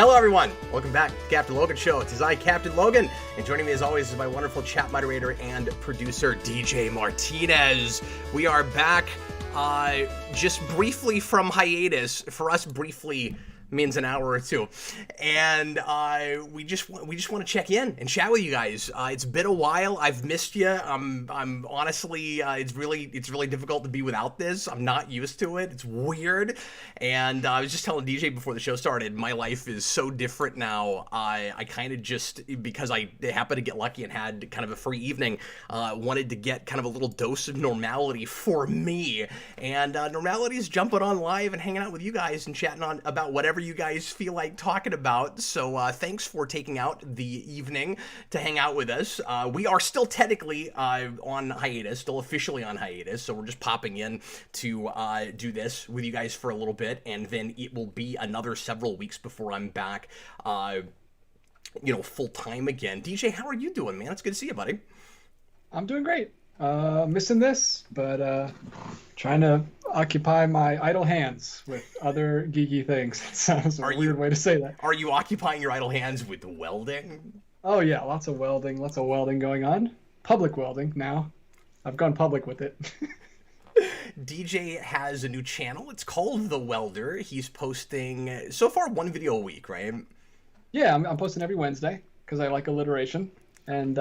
Hello everyone, welcome back to the Captain Logan Show. It is I, Captain Logan, and joining me as always is my wonderful chat moderator and producer, DJ Martinez. We are back just briefly from hiatus. For us, briefly means an hour or two, and we just want to check in and chat with you guys. It's been a while. I've missed you. I'm honestly, it's really difficult to be without this. I'm not used to it. It's weird, and I was just telling DJ before the show started, my life is so different now. I kind of just, because I happened to get lucky and had kind of a free evening, wanted to get kind of a little dose of normality for me, and normality is jumping on live and hanging out with you guys and chatting on about whatever you guys feel like talking about. So thanks for taking out the evening to hang out with us. We are still technically on hiatus, still officially on hiatus, so we're just popping in to do this with you guys for a little bit, and then it will be another several weeks before I'm back full time again. DJ, how are you doing, man? It's good to see you, buddy. I'm doing great. Missing this, but trying to occupy my idle hands with other geeky things. It sounds a weird way to say that. Are you occupying your idle hands with welding? Oh yeah, lots of welding going on. Public welding now. I've gone public with it. DJ has a new channel. It's called The Welder. He's posting, so far, one video a week, right? Yeah, I'm posting every Wednesday because I like alliteration. And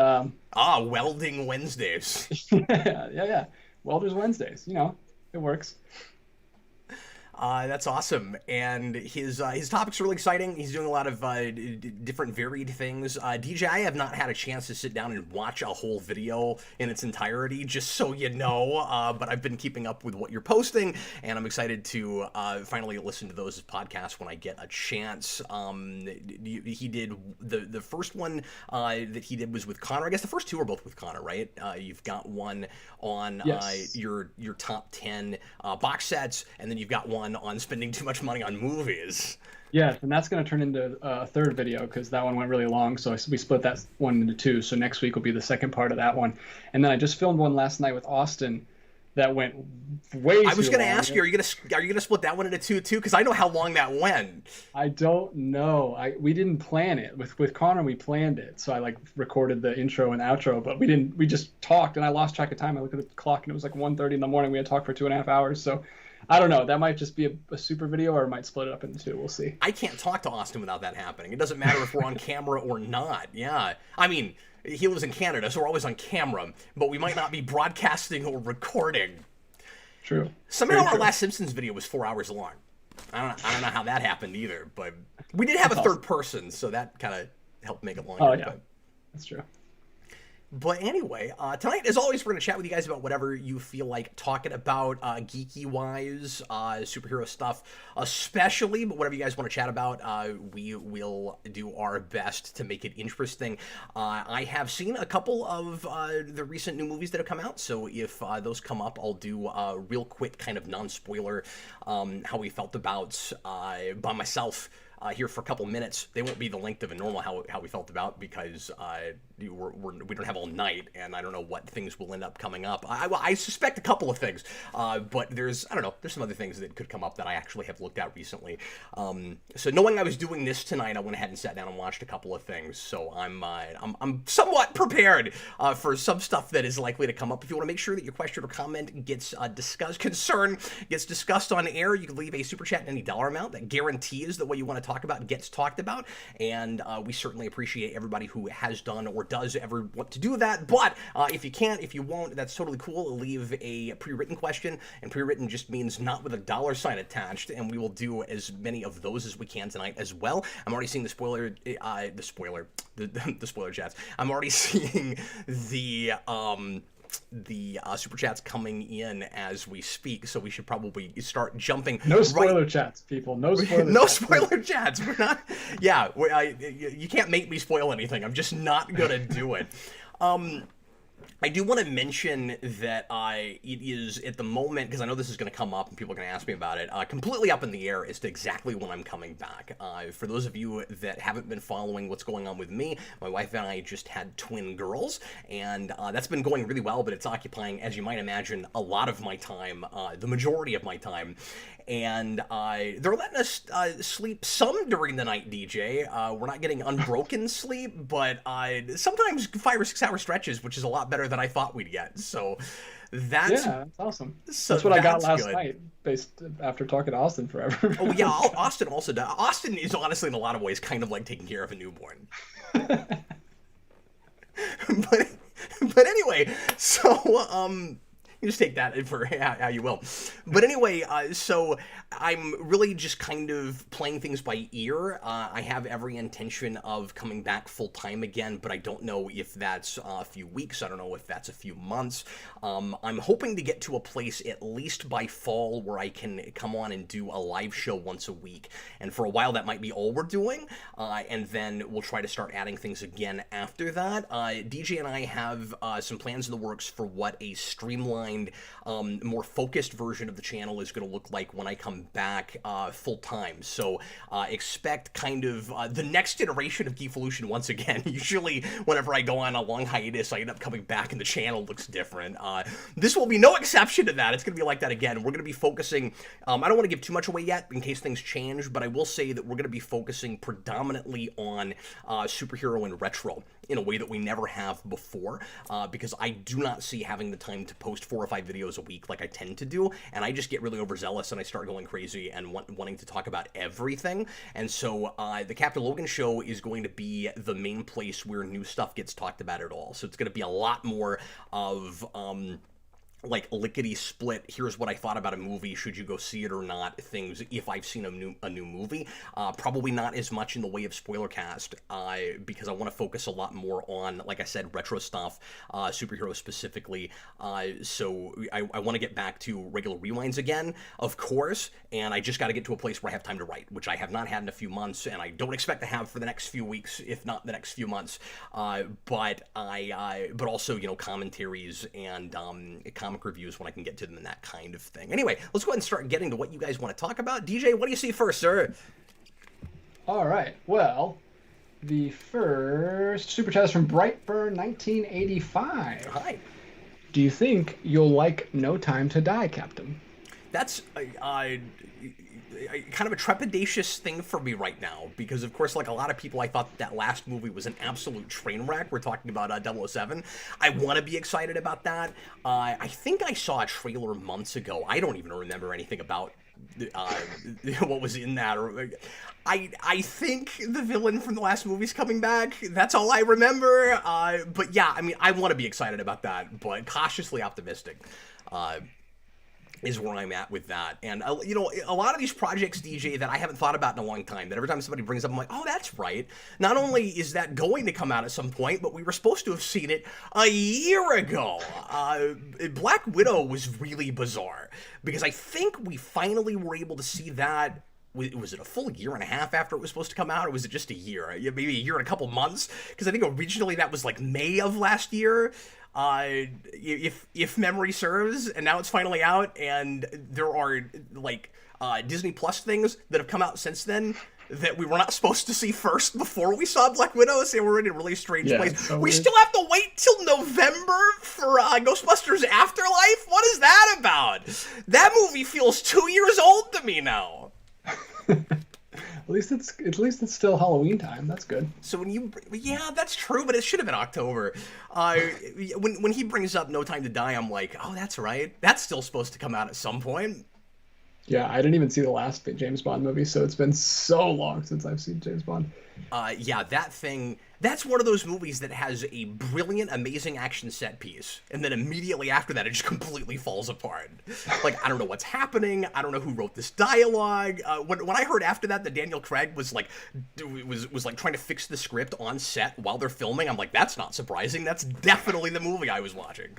Welding Wednesdays. yeah. Welders Wednesdays. It works. That's awesome, and his topics are really exciting. He's doing a lot of different varied things. DJ, I have not had a chance to sit down and watch a whole video in its entirety, just so you know, but I've been keeping up with what you're posting, and I'm excited to finally listen to those as podcasts when I get a chance. He did the first one that he did was with Connor. I guess the first two are both with Connor, right? You've got one on yes. Your top 10 box sets, and then you've got one on spending too much money on movies. Yeah, and that's going to turn into a third video because that one went really long, so we split that one into two. So next week will be the second part of that one. And then I just filmed one last night with Austin that went way too long. I was going to ask you, are you going to split that one into two too? Because I know how long that went. I don't know. We didn't plan it. With Connor, we planned it. So I recorded the intro and outro, but we just talked, and I lost track of time. I looked at the clock, and it was 1:30 in the morning. We had talked for 2.5 hours, so I don't know. That might just be a super video, or it might split it up into two. We'll see. I can't talk to Austin without that happening. It doesn't matter if we're on camera or not. Yeah. I mean, he lives in Canada, so we're always on camera, but we might not be broadcasting or recording. True. Somehow our last Simpsons video was 4 hours long. I don't know how that happened either, but we did have a third person, so that kind of helped make it longer. Oh, yeah. That's true. But anyway, tonight, as always, we're going to chat with you guys about whatever you feel like talking about, geeky-wise, superhero stuff especially, but whatever you guys want to chat about, we will do our best to make it interesting. I have seen a couple of the recent new movies that have come out, so if those come up, I'll do a real quick kind of non-spoiler how we felt about by myself here for a couple minutes. They won't be the length of a normal how we felt about, because we don't have all night, and I don't know what things will end up coming up. I suspect a couple of things, but there's some other things that could come up that I actually have looked at recently. So knowing I was doing this tonight, I went ahead and sat down and watched a couple of things. So I'm somewhat prepared for some stuff that is likely to come up. If you want to make sure that your question or comment gets discussed on air, you can leave a super chat in any dollar amount. That guarantees that what you want to talk about gets talked about, and we certainly appreciate everybody who has done or does ever want to do that. But if you can't, if you won't, that's totally cool. Leave a pre-written question, and pre-written just means not with a dollar sign attached, and we will do as many of those as we can tonight as well. I'm already seeing the spoiler chats. I'm already seeing the super chats coming in as we speak, so we should probably start jumping. No spoiler chats, people. No spoiler. No spoiler chats. We're not. Yeah, you can't make me spoil anything. I'm just not gonna do it. I do want to mention that it is at the moment, because I know this is going to come up and people are going to ask me about it, completely up in the air as to exactly when I'm coming back. For those of you that haven't been following what's going on with me, my wife and I just had twin girls, and that's been going really well, but it's occupying, as you might imagine, a lot of my time, the majority of my time. And they're letting us sleep some during the night, DJ. We're not getting unbroken sleep, but sometimes 5 or 6 hour stretches, which is a lot better than I thought we'd get. So that's awesome. So that's what I got last night, based after talking to Austin forever. Oh yeah, Austin also does. Austin is honestly in a lot of ways kind of like taking care of a newborn. but anyway, so you just take that for how you will. But anyway, so I'm really just kind of playing things by ear. I have every intention of coming back full time again, but I don't know if that's a few weeks. I don't know if that's a few months. I'm hoping to get to a place at least by fall where I can come on and do a live show once a week. And for a while, that might be all we're doing. And then we'll try to start adding things again after that. DJ and I have some plans in the works for what a streamlined, more focused version of the channel is going to look like when I come back full time. So expect kind of the next iteration of Geevolution once again. Usually whenever I go on a long hiatus, I end up coming back and the channel looks different. This will be no exception to that. It's going to be like that again. We're going to be focusing, I don't want to give too much away yet in case things change, but I will say that we're going to be focusing predominantly on superhero and retro in a way that we never have before, because I do not see having the time to post 4 or 5 videos a week like I tend to do, and I just get really overzealous and I start going crazy and wanting to talk about everything. And so the Captain Logan show is going to be the main place where new stuff gets talked about at all. So it's going to be a lot more of like lickety split, here's what I thought about a movie, should you go see it or not, things if I've seen a new movie. Probably not as much in the way of spoiler cast, because I want to focus a lot more on, like I said, retro stuff, superheroes specifically. So I want to get back to regular rewinds again, of course, and I just got to get to a place where I have time to write, which I have not had in a few months, and I don't expect to have for the next few weeks, if not the next few months. But also, you know, commentaries and comic reviews when I can get to them and that kind of thing. Anyway, let's go ahead and start getting to what you guys want to talk about. DJ, what do you see first, sir? All right. Well, the first super chat is from Brightburn 1985. Hi. Do you think you'll like No Time to Die, Captain? That's kind of a trepidatious thing for me right now, because of course, like a lot of people, I thought that last movie was an absolute train wreck. We're talking about 007. I want to be excited about that. I think I saw a trailer months ago. I don't even remember anything about what was in that. I think the villain from the last movie's coming back. That's all I remember. But yeah, I mean, I want to be excited about that, but cautiously optimistic. Is where I'm at with that. And, you know, a lot of these projects, DJ, that I haven't thought about in a long time, that every time somebody brings up, I'm like, oh, that's right. Not only is that going to come out at some point, but we were supposed to have seen it a year ago. Black Widow was really bizarre, because I think we finally were able to see that. Was it a full year and a half after it was supposed to come out, or was it just a year? Maybe a year and a couple months? Because I think originally that was like May of last year. If memory serves, and now it's finally out, and there are like Disney Plus things that have come out since then that we were not supposed to see first before we saw Black Widow, so we're in a really strange place. So we still have to wait till November for Ghostbusters Afterlife? What is that about? That movie feels 2 years old to me now. At least it's still Halloween time. That's good. So yeah, that's true, but it should have been October. When he brings up No Time to Die, I'm like, oh, that's right. That's still supposed to come out at some point. Yeah, I didn't even see the last James Bond movie, so it's been so long since I've seen James Bond. Yeah, that's one of those movies that has a brilliant, amazing action set piece, and then immediately after that, it just completely falls apart. Like, I don't know what's happening. I don't know who wrote this dialogue. When I heard after that Daniel Craig was like trying to fix the script on set while they're filming, I'm like, that's not surprising. That's definitely the movie I was watching.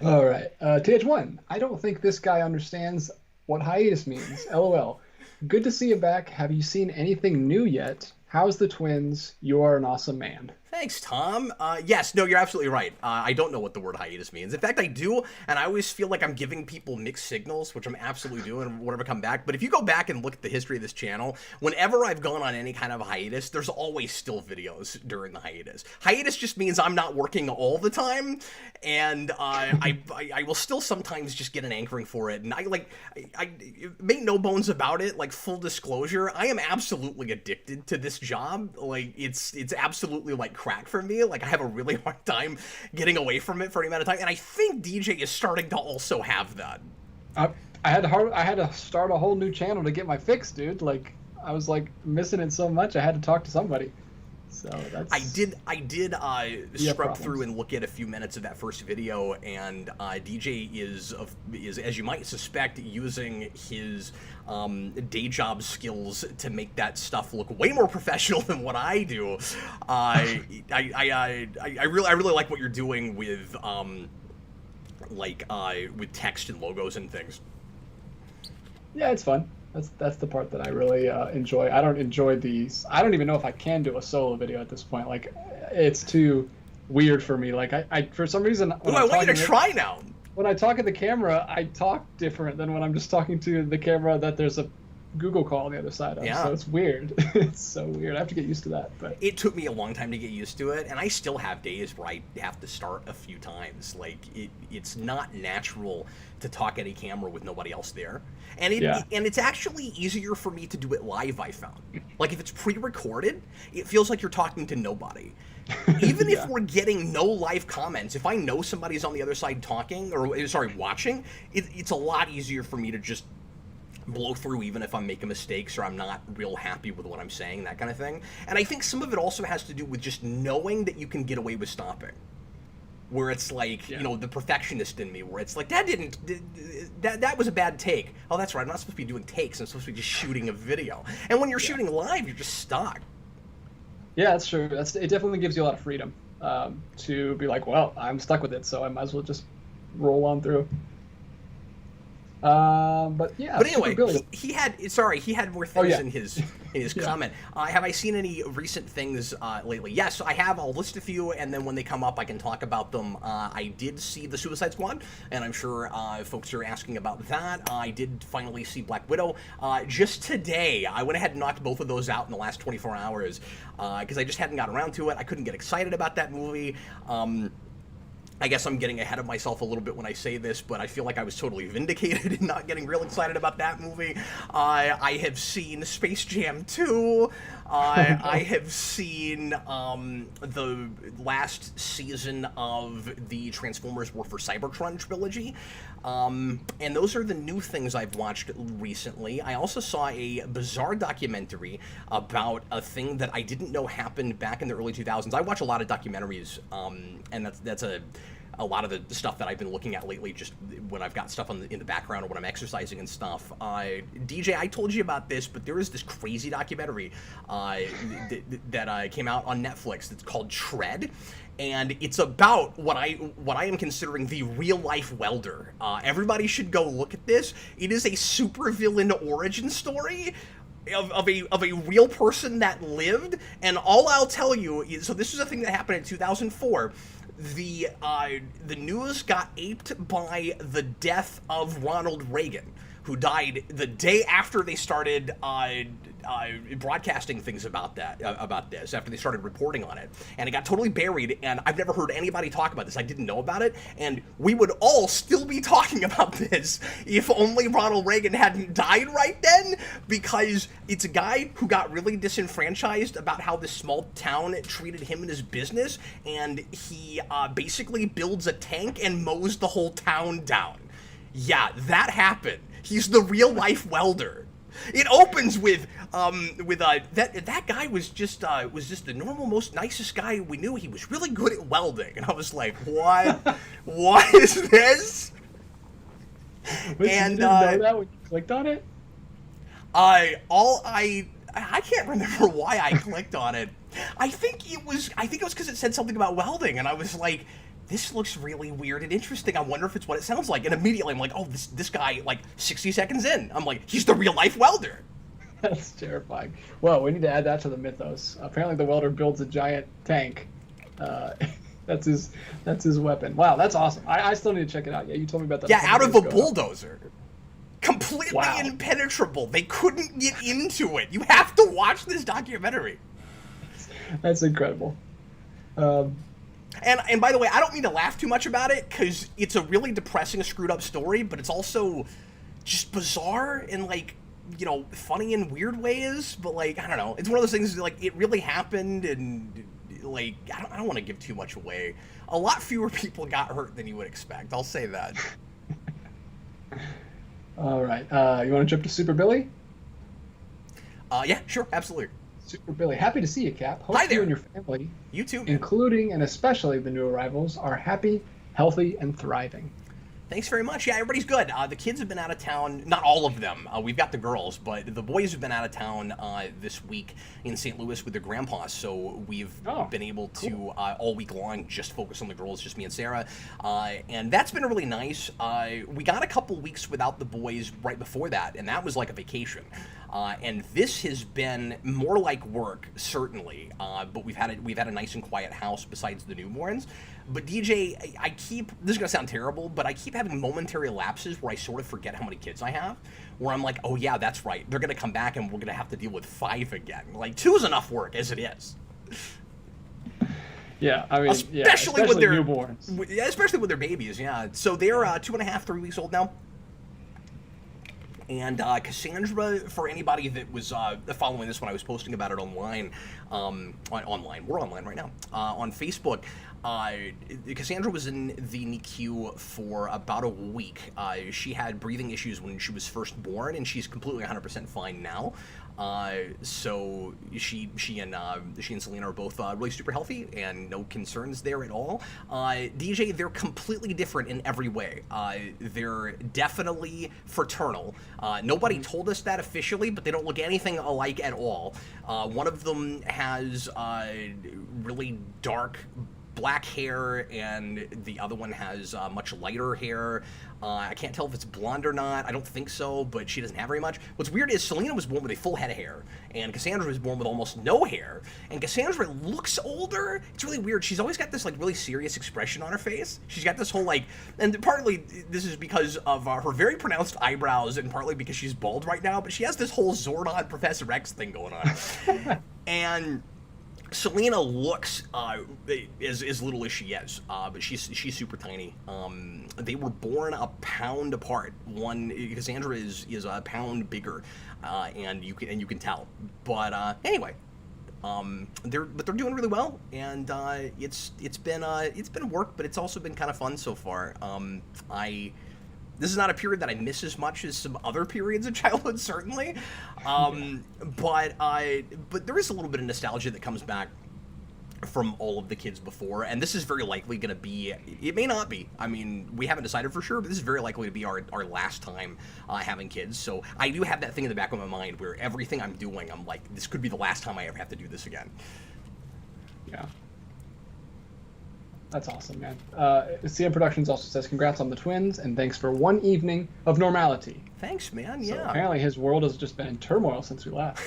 All right, TH1. I don't think this guy understands what hiatus means. LOL. Good to see you back. Have you seen anything new yet? How's the twins? You are an awesome man. Thanks, Tom. Yes, no, you're absolutely right. I don't know what the word hiatus means. In fact, I do, and I always feel like I'm giving people mixed signals, which I'm absolutely doing whenever I come back. But if you go back and look at the history of this channel, whenever I've gone on any kind of hiatus, there's always still videos during the hiatus. Hiatus just means I'm not working all the time, and I will still sometimes just get an anchoring for it. And I make no bones about it, like, full disclosure, I am absolutely addicted to this job. Like, it's absolutely like crack for me. Like, I have a really hard time getting away from it for any amount of time, and I think DJ is starting to also have that. I had to start a whole new channel to get my fix, dude. Like, I was like missing it so much, I had to talk to somebody. So that's... I did scrub through and look at a few minutes of that first video, and DJ is as you might suspect, using his day job skills to make that stuff look way more professional than what I do. I really like what you're doing with with text and logos and things. Yeah, it's fun. That's the part that I really enjoy. I don't enjoy these. I don't even know if I can do a solo video at this point. Like, it's too weird for me. Like, I for some reason... I want you to try now. When I talk at the camera, I talk different than when I'm just talking to the camera that there's a Google call on the other side of. Yeah. So it's weird. It's so weird. I have to get used to that. But it took me a long time to get used to it, and I still have days where I have to start a few times. Like, it's not natural to talk at a camera with nobody else there. And it's actually easier for me to do it live, I found. Like, if it's pre-recorded, it feels like you're talking to nobody. Even if we're getting no live comments, if I know somebody's on the other side talking, or, sorry, watching, it's a lot easier for me to just blow through, even if I'm making mistakes or I'm not real happy with what I'm saying, that kind of thing. And I think some of it also has to do with just knowing that you can get away with stopping. Where it's like, you know, the perfectionist in me, where it's like, that was a bad take. Oh, that's right, I'm not supposed to be doing takes, I'm supposed to be just shooting a video. And when you're shooting live, you're just stuck. Yeah, that's true. It definitely gives you a lot of freedom to be like, well, I'm stuck with it, so I might as well just roll on through. But anyway, he had more things in his comment. Have I seen any recent things lately? Yes, I have. I'll list a few, and then when they come up, I can talk about them. I did see The Suicide Squad, and I'm sure folks are asking about that. I did finally see Black Widow. Just today, I went ahead and knocked both of those out in the last 24 hours because I just hadn't gotten around to it. I couldn't get excited about that movie. I guess I'm getting ahead of myself a little bit when I say this, but I feel like I was totally vindicated in not getting real excited about that movie. I have seen Space Jam 2. I have seen the last season of the Transformers War for Cybertron trilogy. And those are the new things I've watched recently. I also saw a bizarre documentary about a thing that I didn't know happened back in the early 2000s. I watch a lot of documentaries, and that's a lot of the stuff that I've been looking at lately, just when I've got stuff in the background or when I'm exercising and stuff. DJ, I told you about this, but there is this crazy documentary that came out on Netflix that's called Tread. And it's about what I am considering the real-life welder. Everybody should go look at this. It is a supervillain origin story of a real person that lived. And all I'll tell you is, so this is a thing that happened in 2004. The news got aped by the death of Ronald Reagan, who died the day after they started broadcasting things about this, after they started reporting on it. And it got totally buried, and I've never heard anybody talk about this. I didn't know about it, and we would all still be talking about this if only Ronald Reagan hadn't died right then, because it's a guy who got really disenfranchised about how this small town treated him and his business, and he basically builds a tank and mows the whole town down. Yeah, that happened. He's the real-life welder. It opens with that guy was just the normal, most nicest guy we knew. He was really good at welding, and I was like, what? What is this? And you didn't know that when you clicked on it? I can't remember why I clicked on it. I think it was because it said something about welding, and I was like, this looks really weird and interesting. I wonder if it's what it sounds like. And immediately I'm like, oh, this guy, like 60 seconds in, I'm like, he's the real life welder. That's terrifying. Well, we need to add that to the mythos. Apparently, the welder builds a giant tank. That's his weapon. Wow, that's awesome. I still need to check it out. Yeah, you told me about that. Yeah, out of a bulldozer. Completely Wow. impenetrable. They couldn't get into it. You have to watch this documentary. That's incredible. And by the way, I don't mean to laugh too much about it, because it's a really depressing, screwed up story, but it's also just bizarre and, like, you know, funny in weird ways, but, like, I don't know. It's one of those things, like, it really happened, and, like, I don't want to give too much away. A lot fewer people got hurt than you would expect. I'll say that. All right. You want to jump to Super Billy? Yeah, sure, absolutely. Super Billy, happy to see you, Cap. Hope Hi there. you and your family, You too, man. including and especially the new arrivals, are happy, healthy, and thriving. Thanks very much. Yeah, everybody's good. The kids have been out of town. Not all of them. We've got the girls, but the boys have been out of town this week in St. Louis with their grandpas. So we've been able to, all week long, just focus on the girls, just me and Sarah. And that's been really nice. We got a couple weeks without the boys right before that, and that was like a vacation. And this has been more like work, certainly. But we've had a nice and quiet house besides the newborns. But DJ, this is gonna sound terrible, but I keep having momentary lapses where I sort of forget how many kids I have. Where I'm like, oh yeah, that's right. They're gonna come back and we're gonna have to deal with 5 again. Like 2 is enough work as it is. Yeah, I mean, especially with their newborns. Yeah, especially with their babies. Yeah, so they're 2.5, 3 weeks old now. And Cassandra, for anybody that was following this when I was posting about it online, we're online right now, on Facebook, Cassandra was in the NICU for about a week. She had breathing issues when she was first born, and she's completely 100% fine now. So she and Selena are both really super healthy, and no concerns there at all. DJ, they're completely different in every way. They're definitely fraternal. Nobody told us that officially, but they don't look anything alike at all. One of them has really dark black hair, and the other one has much lighter hair. I can't tell if it's blonde or not. I don't think so, but she doesn't have very much. What's weird is Selena was born with a full head of hair, and Cassandra was born with almost no hair. And Cassandra looks older. It's really weird. She's always got this like really serious expression on her face. She's got this whole like, and partly this is because of her very pronounced eyebrows, and partly because she's bald right now. But she has this whole Zordon Professor X thing going on, and Selena looks as little as she is, but she's super tiny. They were born a pound apart. Cassandra is a pound bigger, and you can tell. But anyway, they're doing really well, and it's been work, but it's also been kind of fun so far. This is not a period that I miss as much as some other periods of childhood, certainly. But there is a little bit of nostalgia that comes back from all of the kids before, and this is very likely going to be, it may not be, I mean, we haven't decided for sure, but this is very likely to be our last time having kids. So I do have that thing in the back of my mind where everything I'm doing, I'm like, this could be the last time I ever have to do this again. Yeah. That's awesome, man. CM Productions also says, congrats on the twins, and thanks for one evening of normality. Thanks, man, So yeah. apparently his world has just been in turmoil since we left.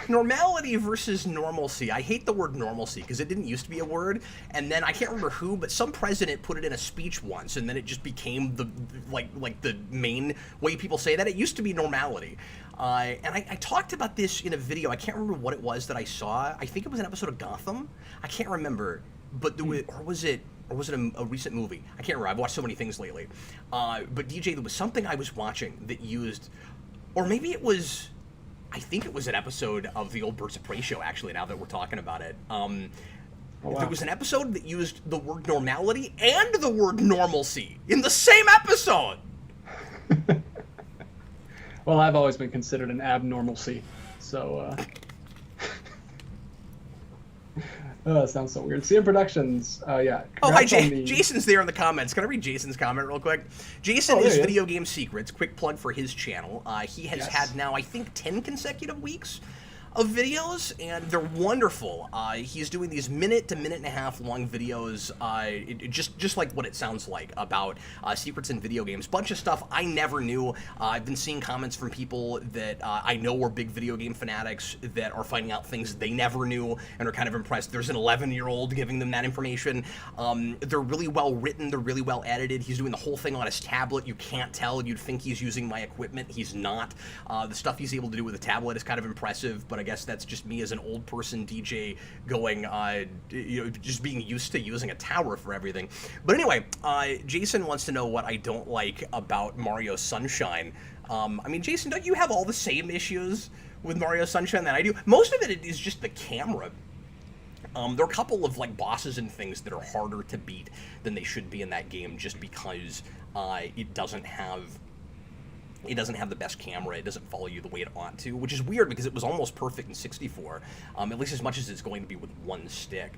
Normality versus normalcy. I hate the word normalcy because it didn't used to be a word, and then I can't remember who, but some president put it in a speech once, and then it just became the like the main way people say that. It used to be normality. And I talked about this in a video. I can't remember what it was that I saw. I think it was an episode of Gotham. I can't remember. But or was it a recent movie? I can't remember. I've watched so many things lately. But DJ, there was something I was watching that used, or maybe it was, I think it was an episode of the old Birds of Prey show, actually, now that we're talking about it. Wow. There was an episode that used the word normality and the word normalcy in the same episode. Well, I've always been considered an abnormalcy, so it sounds so weird. CM Productions, yeah. Oh, hi, Jason's there in the comments. Can I read Jason's comment real quick? Jason is Video Game Secrets. Quick plug for his channel. He has had now, I think, 10 consecutive weeks of videos, and they're wonderful. He's doing these minute to minute and a half long videos, just like what it sounds like, about secrets in video games. Bunch of stuff I never knew. I've been seeing comments from people that I know are big video game fanatics that are finding out things they never knew and are kind of impressed. There's an 11-year-old giving them that information. They're really well written. They're really well edited. He's doing the whole thing on his tablet. You can't tell. You'd think he's using my equipment. He's not. The stuff he's able to do with a tablet is kind of impressive, but I guess that's just me as an old person DJ going, just being used to using a tower for everything. But anyway, Jason wants to know what I don't like about Mario Sunshine. I mean, Jason, don't you have all the same issues with Mario Sunshine that I do? Most of it is just the camera. There are a couple of like bosses and things that are harder to beat than they should be in that game, just because it doesn't have the best camera. It doesn't follow you the way it ought to, which is weird because it was almost perfect in 64, at least as much as it's going to be with one stick.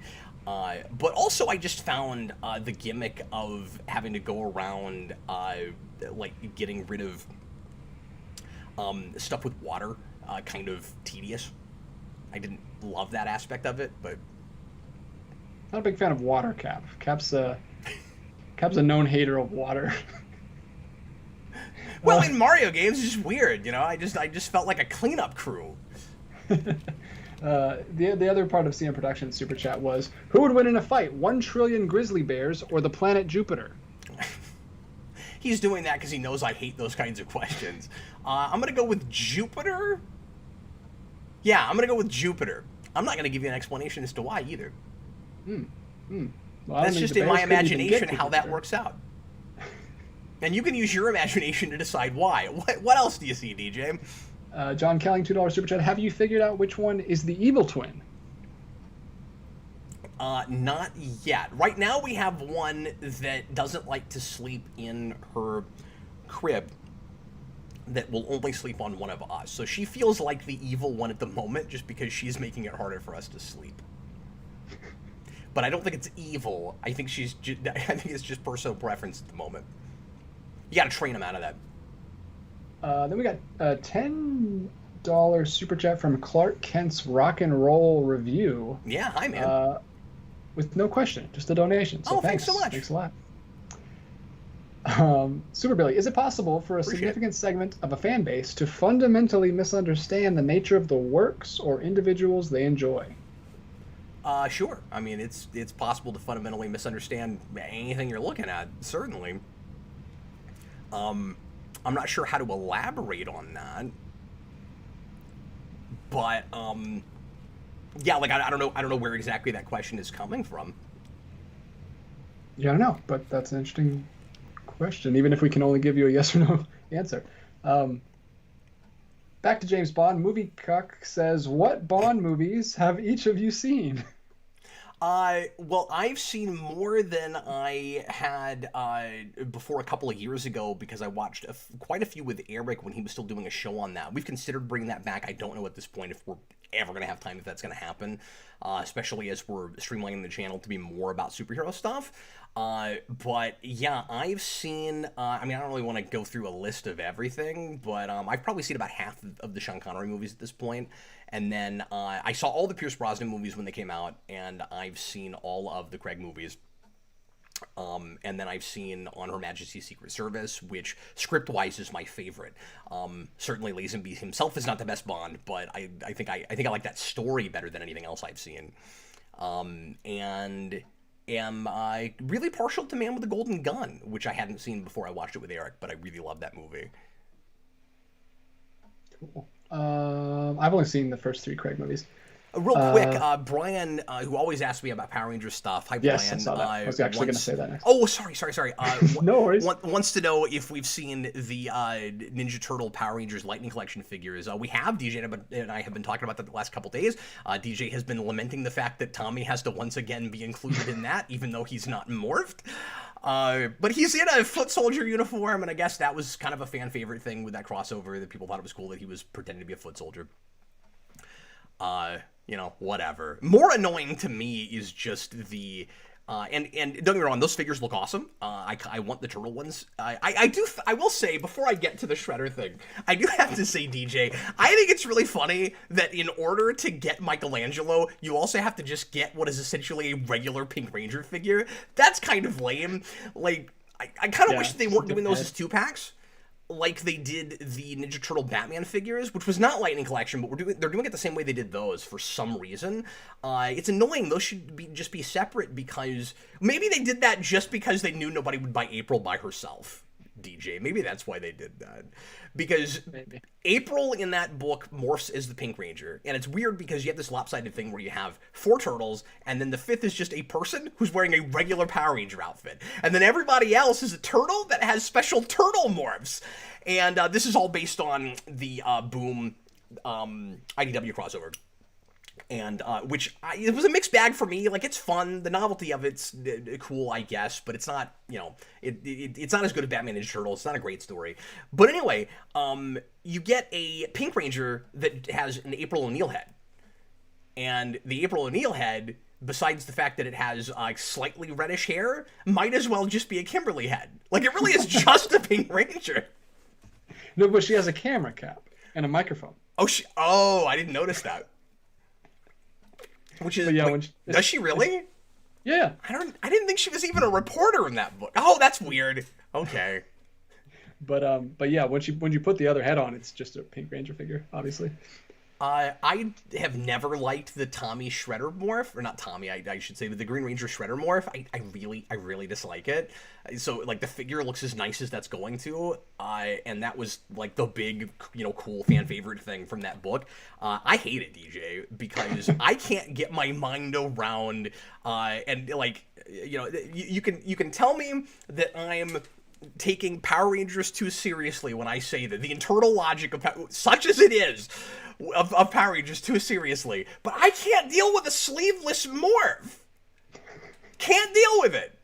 But also I just found the gimmick of having to go around like getting rid of stuff with water kind of tedious. I didn't love that aspect of it, but... Not a big fan of water, Cap. Cap's a known hater of water. Well, in Mario games, it's just weird, you know? I just felt like a cleanup crew. The other part of CM Productions Super Chat was, who would win in a fight, 1 trillion grizzly bears or the planet Jupiter? He's doing that because he knows I hate those kinds of questions. I'm going to go with Jupiter. Yeah, I'm going to go with Jupiter. I'm not going to give you an explanation as to why either. Well, that's just in my imagination how that works out. And you can use your imagination to decide why. What else do you see, DJ? John Kelling, $2 Super Chat. Have you figured out which one is the evil twin? Not yet. Right now we have one that doesn't like to sleep in her crib, that will only sleep on one of us. So she feels like the evil one at the moment just because she's making it harder for us to sleep. But I don't think it's evil. I think I think it's just personal preference at the moment. You gotta train him out of that. Then we got a $10 Super Chat from Clark Kent's Rock and Roll Review. Yeah, hi, man. With no question, just a donation. So thanks so much. Thanks a lot. Super Billy, is it possible for a significant segment of a fan base to fundamentally misunderstand the nature of the works or individuals they enjoy? Sure. I mean, it's possible to fundamentally misunderstand anything you're looking at, certainly. I'm not sure how to elaborate on that, but yeah, like I don't know where exactly that question is coming from. Yeah, I don't know, but that's an interesting question, even if we can only give you a yes or no answer. Back to James Bond. Movie Cuck says, what Bond movies have each of you seen? Well, I've seen more than I had before a couple of years ago, because I watched quite a few with Eric when he was still doing a show on that. We've considered bringing that back. I don't know at this point if we're ever going to have time, if that's going to happen, especially as we're streamlining the channel to be more about superhero stuff. But yeah, I've seen, I mean, I don't really want to go through a list of everything, but I've probably seen about half of the Sean Connery movies at this point. And then I saw all the Pierce Brosnan movies when they came out, and I've seen all of the Craig movies. And then I've seen On Her Majesty's Secret Service, which script-wise is my favorite. Certainly Lazenby himself is not the best Bond, but I think I like that story better than anything else I've seen. And am really partial to Man with the Golden Gun, which I hadn't seen before I watched it with Eric, but I really love that movie. Cool. I've only seen the first 3 Craig movies. Real quick, Brian, who always asks me about Power Rangers stuff. Hi, Brian. Yes, I saw that. I was actually going to say that next. Oh, sorry. No worries. Wants to know if we've seen the Ninja Turtle Power Rangers Lightning Collection figures. We have. DJ and I have been talking about that the last couple days. DJ has been lamenting the fact that Tommy has to once again be included in that, even though he's not morphed. But he's in a foot soldier uniform, and I guess that was kind of a fan favorite thing with that crossover, that people thought it was cool that he was pretending to be a foot soldier. You know, whatever. More annoying to me is just the And don't get me wrong, those figures look awesome. I want the turtle ones. I will say, before I get to the Shredder thing, I do have to say, DJ, I think it's really funny that in order to get Michelangelo, you also have to just get what is essentially a regular Pink Ranger figure. That's kind of lame. Like, I kind of wish they weren't doing those as 2-packs. Like they did the Ninja Turtle Batman figures, which was not Lightning Collection, but they're doing it the same way they did those for some reason. It's annoying. Those should just be separate, because maybe they did that just because they knew nobody would buy April by herself, DJ. Maybe that's why they did that. Because maybe April in that book morphs as the Pink Ranger, and it's weird because you have this lopsided thing where you have 4 turtles, and then the 5th is just a person who's wearing a regular Power Ranger outfit, and then everybody else is a turtle that has special turtle morphs. And this is all based on the Boom IDW crossover. And it was a mixed bag for me. Like, it's fun, the novelty of it's cool, I guess, but it's not, it's not as good as Batman Ninja Turtles. It's not a great story. But anyway, you get a Pink Ranger that has an April O'Neil head, and the April O'Neil head, besides the fact that it has slightly reddish hair, might as well just be a Kimberly head. Like, it really is just a Pink Ranger. No, but she has a camera cap and a microphone. Oh, I didn't notice that. Which is, does she really? Yeah. I didn't think she was even a reporter in that book. Oh, that's weird. Okay. But yeah, when you put the other head on, it's just a Pink Ranger figure, obviously. I have never liked the Tommy Shredder morph, or not Tommy, I should say, but the Green Ranger Shredder morph. I really dislike it. So, like, the figure looks as nice as that's going to, and that was, like, the big, cool fan favorite thing from that book. I hate it, DJ, because I can't get my mind around, and, like, you can tell me that I'm taking Power Rangers too seriously when I say that the internal logic of such as it is of Power Rangers too seriously, but I can't deal with a sleeveless morph. Can't deal with it.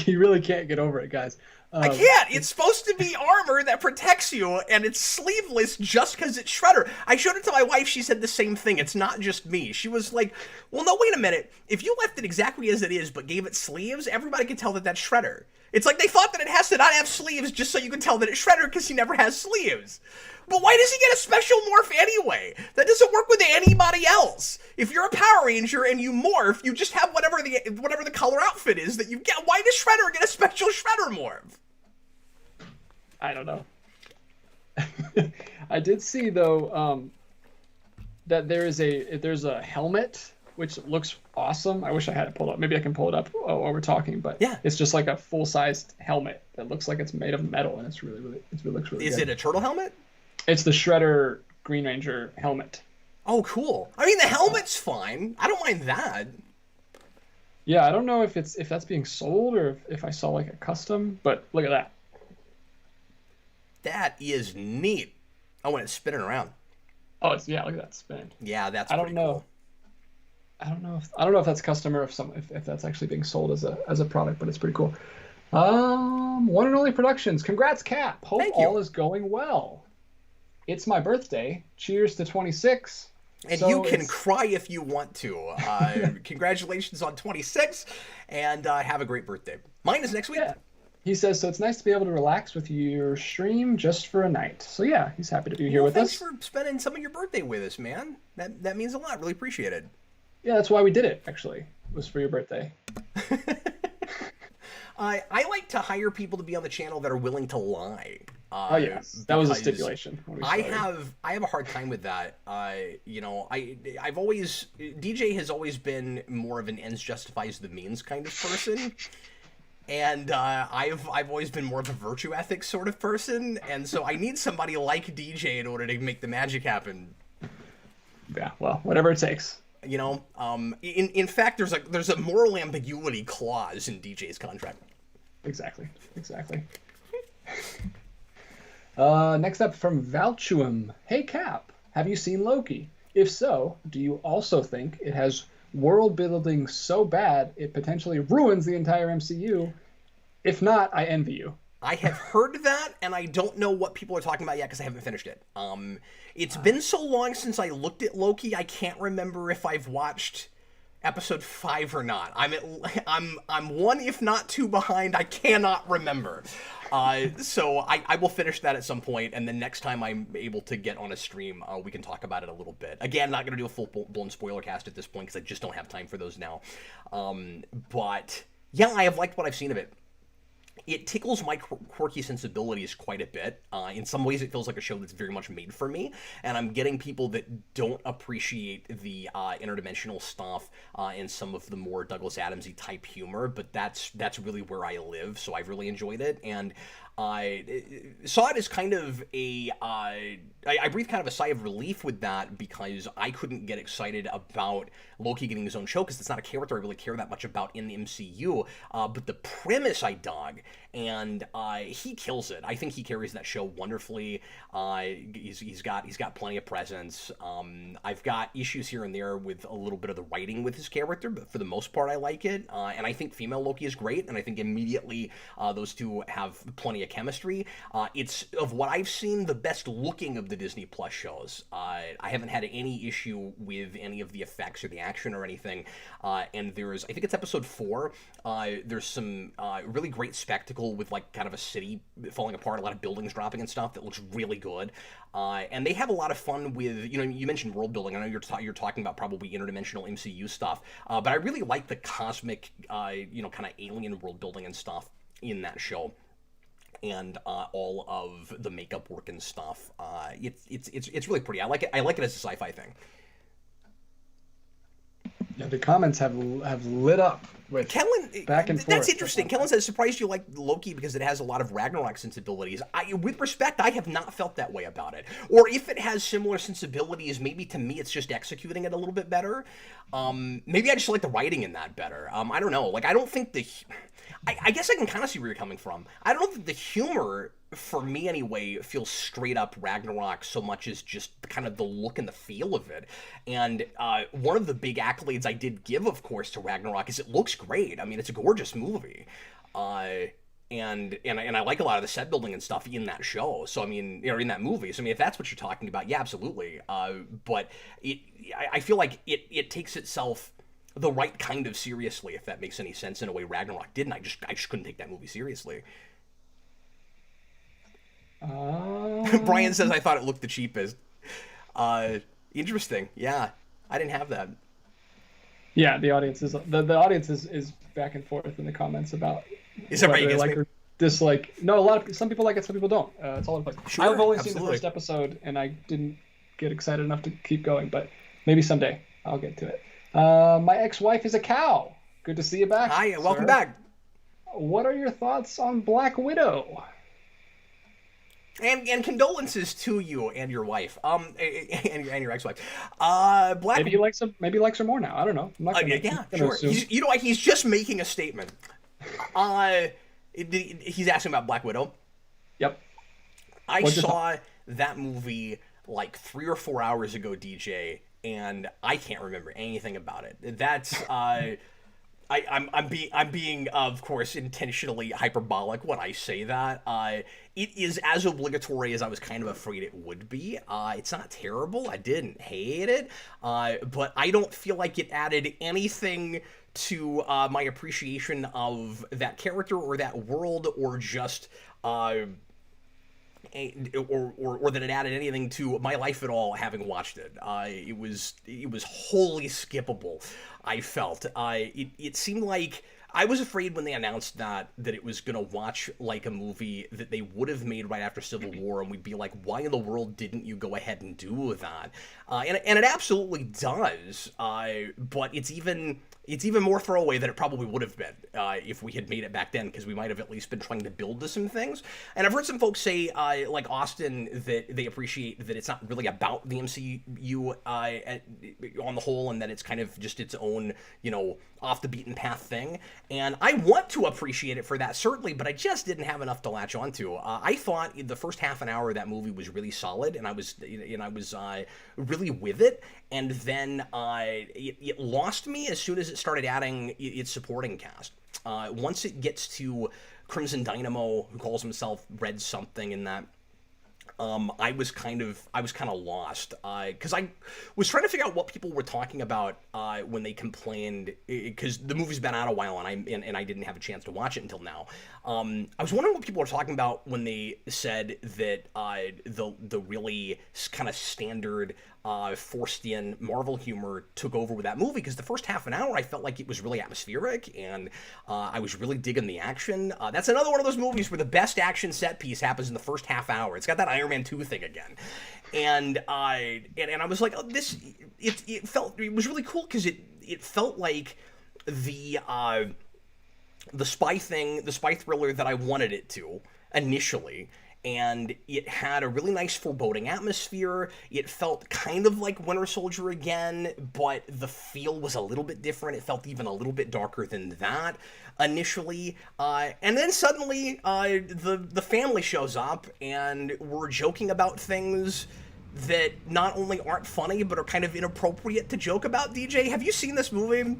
You really can't get over it, guys. I can't. It's supposed to be armor that protects you, and it's sleeveless just because it's Shredder. I showed it to my wife. She said the same thing. It's not just me. She was like, well, no, wait a minute. If you left it exactly as it is but gave it sleeves, everybody could tell that that's Shredder. It's like they thought that it has to not have sleeves just so you can tell that it's Shredder because he never has sleeves. But why does he get a special morph anyway? That doesn't work with anybody else. If you're a Power Ranger and you morph, you just have whatever the color outfit is that you get. Why does Shredder get a special Shredder morph? I don't know. I did see though that there's a helmet which looks awesome. I wish I had it pulled up. Maybe I can pull it up while we're talking. But yeah, it's just like a full-sized helmet that looks like it's made of metal, and it looks really good. Is it a turtle helmet? It's the Shredder Green Ranger helmet. Oh, cool. I mean, the helmet's fine. I don't mind that. Yeah, I don't know if that's being sold or if I saw like a custom, but look at that. That is neat. Oh, and it's spinning around. Oh, look at that spin. Yeah, that's. I don't know. Cool. I don't know if that's custom or if that's actually being sold as a product, but it's pretty cool. One and Only Productions. Congrats, Cap. Hope all is going well. It's my birthday. Cheers to 26. And you can cry if you want to. Congratulations on 26, and have a great birthday. Mine is next week. Yeah. He says, so it's nice to be able to relax with your stream just for a night. So yeah, he's happy to be here with us. Thanks for spending some of your birthday with us, man. That means a lot. Really appreciate it. Yeah, that's why we did it, actually. It was for your birthday. I like to hire people to be on the channel that are willing to lie. Oh yes, that was a stipulation. I have a hard time with that. I've always DJ has always been more of an ends justifies the means kind of person, and I've always been more of a virtue ethics sort of person, and so I need somebody like DJ in order to make the magic happen. Yeah, well, whatever it takes. In fact, there's a moral ambiguity clause in DJ's contract. Exactly. Next up from Valchuum. Hey Cap, have you seen Loki? If so, do you also think it has world building so bad it potentially ruins the entire MCU? If not, I envy you. I have heard that, and I don't know what people are talking about yet because I haven't finished it. It's been so long since I looked at Loki, I can't remember if I've watched episode 5 or not. I'm one, if not 2 behind. I cannot remember. So I will finish that at some point, and then next time I'm able to get on a stream, we can talk about it a little bit. Again, not going to do a full-blown spoiler cast at this point, because I just don't have time for those now. But yeah, I have liked what I've seen of it. It tickles my quirky sensibilities quite a bit. In some ways, it feels like a show that's very much made for me, and I'm getting people that don't appreciate the interdimensional stuff and some of the more Douglas Adams-y type humor, but that's really where I live, so I've really enjoyed it, and I saw it as kind of a... I breathed kind of a sigh of relief with that, because I couldn't get excited about Loki getting his own show, because it's not a character I really care that much about in the MCU, but the premise I dug, and he kills it. I think he carries that show wonderfully. He's got plenty of presence. I've got issues here and there with a little bit of the writing with his character, but for the most part I like it, and I think female Loki is great, and I think immediately those two have plenty of chemistry. It's, of what I've seen, the best looking of the Disney Plus shows. I haven't had any issue with any of the effects or the action or anything, and there's, I think it's episode 4, there's some really great spectacle with like kind of a city falling apart, a lot of buildings dropping and stuff that looks really good, and they have a lot of fun with, you mentioned world building. I know you're talking about probably interdimensional MCU stuff, but I really like the cosmic, kind of alien world building and stuff in that show. And all of the makeup work and stuff. It's really pretty. I like it. I like it as a sci-fi thing. Yeah, the comments have lit up with Kellen, back and forth. That's interesting. Kellen says, surprised you like Loki because it has a lot of Ragnarok sensibilities. With respect, I have not felt that way about it. Or if it has similar sensibilities, maybe to me it's just executing it a little bit better. Maybe I just like the writing in that better. I don't know. Like, I don't think I guess I can kind of see where you're coming from. I don't know that the humor, for me anyway, feels straight up Ragnarok so much as just kind of the look and the feel of it. And one of the big accolades I did give, of course, to Ragnarok is it looks great. I mean, it's a gorgeous movie. And I like a lot of the set building and stuff in that show. So, I mean, in that movie. So, I mean, if that's what you're talking about, yeah, absolutely. But I feel like it takes itself the right kind of seriously, if that makes any sense, in a way Ragnarok didn't. I just couldn't take that movie seriously. Brian says, I thought it looked the cheapest. Interesting. Yeah, I didn't have that. Yeah, the audience is the audience is back and forth in the comments about is everybody whether they like or dislike. No, some people like it, some people don't. It's all in place. Sure, I've only absolutely seen the first episode, and I didn't get excited enough to keep going, but maybe someday I'll get to it. My ex-wife is a cow. Good to see you back. Hi, welcome sir. back. What are your thoughts on Black Widow? And condolences to you and your wife, and your ex-wife. Maybe he likes her. Maybe he likes her more now. I don't know. I'm not gonna, yeah, sure. He's just making a statement. He's asking about Black Widow. Yep. I saw that movie like 3 or 4 hours ago, DJ, and I can't remember anything about it. That's I'm being of course intentionally hyperbolic when I say that. It is as obligatory as I was kind of afraid it would be. It's not terrible. I didn't hate it, but I don't feel like it added anything to my appreciation of that character or that world, or just or that it added anything to my life at all, having watched it. It was wholly skippable, I felt. It seemed like I was afraid when they announced that it was going to watch like a movie that they would have made right after Civil War, and we'd be like, why in the world didn't you go ahead and do that? And it absolutely does, but it's even more throwaway than it probably would have been if we had made it back then, because we might have at least been trying to build to some things. And I've heard some folks say, like Austin, that they appreciate that it's not really about the MCU on the whole, and that it's kind of just its own, off the beaten path thing. And I want to appreciate it for that, certainly, but I just didn't have enough to latch onto. I thought the first half an hour of that movie was really solid, and I was really with it. And then it lost me as soon as it started adding its supporting cast. Once it gets to Crimson Dynamo, who calls himself Red something in that, I was kind of lost because I was trying to figure out what people were talking about when they complained, because the movie's been out a while and I didn't have a chance to watch it until now. I was wondering what people were talking about when they said that the really kind of standard forced in Marvel humor took over with that movie, because the first half an hour I felt like it was really atmospheric and I was really digging the action. That's another one of those movies where the best action set piece happens in the first half hour. It's got that Iron Man 2 thing again. And I was like, oh, it was really cool, because it felt like the spy thriller that I wanted it to initially. And it had a really nice foreboding atmosphere. It felt kind of like Winter Soldier again, but the feel was a little bit different. It felt even a little bit darker than that initially. And then suddenly, the family shows up, and we're joking about things that not only aren't funny, but are kind of inappropriate to joke about. DJ, have you seen this movie?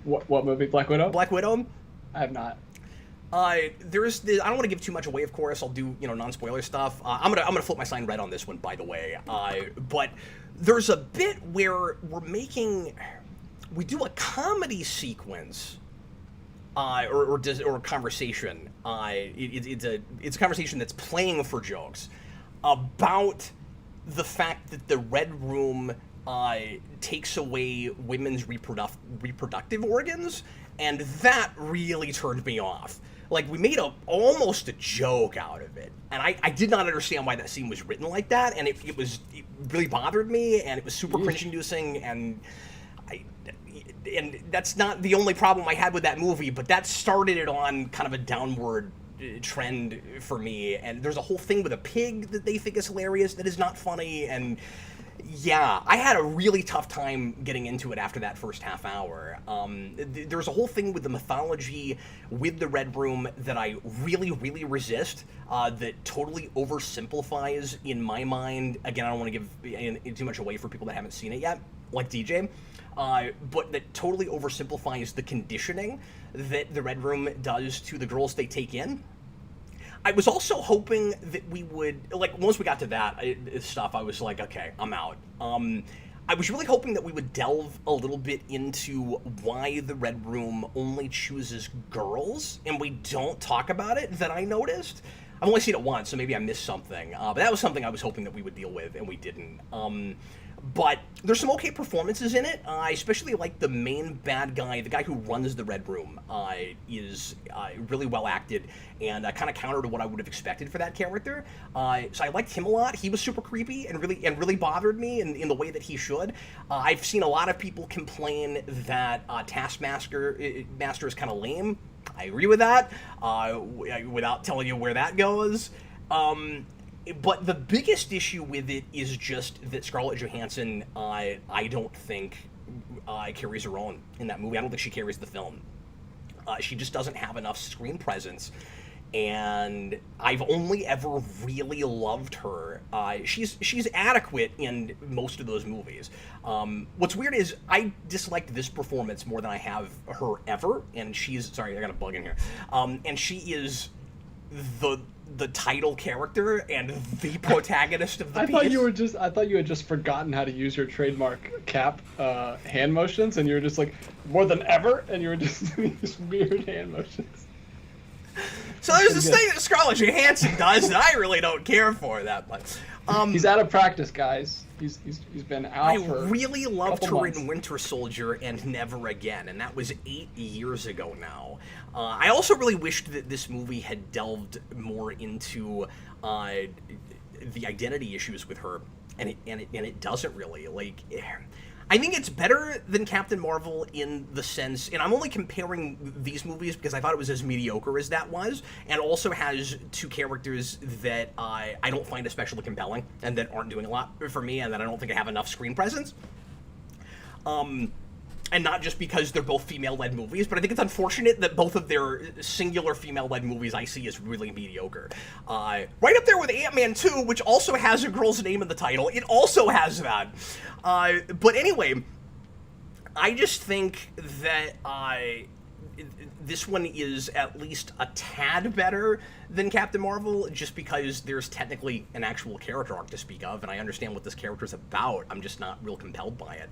What movie? Black Widow? Black Widow? I have not. I don't want to give too much away, of course. I'll do, non-spoiler stuff. I'm gonna flip my sign red on this one, by the way. But there's a bit where we do a comedy sequence, or a conversation. It's a conversation that's playing for jokes about the fact that the Red Room takes away women's reproductive organs, and that really turned me off. Like, we made almost a joke out of it, and I did not understand why that scene was written like that, and it really bothered me, and it was super cringe-inducing, and that's not the only problem I had with that movie, but that started it on kind of a downward trend for me. And there's a whole thing with a pig that they think is hilarious that is not funny, and yeah, I had a really tough time getting into it after that first half hour. There's a whole thing with the mythology with the Red Room that I really, really resist, that totally oversimplifies in my mind. Again, I don't want to give too much away for people that haven't seen it yet, like DJ, but that totally oversimplifies the conditioning that the Red Room does to the girls they take in. I was also hoping that we would, like, once we got to that stuff, I was like, okay, I'm out. I was really hoping that we would delve a little bit into why the Red Room only chooses girls, and we don't talk about it, that I noticed. I've only seen it once, so maybe I missed something, but that was something I was hoping that we would deal with, and we didn't. But there's some okay performances in it. I especially like the main bad guy, the guy who runs the Red Room, is really well acted, and kind of counter to what I would have expected for that character. So I liked him a lot. He was super creepy and really bothered me in the way that he should. I've seen a lot of people complain that Taskmaster is kind of lame. I agree with that, without telling you where that goes. But the biggest issue with it is just that Scarlett Johansson, I don't think carries her own in that movie. I don't think she carries the film. She just doesn't have enough screen presence, and I've only ever really loved her. She's adequate in most of those movies. What's weird is I disliked this performance more than I have her ever, and sorry, I got a bug in here. And she is the title character and the protagonist of the piece. I thought you had just forgotten how to use your trademark cap hand motions, and you were just like, more than ever, and you were just doing these weird hand motions. So there's this thing that Scarlett Johansson does that I really don't care for that much. He's out of practice, guys. He's been out for I really loved her months. in Winter Soldier and Never Again, and that was 8 years ago now. I also really wished that this movie had delved more into the identity issues with her, and it doesn't really. Like, I think it's better than Captain Marvel in the sense, and I'm only comparing these movies because I thought it was as mediocre as that was, and also has two characters that I don't find especially compelling, and that aren't doing a lot for me, and that I don't think I have enough screen presence. And not just because they're both female-led movies, but I think it's unfortunate that both of their singular female-led movies I see as really mediocre. Right up there with Ant-Man 2, which also has a girl's name in the title. It also has that. But anyway, I just think that this one is at least a tad better than Captain Marvel, just because there's technically an actual character arc to speak of, and I understand what this character's about. I'm just not real compelled by it.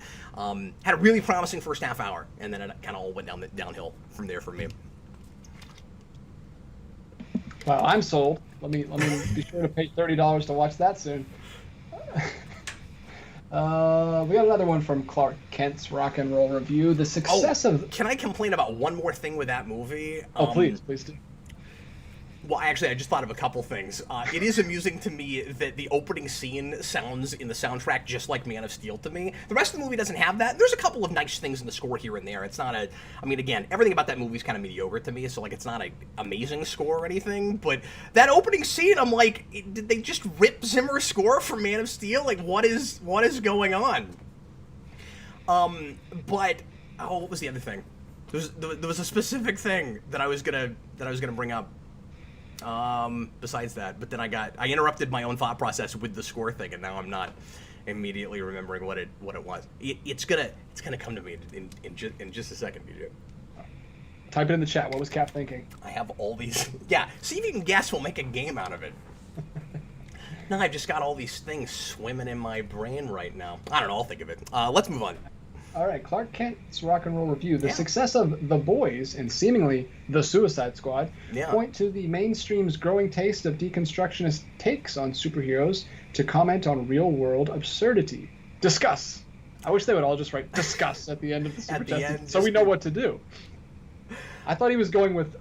Had a really promising first half hour, and then it kind of all went downhill from there for me. Well, I'm sold. Let me be sure to pay $30 to watch that soon. We got another one from Clark Kent's Rock and Roll Review. The success of... Can I complain about one more thing with that movie? Please do. Well, actually, I just thought of a couple things. It is amusing to me that the opening scene sounds in the soundtrack just like Man of Steel to me. The rest of the movie doesn't have that. There's a couple of nice things in the score here and there. It's not again, everything about that movie is kind of mediocre to me, so, like, it's not an amazing score or anything, but that opening scene, I'm like, did they just rip Zimmer's score from Man of Steel? Like, what is going on? What was the other thing? There was a specific thing that I was gonna bring up. Besides that, but then I interrupted my own thought process with the score thing, and now I'm not immediately remembering what it was. It's gonna come to me in just a second, DJ. Type it in the chat. What was Cap thinking? I have all these. Yeah, see if you can guess. We'll make a game out of it. No, I've just got all these things swimming in my brain right now. I don't know. I'll think of it. Let's move on. All right, Clark Kent's Rock and Roll Review. The success of The Boys and seemingly The Suicide Squad point to the mainstream's growing taste of deconstructionist takes on superheroes to comment on real-world absurdity. Discuss. I wish they would all just write discuss at the end of the super chat so we know what to do. I thought he was going with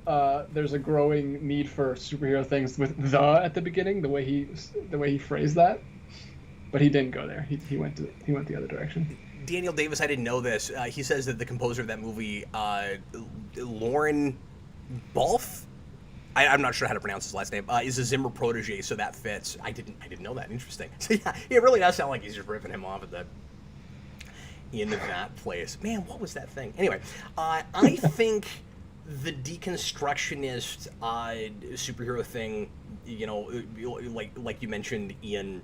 there's a growing need for superhero things with the at the beginning, the way he phrased that. But he didn't go there. He went the other direction. Daniel Davis, I didn't know this. He says that the composer of that movie, Lauren Balfe, I'm not sure how to pronounce his last name, is a Zimmer protege, so that fits. I didn't know that. Interesting. So yeah, it really does sound like he's just ripping him off in that place. Man, what was that thing? Anyway, I think the deconstructionist superhero thing, like you mentioned, Ian,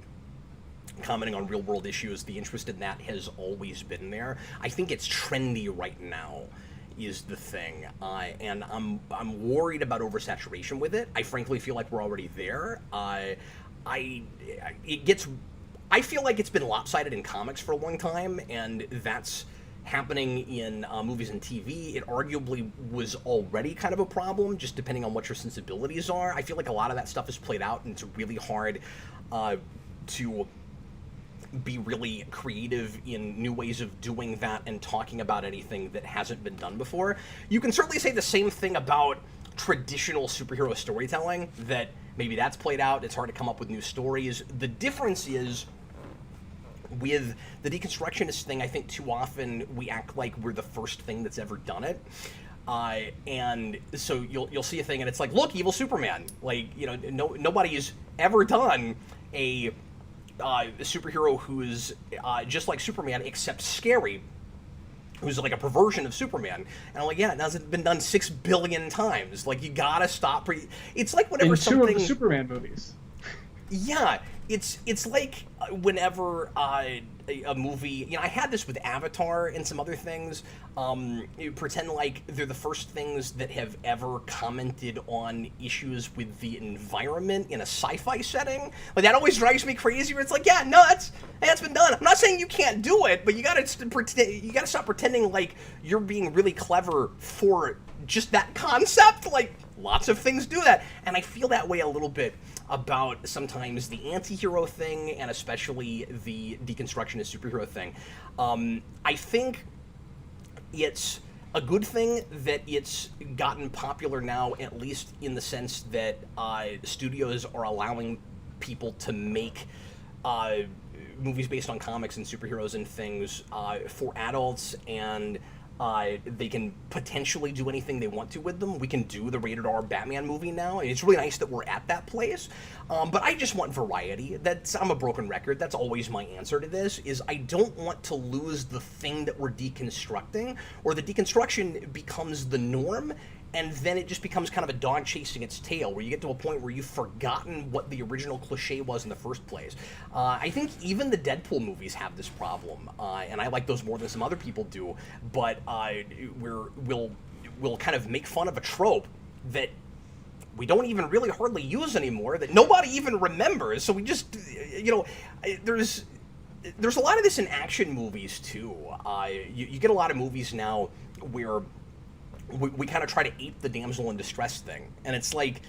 commenting on real-world issues, the interest in that has always been there. I think it's trendy right now is the thing, and I'm worried about oversaturation with it. I frankly feel like we're already there. I feel like it's been lopsided in comics for a long time, and that's happening in movies and TV. It arguably was already kind of a problem, just depending on what your sensibilities are. I feel like a lot of that stuff is played out, and it's really hard to be really creative in new ways of doing that and talking about anything that hasn't been done before. You can certainly say the same thing about traditional superhero storytelling, that maybe that's played out, it's hard to come up with new stories. The difference is, with the deconstructionist thing, I think too often we act like we're the first thing that's ever done it. And so you'll see a thing and it's like, look, evil Superman. Like, nobody's ever done a superhero who's just like Superman except scary, who's like a perversion of Superman. And I'm like, yeah, it hasn't been done 6 billion times. Like, you gotta stop. It's like whenever in two of the Superman movies. Yeah, it's like whenever a movie, I had this with Avatar and some other things, you pretend like they're the first things that have ever commented on issues with the environment in a sci-fi setting. Like, that always drives me crazy, where it's like, yeah, no, that's been done. I'm not saying you can't do it, but you gotta stop pretending like you're being really clever for just that concept. Like, lots of things do that, and I feel that way a little bit about sometimes the anti-hero thing, and especially the deconstructionist superhero thing. I think it's a good thing that it's gotten popular now, at least in the sense that studios are allowing people to make movies based on comics and superheroes and things for adults, and they can potentially do anything they want to with them. We can do the rated R Batman movie now. It's really nice that we're at that place. But I just want variety. I'm a broken record. That's always my answer to this, is I don't want to lose the thing that we're deconstructing, or the deconstruction becomes the norm, and then it just becomes kind of a dog chasing its tail, where you get to a point where you've forgotten what the original cliche was in the first place. I think even the Deadpool movies have this problem, and I like those more than some other people do, but will kind of make fun of a trope that we don't even really hardly use anymore, that nobody even remembers. So we just, there's a lot of this in action movies too. You get a lot of movies now where we kind of try to ape the damsel in distress thing, and it's like,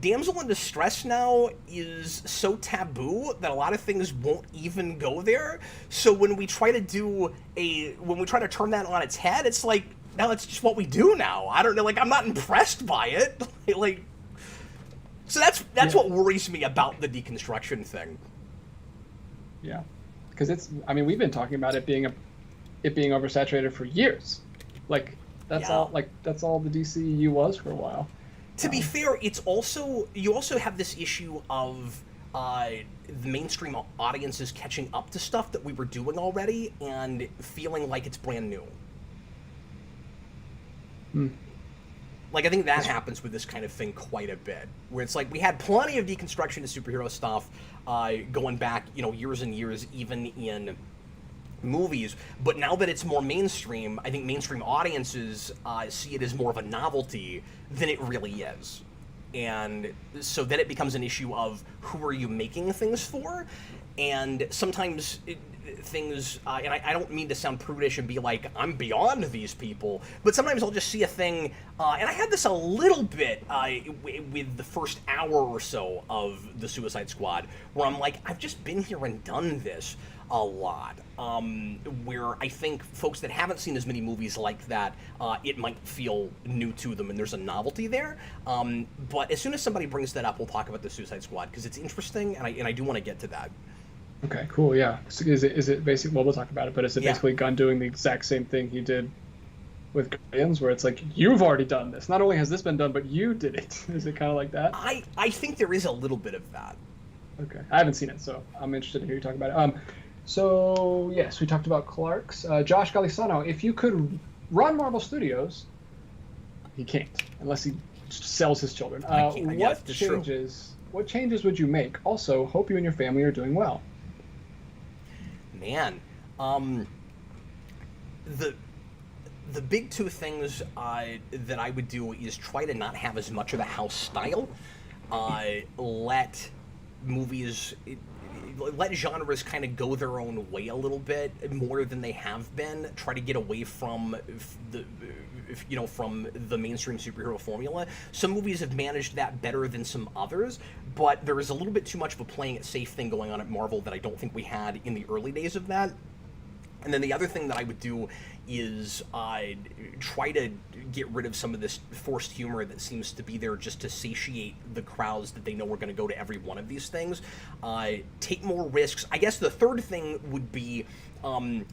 damsel in distress now is so taboo that a lot of things won't even go there. So when we try to turn that on its head, it's like, now it's just what we do now. I don't know, like, I'm not impressed by it. Like, so that's what worries me about the deconstruction thing. Yeah, because we've been talking about it being oversaturated for years. Like, that's all the DCEU was for a while. To be fair, you also have this issue of the mainstream audiences catching up to stuff that we were doing already and feeling like it's brand new. Like, I think that happens with this kind of thing quite a bit, where it's like we had plenty of deconstruction of superhero stuff going back, years and years, even in movies, but now that it's more mainstream, I think mainstream audiences see it as more of a novelty than it really is. And so then it becomes an issue of who are you making things for? And sometimes things, and I don't mean to sound prudish and be like, I'm beyond these people, but sometimes I'll just see a thing, and I had this a little bit with the first hour or so of the Suicide Squad, where I'm like, I've just been here and done this a lot, where I think folks that haven't seen as many movies like that, it might feel new to them, and there's a novelty there. But as soon as somebody brings that up, we'll talk about the Suicide Squad, because it's interesting, and I do want to get to that. Okay, cool, yeah. So is it basically, well, we'll talk about it, but is it basically Gunn doing the exact same thing he did with Guardians, where it's like, you've already done this. Not only has this been done, but you did it. Is it kind of like that? I think there is a little bit of that. Okay, I haven't seen it, so I'm interested to hear you talk about it. So, yes, we talked about Clark's. Josh Galisano, if you could run Marvel Studios, he can't, unless he sells his children. What changes would you make? Also, hope you and your family are doing well. Man, the big two things that I would do is try to not have as much of a house style. Let genres kind of go their own way a little bit more than they have been. Try to get away from the mainstream superhero formula. Some movies have managed that better than some others, but there is a little bit too much of a playing it safe thing going on at Marvel that I don't think we had in the early days of that. And then the other thing that I would do is try to get rid of some of this forced humor that seems to be there just to satiate the crowds that they know are going to go to every one of these things. Take more risks. I guess the third thing would be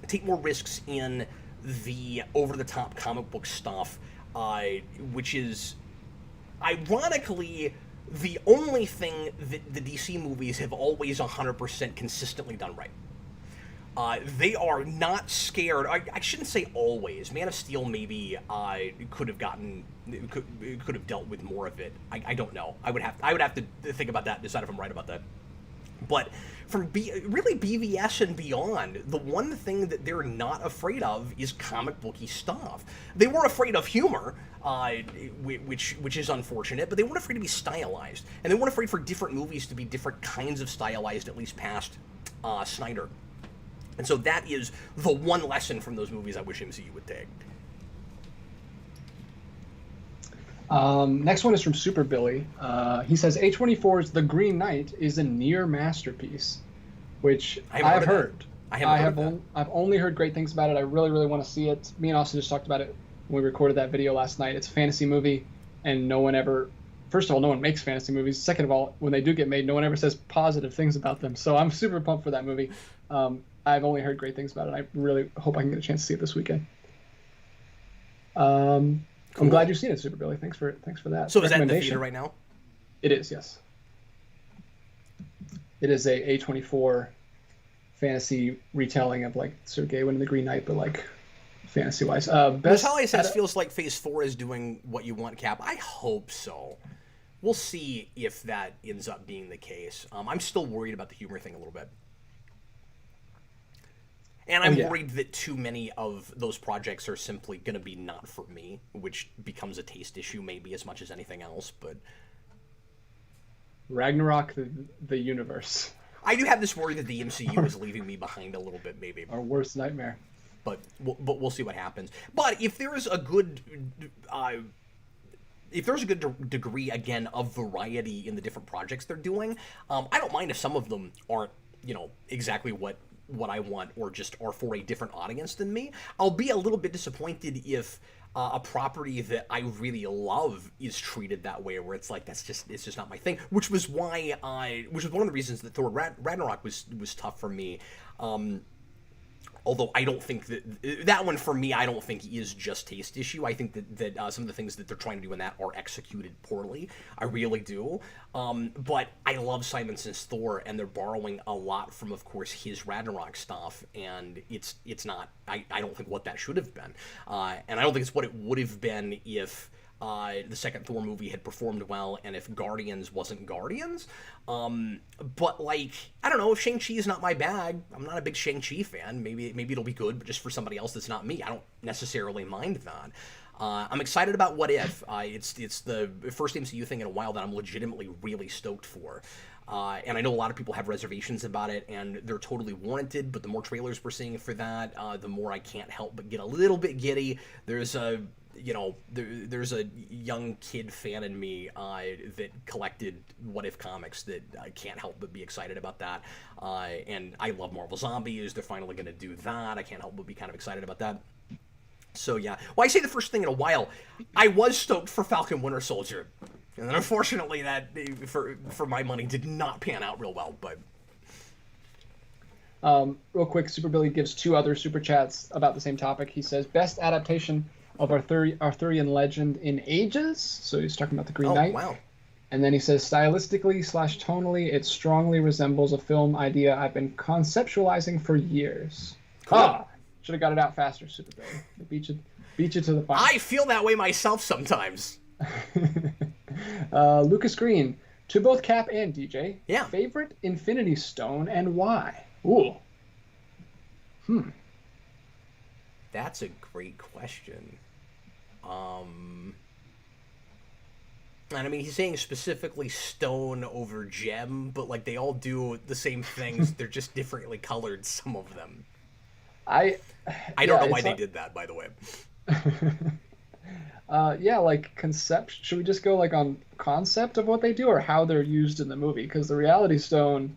take more risks in the over-the-top comic book stuff, which is, ironically, the only thing that the DC movies have always 100% consistently done right. They are not scared. I shouldn't say always. Man of Steel maybe could have dealt with more of it. I don't know. I would have to think about that and decide if I'm right about that. But from really BVS and beyond, the one thing that they're not afraid of is comic booky stuff. They were afraid of humor, which is unfortunate, but they weren't afraid to be stylized, and they weren't afraid for different movies to be different kinds of stylized, at least past Snyder. And so that is the one lesson from those movies I wish MCU would take. Next one is from Super Billy. He says A24's The Green Knight is a near masterpiece, which I've heard. I've only heard great things about it. I really, really want to see it. Me and Austin just talked about it when we recorded that video last night. It's a fantasy movie, and first of all, no one makes fantasy movies. Second of all, when they do get made, no one ever says positive things about them. So I'm super pumped for that movie. I've only heard great things about it. I really hope I can get a chance to see it this weekend. Cool. I'm glad you've seen it, Super Billy. Thanks for that. So is that in the theater right now? It is, yes. It is a A24 fantasy retelling of like Sir Gawain and the Green Knight, but like fantasy-wise. Natalia says feels like Phase 4 is doing what you want, Cap. I hope so. We'll see if that ends up being the case. I'm still worried about the humor thing a little bit. And I'm worried that too many of those projects are simply going to be not for me, which becomes a taste issue maybe as much as anything else, but... Ragnarok, the universe. I do have this worry that the MCU is leaving me behind a little bit, maybe. Our worst nightmare. But we'll see what happens. But if there is a good... if there's a good degree, again, of variety in the different projects they're doing, I don't mind if some of them aren't, exactly what I want or just are for a different audience than me. I'll be a little bit disappointed if a property that I really love is treated that way, where it's like, it's just not my thing, which was one of the reasons that Thor Ragnarok was tough for me. Although I don't think that one, for me, I don't think is just taste issue. I think that some of the things that they're trying to do in that are executed poorly. I really do. But I love Simonson's Thor, and they're borrowing a lot from, of course, his Ragnarok stuff, and it's not, I don't think what that should have been. And I don't think it's what it would have been if the second Thor movie had performed well, and if Guardians wasn't Guardians. But, like, I don't know, if Shang-Chi is not my bag, I'm not a big Shang-Chi fan, maybe it'll be good, but just for somebody else that's not me, I don't necessarily mind that. I'm excited about What If. It's the first MCU thing in a while that I'm legitimately really stoked for. And I know a lot of people have reservations about it, and they're totally warranted, but the more trailers we're seeing for that, the more I can't help but get a little bit giddy. There's a young kid fan in me that collected What If comics that I can't help but be excited about that. And I love Marvel Zombies. They're finally going to do that. I can't help but be kind of excited about that. So, yeah. Well, I say the first thing in a while. I was stoked for Falcon Winter Soldier. And then, unfortunately, that, for my money, did not pan out real well, but... Real quick, Super Billy gives 2 other super chats about the same topic. He says, best adaptation of Arthurian legend in ages. So he's talking about the Green Knight. Wow. And then he says, stylistically/tonally, it strongly resembles a film idea I've been conceptualizing for years. Cool. Should have got it out faster, Super Billy. Beat you to the punch. I feel that way myself sometimes. Lucas Green, to both Cap and DJ. Yeah. Favorite Infinity Stone and why? Ooh. That's a great question. And I mean, he's saying specifically stone over gem, but like they all do the same things. They're just differently colored, some of them. I don't know why they did that, by the way. Like concept. Should we just go like on concept of what they do or how they're used in the movie? Because the Reality Stone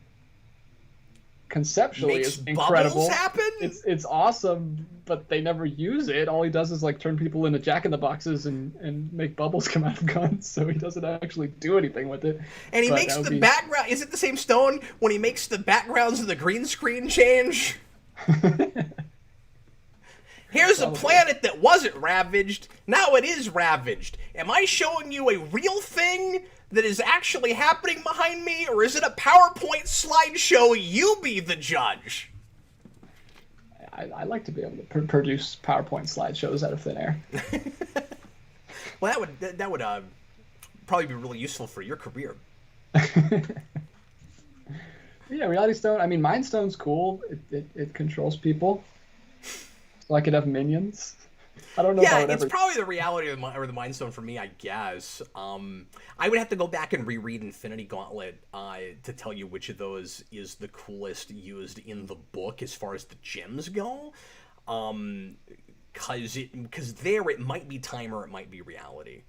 conceptually is incredible. Happen? It's awesome, but they never use it. All he does is like turn people into Jack-in-the-Boxes and make bubbles come out of guns, so he doesn't actually do anything with it. And he makes the background... Is it the same stone when he makes the backgrounds of the green screen change? Here's a planet that wasn't ravaged. Now it is ravaged. Am I showing you a real thing that is actually happening behind me, or is it a PowerPoint slideshow? You be the judge. I like to be able to produce PowerPoint slideshows out of thin air. Well, that would probably be really useful for your career. Yeah, Reality Stone. I mean, Mind Stone's cool. It controls people. So I could have minions. I don't know. Yeah, it's probably the reality of the Mind Stone for me, I guess. I would have to go back and reread Infinity Gauntlet to tell you which of those is the coolest used in the book as far as the gems go. Because there it might be time or it might be reality.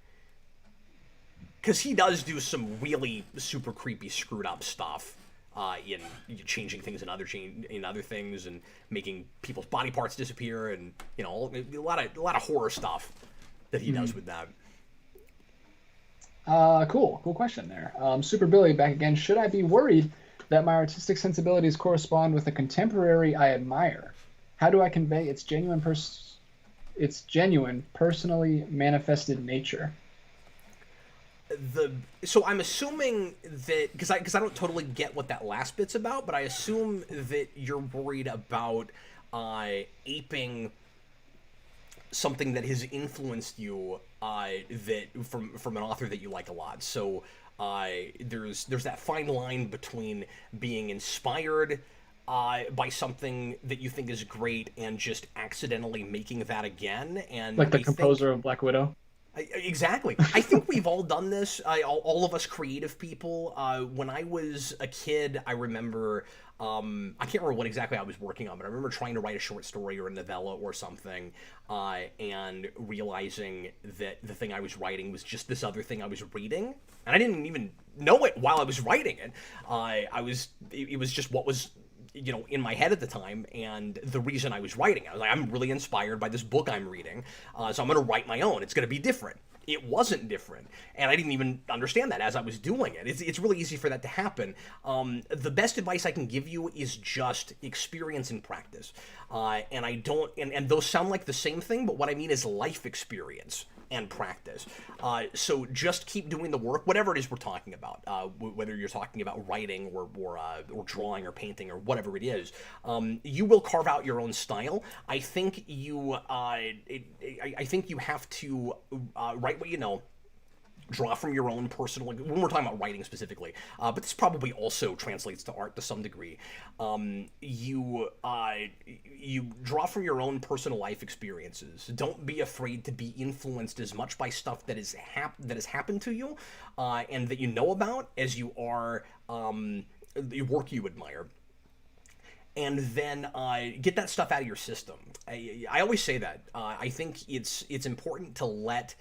Because he does do some really super creepy, screwed up stuff. In changing things in other things and making people's body parts disappear, and a lot of horror stuff that he does with that. Cool question there. Super Billy back again. Should I be worried that my artistic sensibilities correspond with a contemporary I admire? How do I convey its genuine personally manifested nature? So I'm assuming that because I don't totally get what that last bit's about, but I assume that you're worried about aping something that has influenced you that from an author that you like a lot. So there's that fine line between being inspired by something that you think is great and just accidentally making that again. And Like the I composer think, of Black Widow. Exactly. I think we've all done this. All of us creative people. When I was a kid, I remember. I can't remember what exactly I was working on, but I remember trying to write a short story or a novella or something, and realizing that the thing I was writing was just this other thing I was reading, and I didn't even know it while I was writing it. It was just what was in my head at the time, and the reason I was writing. I was like, I'm really inspired by this book I'm reading, so I'm going to write my own. It's going to be different. It wasn't different, and I didn't even understand that as I was doing it. It's really easy for that to happen. The best advice I can give you is just experience and practice. And I don't, and those sound like the same thing, but what I mean is life experience and practice. So just keep doing the work, whatever it is we're talking about, whether you're talking about writing or drawing or painting or whatever it is. You will carve out your own style. I think I think you have to write what you know. Draw from your own personal, when we're talking about writing specifically, but this probably also translates to art to some degree. You draw from your own personal life experiences. Don't be afraid to be influenced as much by stuff that has happened to you, and that you know about, as you are the work you admire. And then get that stuff out of your system. I always say that. I think it's important to let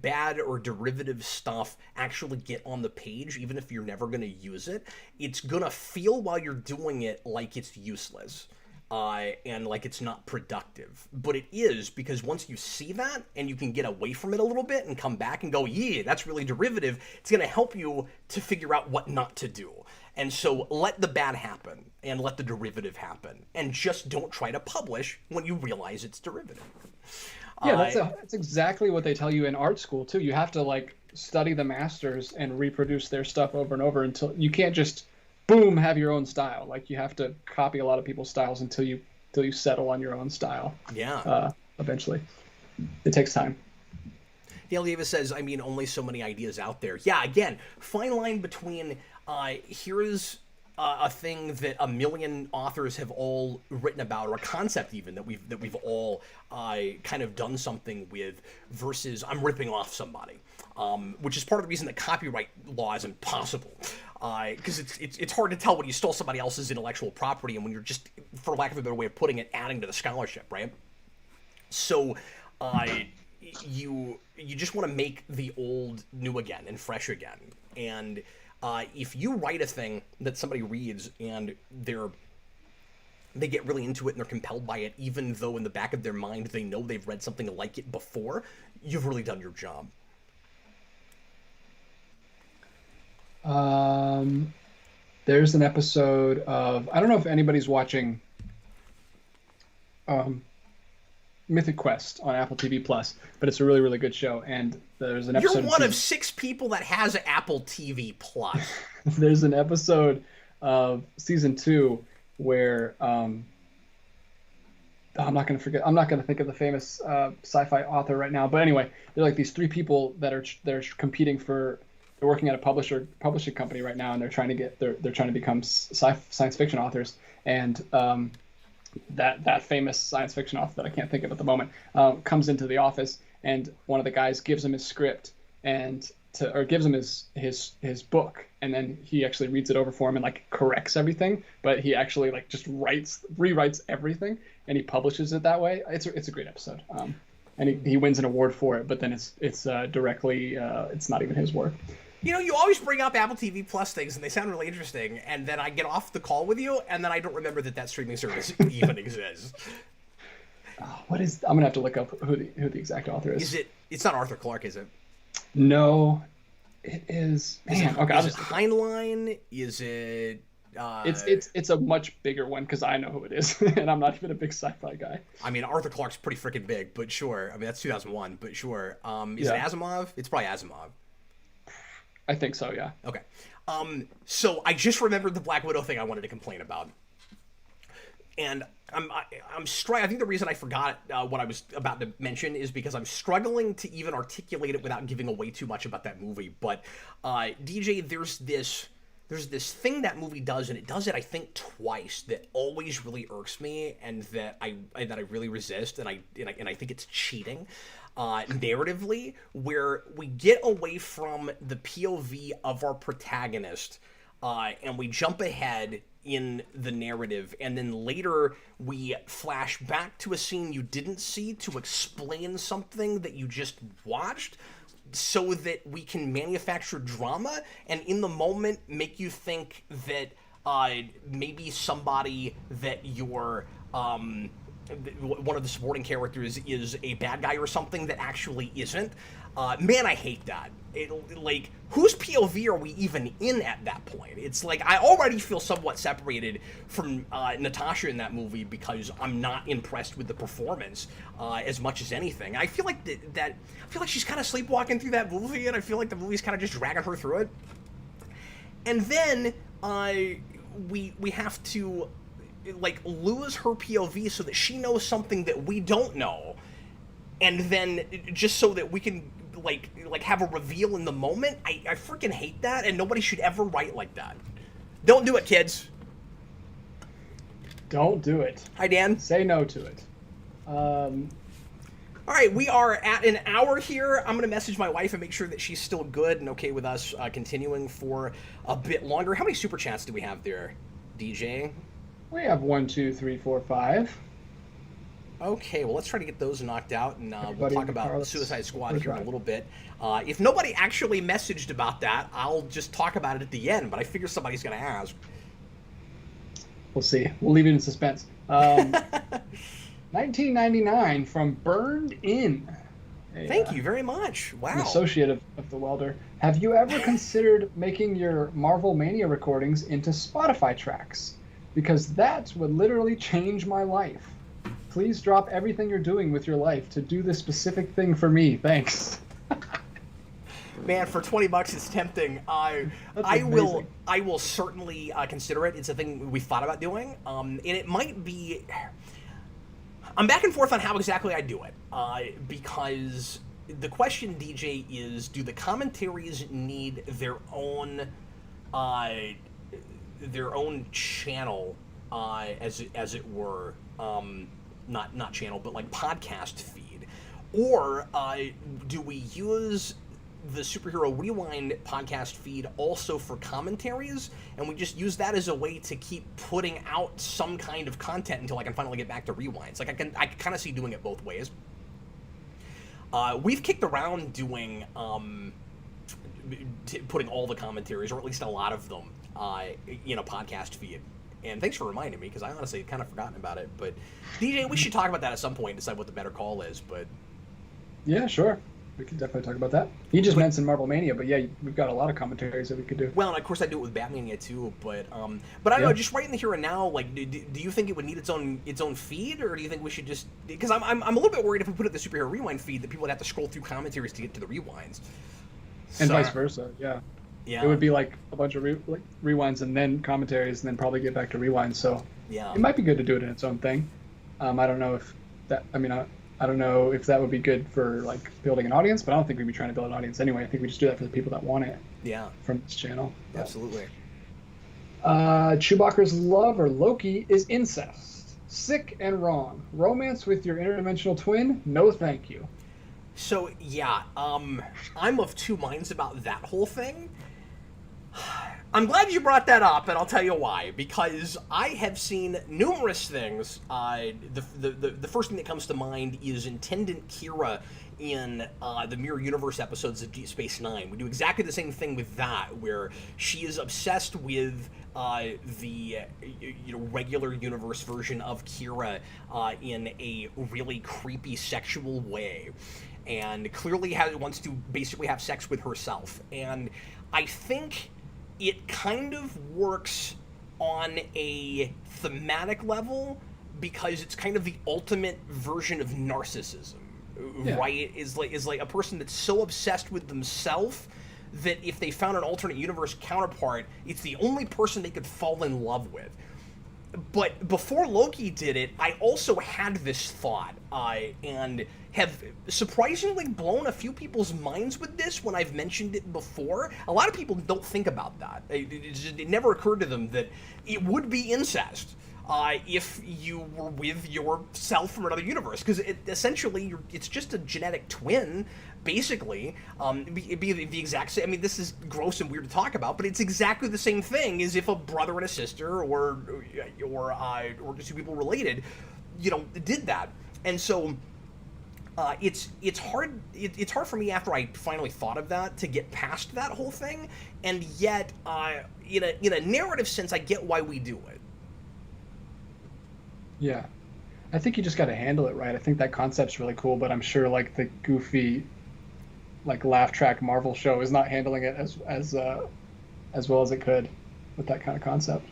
bad or derivative stuff actually get on the page, even if you're never going to use it. It's going to feel while you're doing it like it's useless. And like it's not productive. But it is, because once you see that and you can get away from it a little bit and come back and go, yeah, that's really derivative, it's going to help you to figure out what not to do. And so let the bad happen and let the derivative happen. And just don't try to publish when you realize it's derivative. Yeah, that's exactly what they tell you in art school too. You have to like study the masters and reproduce their stuff over and over until you can't just boom have your own style. Like you have to copy a lot of people's styles until you settle on your own style. Yeah. Eventually, it takes time. Dale Davis says, I mean, only so many ideas out there. Yeah, again, fine line between here's a thing that a million authors have all written about, or a concept even that we've all kind of done something with, versus I'm ripping off somebody, which is part of the reason that copyright law is impossible, because it's hard to tell when you stole somebody else's intellectual property and when you're just, for lack of a better way of putting it, adding to the scholarship, right? So you just want to make the old new again and fresh again. And if you write a thing that somebody reads and they get really into it and they're compelled by it, even though in the back of their mind they know they've read something like it before, you've really done your job. There's an episode of, I don't know if anybody's watching Mythic Quest on Apple TV Plus, but it's a really, really good show. And there's an episode. You're one of 6 people that has Apple TV Plus. There's an episode of season 2 where I'm not going to think of the famous sci-fi author right now, but anyway, they're like these 3 people that are competing for. They're working at a publishing company right now, and they're trying to become science fiction authors. And that famous science fiction author that I can't think of at the moment comes into the office, and one of the guys gives him his script or gives him his book, and then he actually reads it over for him and like corrects everything, but he actually like just rewrites everything, and he publishes it that way. It's a great episode, and he wins an award for it, but then it's directly it's not even his work. You know, you always bring up Apple TV Plus things, and they sound really interesting, and then I get off the call with you, and then I don't remember that streaming service even exists. I'm gonna have to look up who the exact author is. It's not Arthur Clarke, is it? No, it is. Man, is it Heinlein? Is it? It's a much bigger one because I know who it is, and I'm not even a big sci-fi guy. I mean, Arthur Clarke's pretty freaking big, but sure. I mean, that's 2001, but sure. Is it Asimov? It's probably Asimov. I think so, yeah. Okay. So I just remembered the Black Widow thing I wanted to complain about. And I think the reason I forgot what I was about to mention is because I'm struggling to even articulate it without giving away too much about that movie. But DJ, there's this there's this thing that movie does, and it does it, I think, twice, that always really irks me, and that I really resist, and I think it's cheating, narratively, where we get away from the POV of our protagonist, and we jump ahead in the narrative, and then later we flash back to a scene you didn't see to explain something that you just watched, so that we can manufacture drama, and in the moment make you think that maybe somebody that you're one of the supporting characters is a bad guy or something that actually isn't. Man, I hate that. Like, whose POV are we even in at that point? It's like, I already feel somewhat separated from Natasha in that movie because I'm not impressed with the performance as much as anything. I feel like I feel like she's kind of sleepwalking through that movie, and I feel like the movie's kind of just dragging her through it. And then we have to like lose her POV so that she knows something that we don't know, and then just so that we can like have a reveal in the moment. I freaking hate that, and nobody should ever write like that. Don't do it, kids. Don't do it. Hi, Dan. Say no to it. All right, we are at an hour here. I'm going to message my wife and make sure that she's still good and okay with us continuing for a bit longer. How many super chats do we have there, DJ? We have 1, 2, 3, 4, 5. Okay, well, let's try to get those knocked out, and we'll talk about Carlos, Suicide Squad here in a little bit. If nobody actually messaged about that, I'll just talk about it at the end, but I figure somebody's going to ask. We'll see. We'll leave it in suspense. 1999 from Burned In. Thank you very much. Wow. An associate of the welder. Have you ever considered making your Marvel Mania recordings into Spotify tracks? Because that would literally change my life. Please drop everything you're doing with your life to do this specific thing for me. Thanks. Man, for $20, it's tempting. I will certainly consider it. It's a thing we thought about doing, and it might be. I'm back and forth on how exactly I do it, because the question, DJ, is: do the commentaries need their own channel, as it were? Not channel, but like podcast feed, or do we use the Superhero Rewind podcast feed also for commentaries, and we just use that as a way to keep putting out some kind of content until I can finally get back to rewinds? Like I can kind of see doing it both ways. We've kicked around doing putting all the commentaries, or at least a lot of them, in a podcast feed. And thanks for reminding me, because I honestly had kind of forgotten about it. But DJ, we should talk about that at some point and decide what the better call is. But yeah, sure. We can definitely talk about that. You just mentioned Marvel Mania, but yeah, we've got a lot of commentaries that we could do. Well, and of course I do it with Batmania too. But I don't know, just right in the here and now, like, do you think it would need its own feed, or do you think we should just? Because I'm a little bit worried if we put it in the Superhero Rewind feed that people would have to scroll through commentaries to get to the rewinds. And vice versa, yeah. Yeah. It would be like a bunch of rewinds and then commentaries, and then probably get back to rewinds. So yeah, it might be good to do it in its own thing. I don't know if that. I mean, I don't know if that would be good for like building an audience, but I don't think we'd be trying to build an audience anyway. I think we just do that for the people that want it. Yeah. From this channel. Absolutely. Chewbacca's lover Loki is incest. Sick and wrong. Romance with your interdimensional twin? No, thank you. So yeah, I'm of two minds about that whole thing. I'm glad you brought that up, and I'll tell you why. Because I have seen numerous things. The first thing that comes to mind is Intendant Kira in the Mirror Universe episodes of Deep Space Nine. We do exactly the same thing with that, where she is obsessed with the regular universe version of Kira in a really creepy sexual way, and clearly wants to basically have sex with herself. And I think it kind of works on a thematic level because it's kind of the ultimate version of narcissism, right? Is like a person that's so obsessed with themselves that if they found an alternate universe counterpart, it's the only person they could fall in love with. but before Loki did it, I also had this thought, and have surprisingly blown a few people's minds with this when I've mentioned it before. A lot of people don't think about that. It never occurred to them that it would be incest if you were with yourself from another universe, because essentially it's just a genetic twin. Basically, it'd be the exact same. I mean, this is gross and weird to talk about, but it's exactly the same thing as if a brother and a sister, or just two people related, did that. And so, it's hard. It's hard for me after I finally thought of that to get past that whole thing. And yet, in a narrative sense, I get why we do it. Yeah, I think you just got to handle it right. I think that concept's really cool, but I'm sure like the goofy, like laugh track Marvel show is not handling it as well as it could with that kind of concept.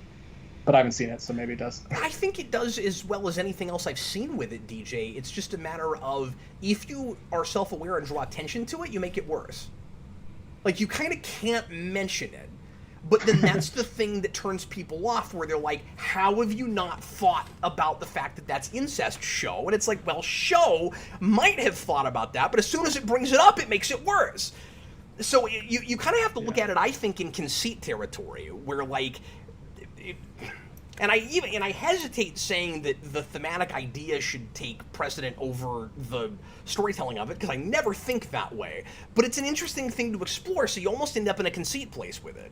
But I haven't seen it, so maybe it does. I think it does as well as anything else I've seen with it, DJ. It's just a matter of, if you are self-aware and draw attention to it, you make it worse. Like, you kind of can't mention it. But then that's the thing that turns people off, where they're like, how have you not thought about the fact that that's incest, show? And it's like, well, show might have thought about that, but as soon as it brings it up, it makes it worse. So you kind of have to look at it, I think, in conceit territory, where like, and I hesitate saying that the thematic idea should take precedent over the storytelling of it, because I never think that way. But it's an interesting thing to explore, so you almost end up in a conceit place with it.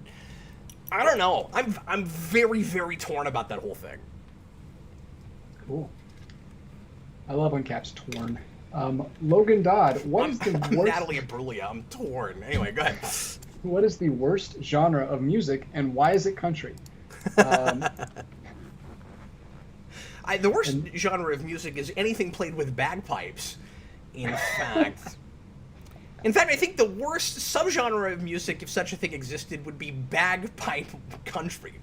I don't know. I'm very, very torn about that whole thing. Cool. I love when Cap's torn. Logan Dodd, what is the worst... Natalie Imbruglia, I'm torn. Anyway, go ahead. What is the worst genre of music, and why is it country? The worst genre of music is anything played with bagpipes, in fact. In fact, I think the worst subgenre of music, if such a thing existed, would be bagpipe country.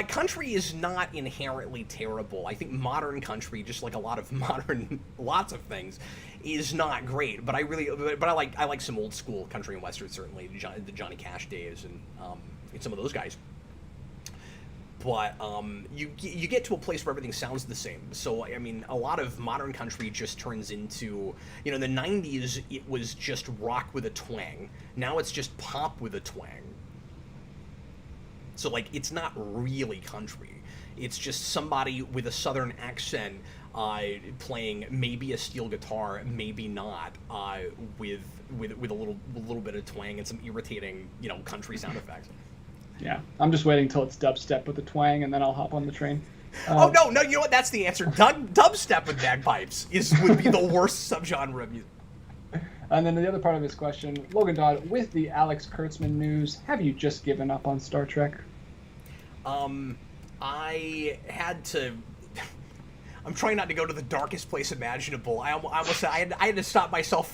Country is not inherently terrible. I think modern country, just like a lot of lots of things, is not great. But I like some old school country and western, certainly the Johnny Cash days and some of those guys. But you get to a place where everything sounds the same. So, I mean, a lot of modern country just turns into, in the 90s, it was just rock with a twang. Now it's just pop with a twang. So, like, it's not really country. It's just somebody with a southern accent playing maybe a steel guitar, maybe not, with a little bit of twang and some irritating, country sound effects. Yeah, I'm just waiting till it's dubstep with the twang, and then I'll hop on the train. No, you know what? That's the answer. Dubstep with bagpipes would be the worst subgenre of music. And then the other part of this question, Logan Dodd, with the Alex Kurtzman news, have you just given up on Star Trek? I had to... I'm trying not to go to the darkest place imaginable. I almost I had to stop myself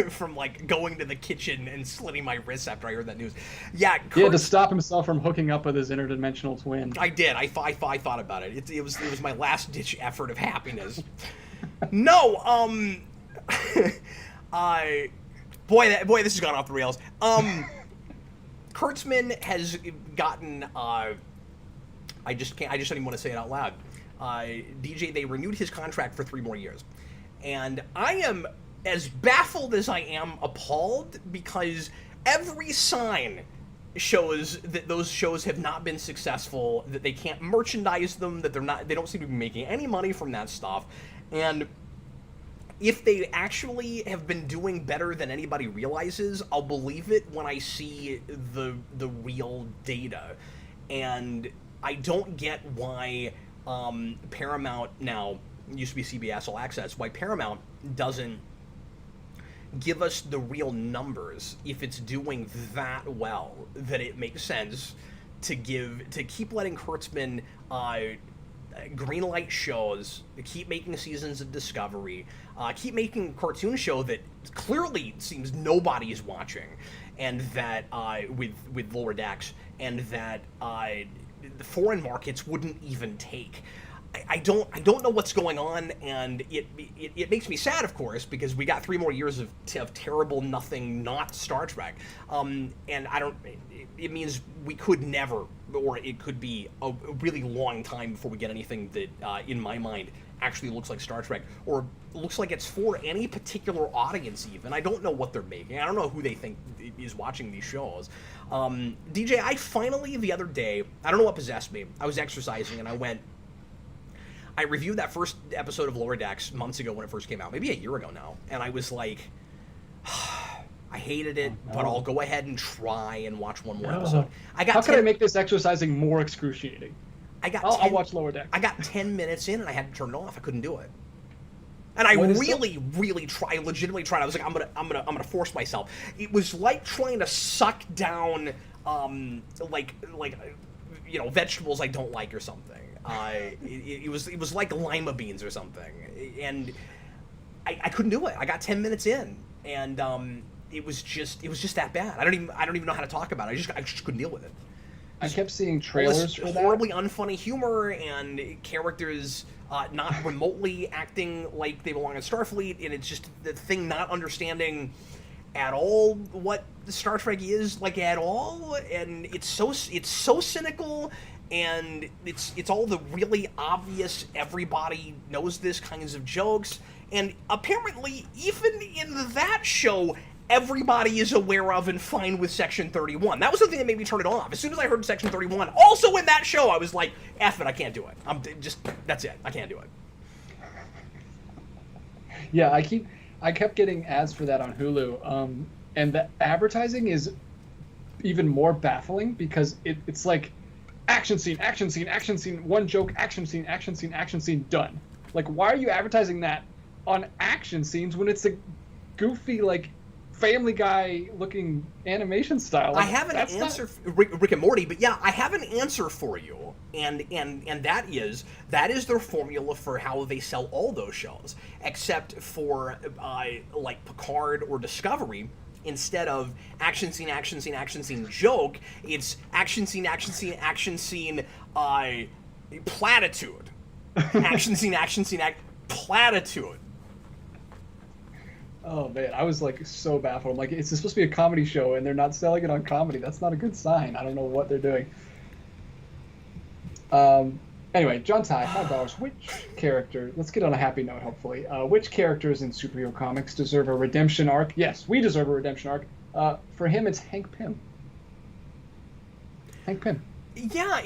from like going to the kitchen and slitting my wrists after I heard that news. Yeah, he had to stop himself from hooking up with his interdimensional twin. I did. I thought about it. It was my last ditch effort of happiness. No, boy, this has gone off the rails. Kurtzman has gotten. I just don't even want to say it out loud. DJ, they renewed his contract for 3 more years. And I am as baffled as I am appalled, because every sign shows that those shows have not been successful, that they can't merchandise them, that they don't seem to be making any money from that stuff. And if they actually have been doing better than anybody realizes, I'll believe it when I see the real data. And I don't get why Paramount, now used to be CBS All Access, why Paramount doesn't give us the real numbers if it's doing that well, that it makes sense to keep letting Kurtzman greenlight shows, keep making seasons of Discovery, keep making a cartoon show that clearly seems nobody is watching, and that with Lower Decks, and that the foreign markets wouldn't even take. I don't know what's going on, and it makes me sad, of course, because we got 3 more years of terrible nothing, not Star Trek, and I don't. It means we could never, or it could be a really long time before we get anything that, in my mind, actually looks like Star Trek, or looks like it's for any particular audience even. I don't know what they're making. I don't know who they think is watching these shows. DJ, I finally, the other day, I don't know what possessed me. I was exercising, and I reviewed that first episode of Lower Decks months ago when it first came out, maybe a year ago now, and I was like, I hated it, but I'll go ahead and try and watch one more episode. How can I make this exercising more excruciating? I'll watch Lower Decks. I got 10 minutes in and I had to turn it off. I couldn't do it. And I really tried. I legitimately tried. I was like, I'm gonna force myself. It was like trying to suck down, like vegetables I don't like or something. It was like lima beans or something, and I couldn't do it. I got 10 minutes in, and it was just that bad. I don't even know how to talk about it. I just couldn't deal with it. I kept seeing trailers for that. Horribly unfunny humor and characters not remotely acting like they belong in Starfleet, and it's just the thing not understanding at all what Star Trek is like at all, and it's so cynical, and it's all the really obvious everybody knows this kinds of jokes, and apparently even in that show everybody is aware of and fine with Section 31. That was the thing that made me turn it off. As soon as I heard Section 31, also in that show, I was like, F it, I can't do it. That's it. I can't do it. Yeah, I kept getting ads for that on Hulu, and the advertising is even more baffling because it's like action scene, one joke, action scene, done. Like, why are you advertising that on action scenes when it's a goofy, like, Family Guy looking animation style? Like, I have an answer, Rick and Morty, but yeah, I have an answer for you, and that is their formula for how they sell all those shows, except for like Picard or Discovery. Instead of action scene, joke, it's action scene, platitude. Action scene, platitude. Oh man, I was like so baffled. I'm like, it's supposed to be a comedy show and they're not selling it on comedy. That's not a good sign. I don't know what they're doing. Anyway, John Ty, $5. Which character, let's get on a happy note hopefully, which characters in superhero comics deserve a redemption arc? Yes, we deserve a redemption arc. For him, it's Hank Pym. Hank Pym. Yeah,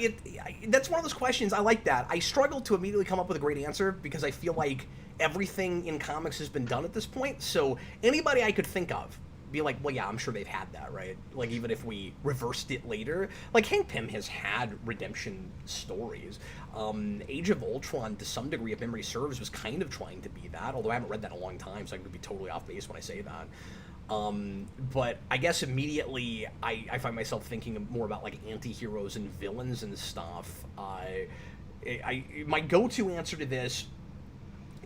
that's one of those questions. I like that. I struggled to immediately come up with a great answer because I feel like everything in comics has been done at this point. So anybody I could think of, be like, well, yeah, I'm sure they've had that, right? Like, even if we reversed it later, like Hank Pym has had redemption stories. Age of Ultron, to some degree, if memory serves, was kind of trying to be that, although I haven't read that in a long time, so I could be totally off base when I say that. But I guess immediately I find myself thinking more about like anti-heroes and villains and stuff. My go-to answer to this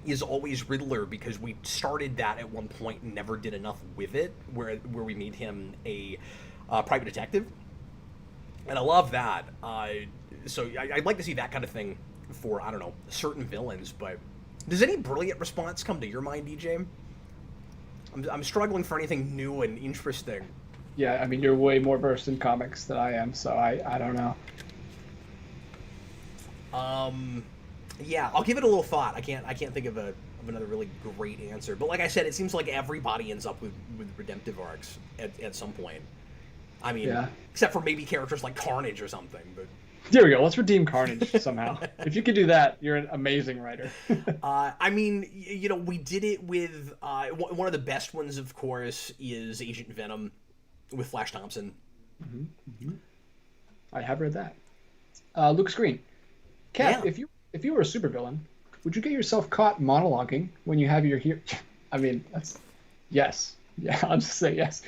is always Riddler, because we started that at one point and never did enough with it, where we made him a private detective, and I love that. So I'd like to see that kind of thing for, I don't know, certain villains. But does any brilliant response come to your mind, DJ? I'm struggling for anything new and interesting. Yeah, I mean, you're way more versed in comics than I am, so I don't know. Yeah, I'll give it a little thought. I can't think of another really great answer. But like I said, it seems like everybody ends up with redemptive arcs at some point. I mean, yeah. Except for maybe characters like Carnage or something. But there we go. Let's redeem Carnage somehow. If you could do that, you're an amazing writer. I mean, we did it with one of the best ones, of course, is Agent Venom with Flash Thompson. Mm-hmm. Mm-hmm. I have read that. Luke Screen. Cap, yeah. If you were a supervillain, would you get yourself caught monologuing when you have your hero? I mean, that's yes. Yeah, I'll just say yes.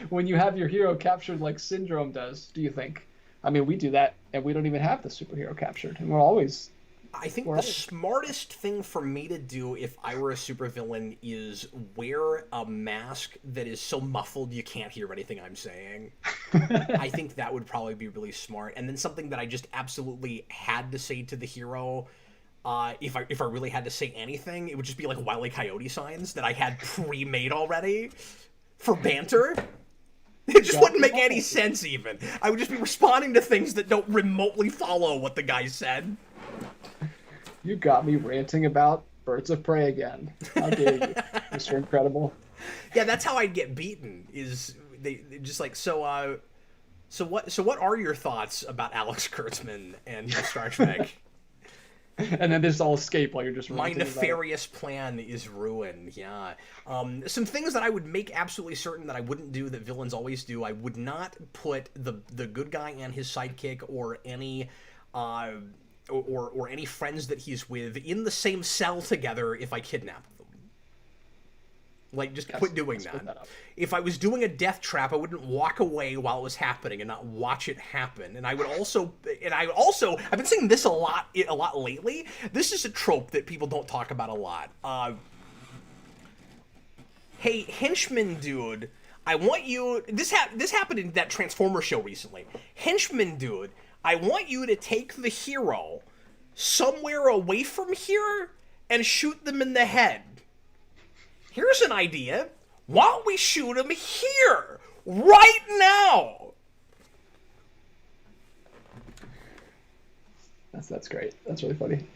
When you have your hero captured like Syndrome does, do you think? I mean, we do that, and we don't even have the superhero captured, and we're always... I think the smartest thing for me to do if I were a supervillain is wear a mask that is so muffled you can't hear anything I'm saying. I think that would probably be really smart. And then something that I just absolutely had to say to the hero, if I really had to say anything, it would just be like Wile E. Coyote signs that I had pre-made already for banter. It just wouldn't make any sense even. I would just be responding to things that don't remotely follow what the guy said. You got me ranting about Birds of Prey again. How dare you, Mr. Incredible? Yeah, that's how I'd get beaten. Is they just like so. So what are your thoughts about Alex Kurtzman and Star Trek? And then this all escape while you're just my nefarious plan is ruined. Yeah. Some things that I would make absolutely certain that I wouldn't do that villains always do. I would not put the good guy and his sidekick or any or any friends that he's with in the same cell together if I kidnap them. Like, just quit doing that. If I was doing a death trap, I wouldn't walk away while it was happening and not watch it happen. And I've been saying this a lot lately. This is a trope that people don't talk about a lot. Hey, henchman dude, I want you. This happened in that Transformers show recently. Henchman dude, I want you to take the hero somewhere away from here and shoot them in the head. Here's an idea. Why don't we shoot him here? Right now! That's great. That's really funny.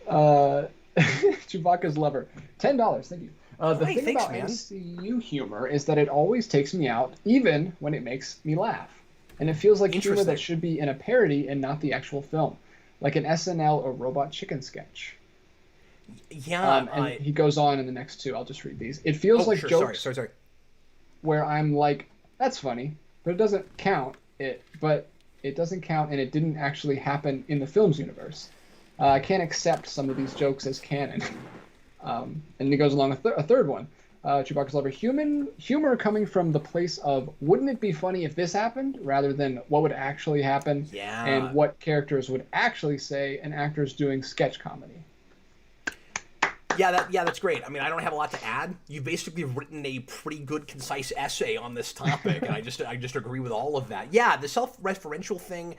Chewbacca's lover. $10. Thank you. The thing about MCU humor is that it always takes me out, even when it makes me laugh. And it feels like humor that should be in a parody and not the actual film. Like an SNL or Robot Chicken sketch. Yeah, and he goes on in the next two. I'll just read these. It feels like jokes sorry. Where I'm like, that's funny, but it doesn't count. But it doesn't count, and it didn't actually happen in the film's universe. I can't accept some of these jokes as canon. And he goes along a third one. Chewbacca's lover. Humor coming from the place of, wouldn't it be funny if this happened, rather than what would actually happen, and what characters would actually say, and actors doing sketch comedy. Yeah, that's great. I mean, I don't have a lot to add. You've basically written a pretty good, concise essay on this topic, and I just agree with all of that. Yeah, the self-referential thing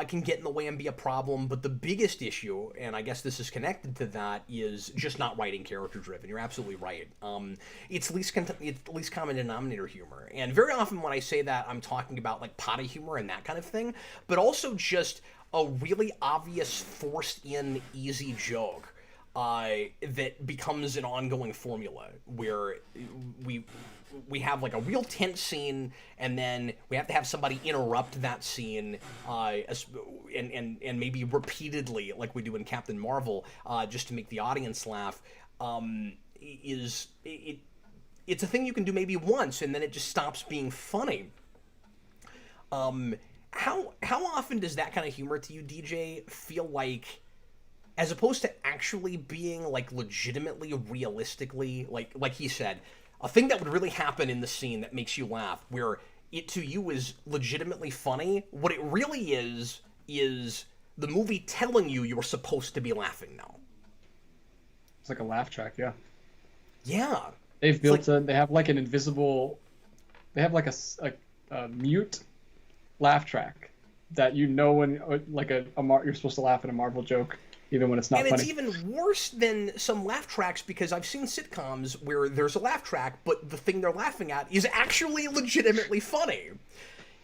can get in the way and be a problem, but the biggest issue, and I guess this is connected to that, is just not writing character-driven. You're absolutely right. It's least common denominator humor, and very often when I say that, I'm talking about like potty humor and that kind of thing, but also just a really obvious, forced-in, easy joke. That becomes an ongoing formula where we have like a real tense scene, and then we have to have somebody interrupt that scene, and maybe repeatedly, like we do in Captain Marvel, just to make the audience laugh. It's a thing you can do maybe once, and then it just stops being funny. How often does that kind of humor to you, DJ, feel like, as opposed to actually being like legitimately, realistically, like he said, a thing that would really happen in the scene that makes you laugh, where it to you is legitimately funny, what it really is the movie telling you you're supposed to be laughing now. It's like a laugh track, yeah. Yeah. They've built they have like an invisible, they have like a mute laugh track that when like you're supposed to laugh at a Marvel joke. Even when it's not funny. And it's even worse than some laugh tracks, because I've seen sitcoms where there's a laugh track, but the thing they're laughing at is actually legitimately funny.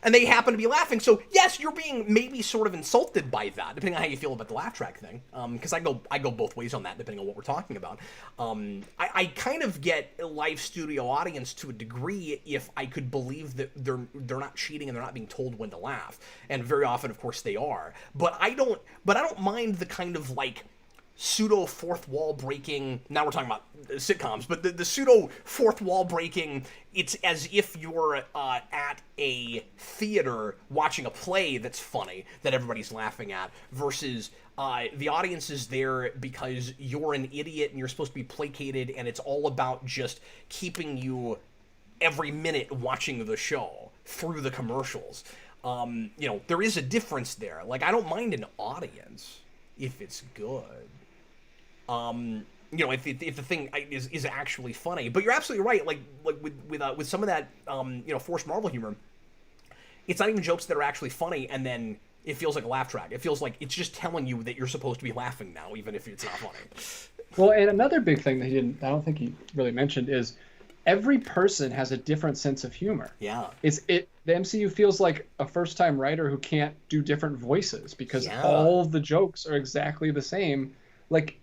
And they happen to be laughing. So, yes, you're being maybe sort of insulted by that, depending on how you feel about the laugh track thing. Because I go both ways on that, depending on what we're talking about. I kind of get a live studio audience to a degree if I could believe that they're not cheating and they're not being told when to laugh. And very often, of course, they are. But I don't mind the kind of like pseudo fourth wall breaking. Now we're talking about sitcoms, but the pseudo fourth wall breaking. It's as if you're at a theater watching a play that's funny that everybody's laughing at, versus the audience is there because you're an idiot and you're supposed to be placated, and it's all about just keeping you every minute watching the show through the commercials. There is a difference there. Like, I don't mind an audience if it's good. If the thing is actually funny. But you're absolutely right. Like with some of that forced Marvel humor, it's not even jokes that are actually funny, and then It feels like a laugh track. It feels like it's just telling you that you're supposed to be laughing now, even if it's not funny. Well, and another big thing that I don't think he really mentioned is every person has a different sense of humor. Yeah. The MCU feels like a first-time writer who can't do different voices because all of the jokes are exactly the same. Like,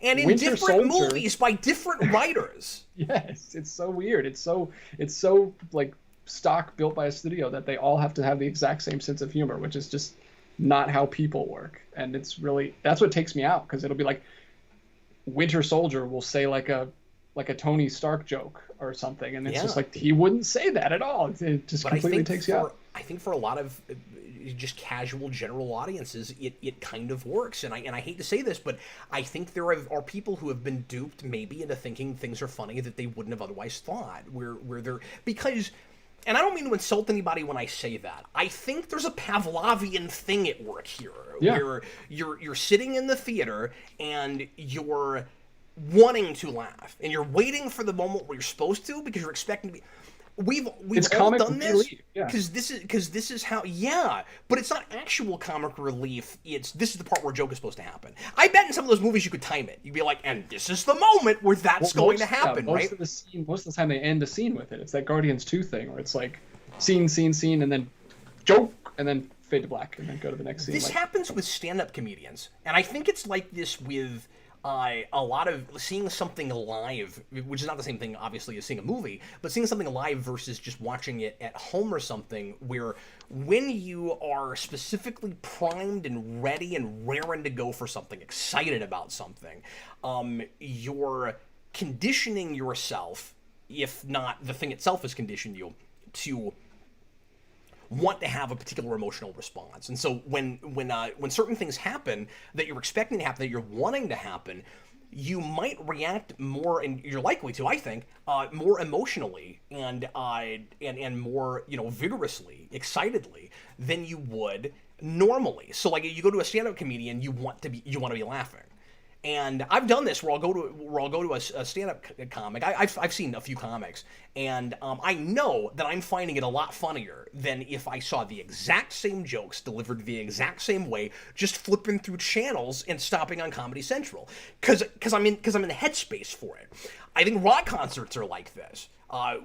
and in Winter different Soldier, movies by different writers. Yes, it's so weird. It's so like stock built by a studio that they all have to have the exact same sense of humor, which is just not how people work. And that's what takes me out, because it'll be like Winter Soldier will say like a Tony Stark joke or something, and it's just like he wouldn't say that at all. It just completely takes you out. I think for a lot of just casual general audiences, it kind of works. And I hate to say this, but I think there are people who have been duped maybe into thinking things are funny that they wouldn't have otherwise thought. Where they're, because, and I don't mean to insult anybody when I say that, I think there's a Pavlovian thing at work here, where you're sitting in the theater and you're wanting to laugh, and you're waiting for the moment where you're supposed to, because you're expecting to be. We've all done this because this is how, but it's not actual comic relief. This is the part where a joke is supposed to happen. I bet in some of those movies you could time it. You'd be like, and this is the moment where that's going to happen, right? Most of the time they end a scene with it. It's that Guardians 2 thing where it's like scene, and then joke, and then fade to black, and then go to the next scene. This happens with stand-up comedians, and I think it's like this with a lot of seeing something live, which is not the same thing, obviously, as seeing a movie, but seeing something live versus just watching it at home or something, where when you are specifically primed and ready and raring to go for something, excited about something, you're conditioning yourself, if not the thing itself has conditioned you, to want to have a particular emotional response. And so when certain things happen that you're expecting to happen, that you're wanting to happen, you might react more, and you're likely to, I think, more emotionally and more, vigorously, excitedly than you would normally. So like, you go to a stand-up comedian, you want to be laughing. And I've done this where I'll go to a stand-up comic. I've seen a few comics, and I know that I'm finding it a lot funnier than if I saw the exact same jokes delivered the exact same way, just flipping through channels and stopping on Comedy Central, because I'm in the headspace for it. I think rock concerts are like this.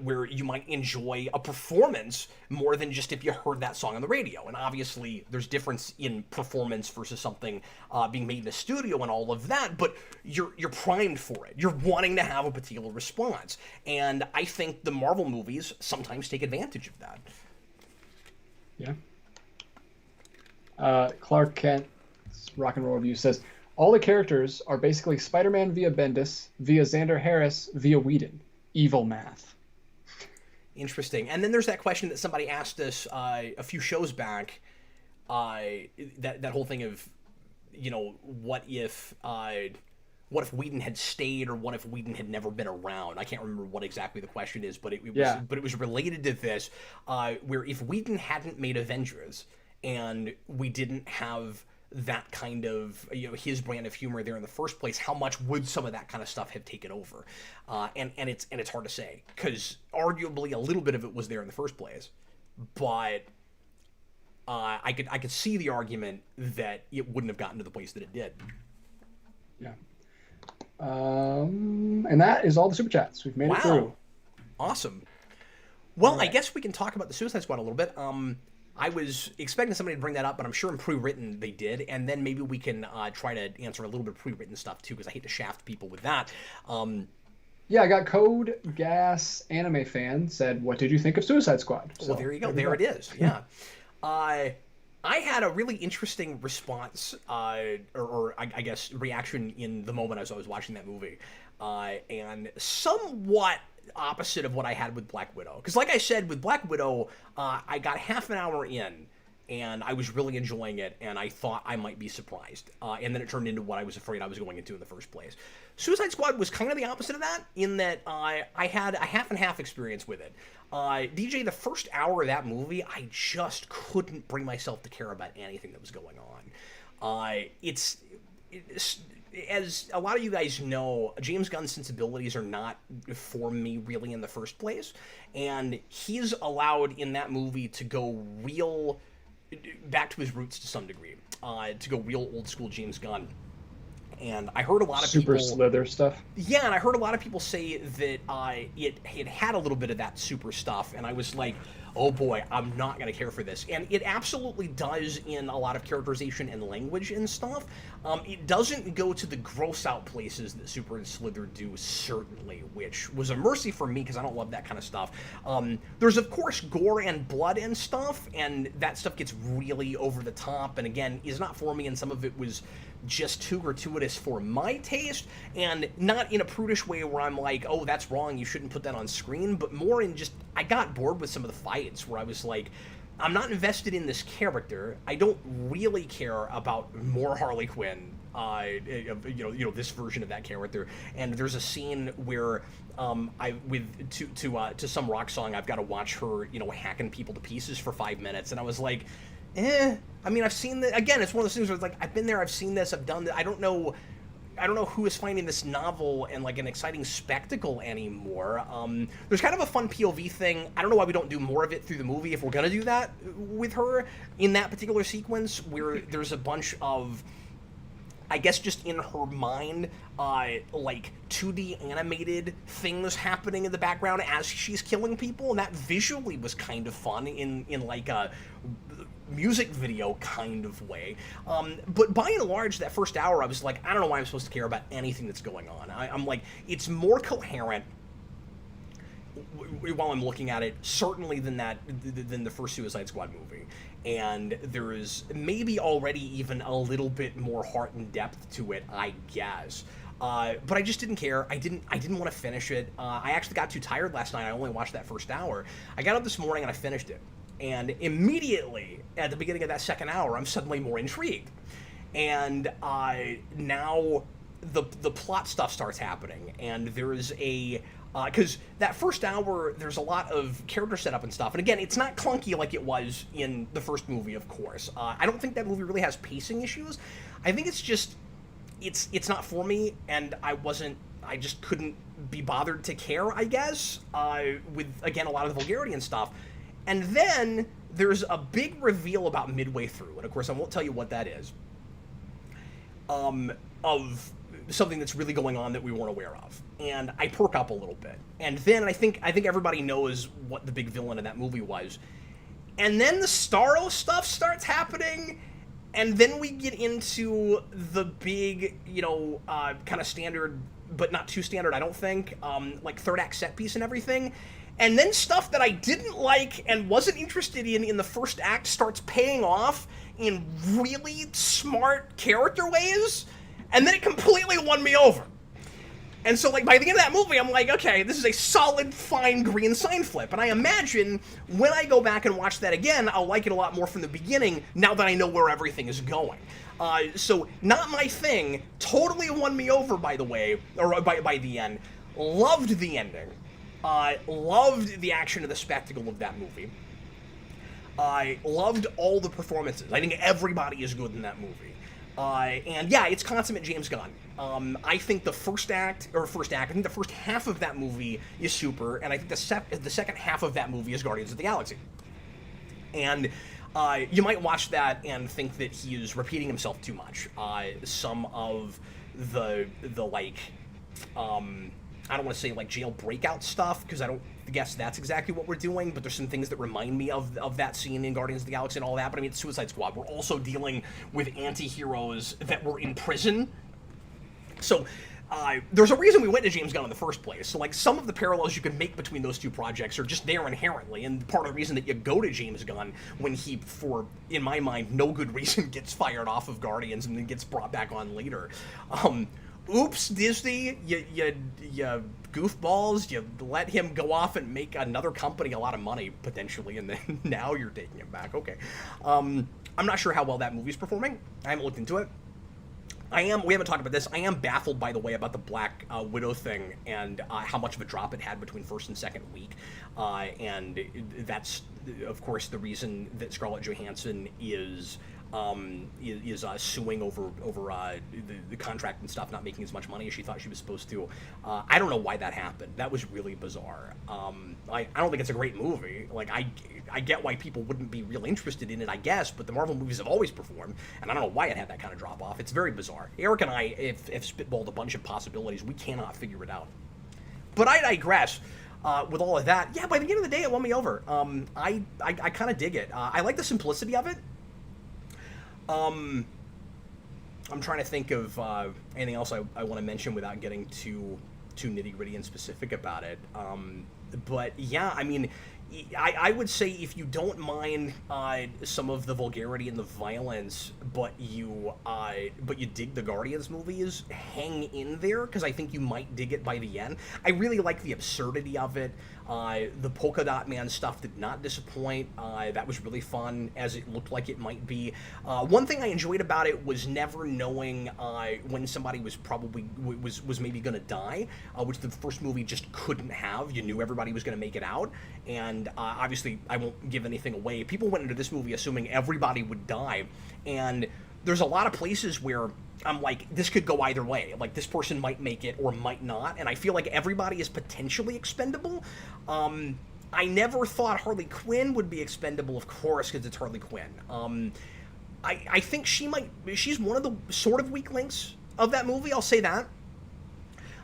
Where you might enjoy a performance more than just if you heard that song on the radio. And obviously, there's difference in performance versus something being made in the studio and all of that, but you're primed for it. You're wanting to have a particular response. And I think the Marvel movies sometimes take advantage of that. Yeah. Clark Kent's Rock and Roll Review says, all the characters are basically Spider-Man via Bendis, via Xander Harris, via Whedon. Evil math. Interesting. And then there's that question that somebody asked us a few shows back, that whole thing of, what if Whedon had stayed, or what if Whedon had never been around? I can't remember what exactly the question is, but it was related to this, where if Whedon hadn't made Avengers and we didn't have that kind of, his brand of humor there in the first place, how much would some of that kind of stuff have taken over? And it's hard to say, because arguably a little bit of it was there in the first place, but I could see the argument that it wouldn't have gotten to the place that it did. Yeah. And that is all the super chats. We've made it through. Awesome. Well, right. I guess we can talk about the Suicide Squad a little bit. I was expecting somebody to bring that up, but I'm sure in pre-written they did, and then maybe we can try to answer a little bit of pre-written stuff too, because I hate to shaft people with that. Yeah, I got Code Gas Anime Fan said, "What did you think of Suicide Squad?" So, well, there you go. There it is. Yeah. I had a really interesting response, or I guess reaction in the moment as I was watching that movie, and somewhat opposite of what I had with Black Widow. Because like I said, with Black Widow, I got half an hour in, and I was really enjoying it, and I thought I might be surprised. And then it turned into what I was afraid I was going into in the first place. Suicide Squad was kind of the opposite of that, in that I had a half and half experience with it. DJ, the first hour of that movie, I just couldn't bring myself to care about anything that was going on. It's as a lot of you guys know, James Gunn's sensibilities are not for me really in the first place, and he's allowed in that movie to go real back to his roots to some degree, to go real old school James Gunn. And I heard a lot of super people... slither stuff. Yeah, and I heard a lot of people say that it had a little bit of that super stuff, and I was like, oh boy, I'm not going to care for this. And it absolutely does in a lot of characterization and language and stuff. It doesn't go to the gross out places that Super and Slither do, certainly, which was a mercy for me because I don't love that kind of stuff. There's, of course, gore and blood and stuff, and that stuff gets really over the top, and again, is not for me, and some of it was just too gratuitous for my taste, and not in a prudish way where I'm like, oh, that's wrong, you shouldn't put that on screen, but more in just, I got bored with some of the fights where I was like, I'm not invested in this character, I don't really care about more Harley Quinn, this version of that character, and there's a scene where to some rock song, I've got to watch her, hacking people to pieces for 5 minutes, and I was like, I mean, I've seen that. Again, it's one of those things where it's like, I've been there, I've seen this, I've done that. I don't know who is finding this novel and like an exciting spectacle anymore. There's kind of a fun POV thing. I don't know why we don't do more of it through the movie if we're gonna do that with her in that particular sequence where there's a bunch of, I guess, just in her mind, like 2D animated things happening in the background as she's killing people, and that visually was kind of fun in like a music video kind of way. But by and large, that first hour, I was like, I don't know why I'm supposed to care about anything that's going on. I'm like, it's more coherent while I'm looking at it, certainly than the first Suicide Squad movie. And there is maybe already even a little bit more heart and depth to it, I guess. But I just didn't care. I didn't want to finish it. I actually got too tired last night. I only watched that first hour. I got up this morning and I finished it. And immediately, at the beginning of that second hour, I'm suddenly more intrigued. And now the plot stuff starts happening. And there's because that first hour, there's a lot of character setup and stuff. And again, it's not clunky like it was in the first movie, of course. I don't think that movie really has pacing issues. I think it's just, it's not for me, and I just couldn't be bothered to care, I guess, with, again, a lot of the vulgarity and stuff. And then there's a big reveal about midway through, and of course I won't tell you what that is, of something that's really going on that we weren't aware of. And I perk up a little bit. And then I think everybody knows what the big villain of that movie was. And then the Starro stuff starts happening, and then we get into the big, kind of standard, but not too standard, I don't think, like third act set piece and everything. And then stuff that I didn't like and wasn't interested in the first act starts paying off in really smart character ways, and then it completely won me over. And so, like, by the end of that movie, I'm like, okay, this is a solid, fine green sign flip. And I imagine when I go back and watch that again, I'll like it a lot more from the beginning, now that I know where everything is going. So, not my thing. Totally won me over, by the way, or by the end. Loved the ending. Loved the action and the spectacle of that movie. I loved all the performances. I think everybody is good in that movie. And yeah, it's consummate James Gunn. I think the I think the first half of that movie is super, and I think the second half of that movie is Guardians of the Galaxy. And you might watch that and think that he is repeating himself too much. Some of the like, I don't want to say like jail breakout stuff, because I don't guess that's exactly what we're doing, but there's some things that remind me of that scene in Guardians of the Galaxy and all that. But I mean, it's Suicide Squad. We're also dealing with anti-heroes that were in prison. So there's a reason we went to James Gunn in the first place. So like some of the parallels you can make between those two projects are just there inherently, and part of the reason that you go to James Gunn when he, for, in my mind, no good reason, gets fired off of Guardians and then gets brought back on later. Oops, Disney, you goofballs, you let him go off and make another company a lot of money, potentially, and then now you're taking him back. Okay. I'm not sure how well that movie's performing. I haven't looked into it. We haven't talked about this. I am baffled, by the way, about the Black Widow thing and how much of a drop it had between first and second week. And that's, of course, the reason that Scarlett Johansson is is suing over the contract and stuff, not making as much money as she thought she was supposed to. I don't know why that happened. That was really bizarre. I don't think it's a great movie. Like, I get why people wouldn't be real interested in it, I guess, but the Marvel movies have always performed, and I don't know why it had that kind of drop off. It's very bizarre. Eric and I have spitballed a bunch of possibilities. We cannot figure it out. But I digress. With all of that, yeah, by the end of the day, it won me over. I kind of dig it. I like the simplicity of it. I'm trying to think of anything else I want to mention without getting too nitty-gritty and specific about it. But yeah, I mean, I would say if you don't mind some of the vulgarity and the violence, but you dig the Guardians movies, hang in there, because I think you might dig it by the end. I really like the absurdity of it. The Polka Dot Man stuff did not disappoint. That was really fun, as it looked like it might be. One thing I enjoyed about it was never knowing when somebody was maybe going to die, which the first movie just couldn't have. You knew everybody was going to make it out, and obviously I won't give anything away. People went into this movie assuming everybody would die, and there's a lot of places where I'm like, this could go either way. Like, this person might make it or might not, and I feel like everybody is potentially expendable. I never thought Harley Quinn would be expendable, of course, because it's Harley Quinn. I think she's one of the sort of weak links of that movie, I'll say that.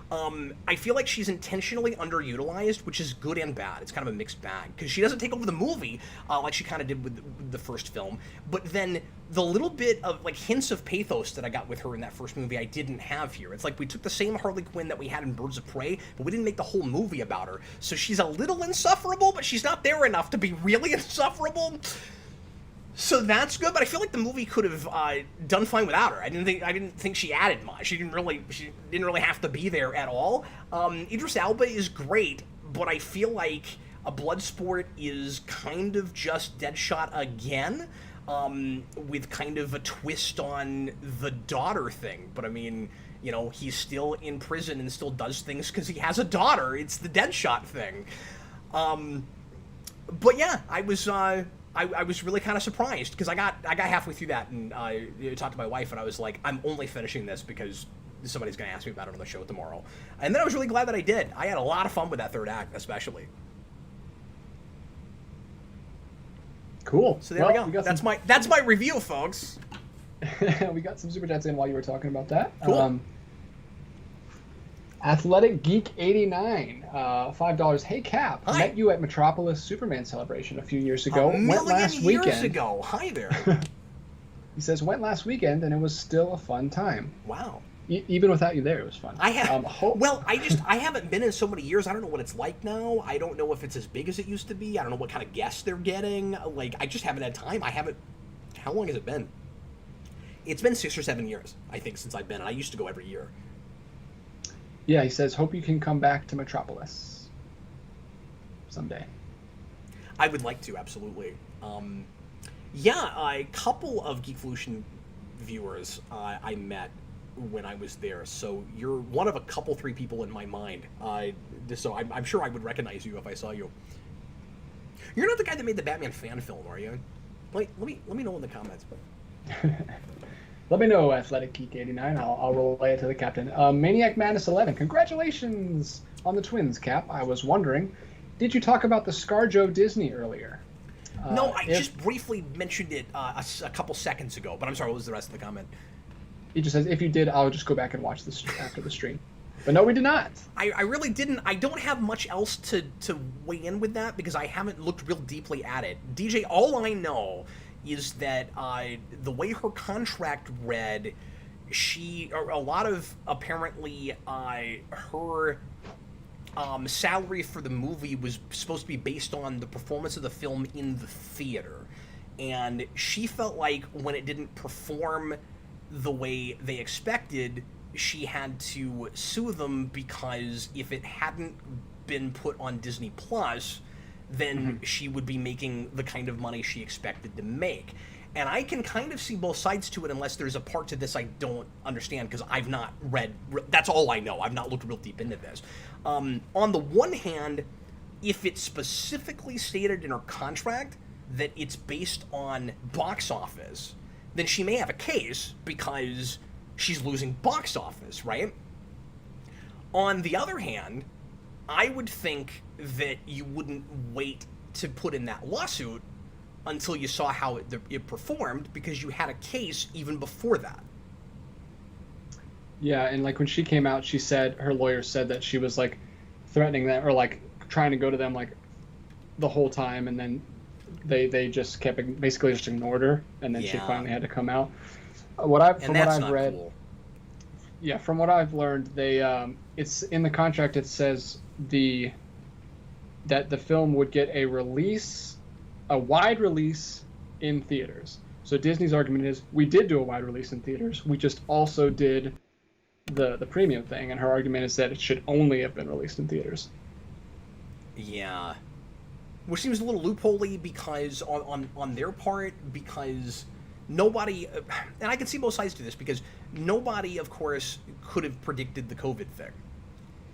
I feel like she's intentionally underutilized, which is good and bad. It's kind of a mixed bag, because she doesn't take over the movie like she kind of did with the first film, but then the little bit of like hints of pathos that I got with her in that first movie I didn't have here. It's like we took the same Harley Quinn that we had in Birds of Prey, but we didn't make the whole movie about her. So she's a little insufferable, but she's not there enough to be really insufferable. So that's good, but I feel like the movie could have done fine without her. I didn't think she added much. She didn't really have to be there at all. Idris Elba is great, but I feel like a Bloodsport is kind of just Deadshot again, with kind of a twist on the daughter thing. But I mean, you know, he's still in prison and still does things because he has a daughter. It's the Deadshot thing. But yeah, I was really kind of surprised, because I got halfway through that and I talked to my wife and I was like, I'm only finishing this because somebody's going to ask me about it on the show tomorrow. And then I was really glad that I did. I had a lot of fun with that third act, especially. Cool. So there we go. That's my review, folks. We got some super chats in while you were talking about that. Cool. Athletic Geek 89, $5. Hey Cap, Hi. Met you at Metropolis Superman celebration a few years ago. Went last years weekend. ago. Hi there. He says went last weekend and it was still a fun time. Wow. Even without you there, it was fun. I haven't been in so many years. I don't know what it's like now. I don't know if it's as big as it used to be. I don't know what kind of guests they're getting. Like, I just haven't had time. How long has it been? It's been 6 or 7 years, I think, since I've been. And I used to go every year. Yeah, he says, hope you can come back to Metropolis someday. I would like to, absolutely. A couple of Geekvolution viewers I met when I was there, so you're one of a couple, 3 people in my mind. So I'm sure I would recognize you if I saw you. You're not the guy that made the Batman fan film, are you? Let me know in the comments. Let me know, Athletic Geek 89. I'll relay it to the captain. Maniac Madness 11. Congratulations on the twins, Cap. I was wondering, did you talk about the ScarJo Disney earlier? No, I just briefly mentioned it a couple seconds ago, but I'm sorry, what was the rest of the comment? He just says, if you did, I'll just go back and watch this after the stream. But no, we did not. I really didn't. I don't have much else to weigh in with that, because I haven't looked real deeply at it. DJ, all I know is that the way her contract read, a lot of apparently her salary for the movie was supposed to be based on the performance of the film in the theater, and she felt like when it didn't perform the way they expected, she had to sue them, because if it hadn't been put on Disney Plus, then she would be making the kind of money she expected to make. And I can kind of see both sides to it, unless there's a part to this I don't understand, because I've not read, that's all I know. I've not looked real deep into this. On the one hand, if it's specifically stated in her contract that it's based on box office, then she may have a case because she's losing box office, right? On the other hand, I would think that you wouldn't wait to put in that lawsuit until you saw how it performed, because you had a case even before that. Yeah, and like when she came out, she said, her lawyer said that she was like threatening them, or like trying to go to them like the whole time, and then they just kept, basically just ignored her, and then she finally had to come out. From what I've read, cool. Yeah, from what I've learned, they it's in the contract. It says that the film would get a wide release in theaters. So Disney's argument is, we did do a wide release in theaters, we just also did the premium thing, and her argument is that it should only have been released in theaters. Yeah, which seems a little loopholey because on their part, because nobody, and I can see both sides to this, because nobody, of course, could have predicted the COVID thing.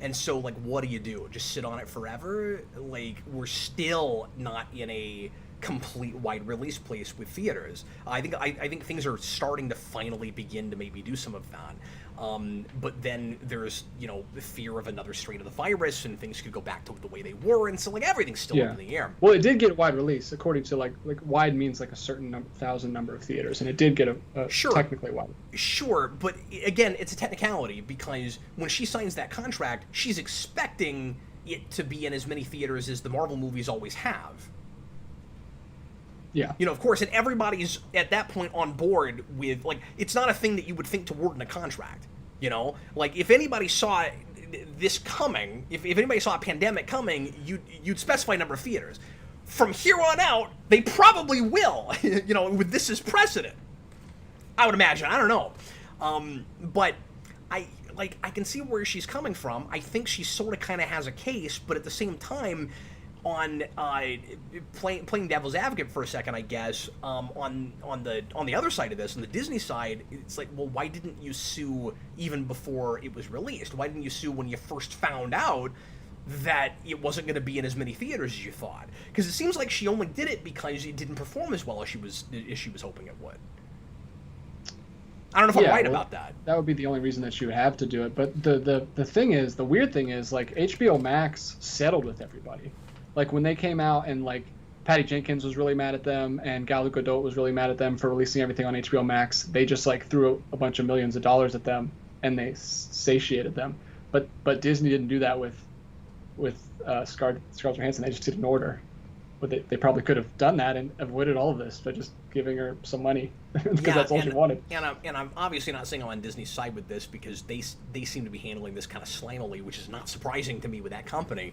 And so, like, what do you do? Just sit on it forever? Like, we're still not in a complete wide release place with theaters. I think things are starting to finally begin to maybe do some of that. But then there's, the fear of another strain of the virus, and things could go back to the way they were, and so, like, everything's still up in the air. Well, it did get a wide release, according to, like wide means like a certain thousand number of theaters, and it did get a technically wide. Sure, but again, it's a technicality, because when she signs that contract, she's expecting it to be in as many theaters as the Marvel movies always have. Yeah. Of course, and everybody's at that point on board with, like, it's not a thing that you would think to word in a contract, Like, if anybody saw this coming, if anybody saw a pandemic coming, you'd specify a number of theaters. From here on out, they probably will, with this as precedent. I would imagine. I don't know. But I can see where she's coming from. I think she sort of kind of has a case, but at the same time, on playing devil's advocate for a second, I guess, on the other side of this, on the Disney side, it's like, well, why didn't you sue even before it was released? Why didn't you sue when you first found out that it wasn't going to be in as many theaters as you thought? Because it seems like she only did it because it didn't perform as well as she was hoping it would. I don't know if I'm right about that. That would be the only reason that she would have to do it. But the weird thing is, like, HBO Max settled with everybody. Like, when they came out, and, like, Patty Jenkins was really mad at them, and Gal Gadot was really mad at them for releasing everything on HBO Max, they just, like, threw a bunch of millions of dollars at them, and they satiated them. But Disney didn't do that with Scarlett Johansson. They just ignored her. But they probably could have done that and avoided all of this by just giving her some money, because that's all she wanted. And I'm obviously not saying I'm on Disney's side with this, because they seem to be handling this kind of slimily, which is not surprising to me with that company.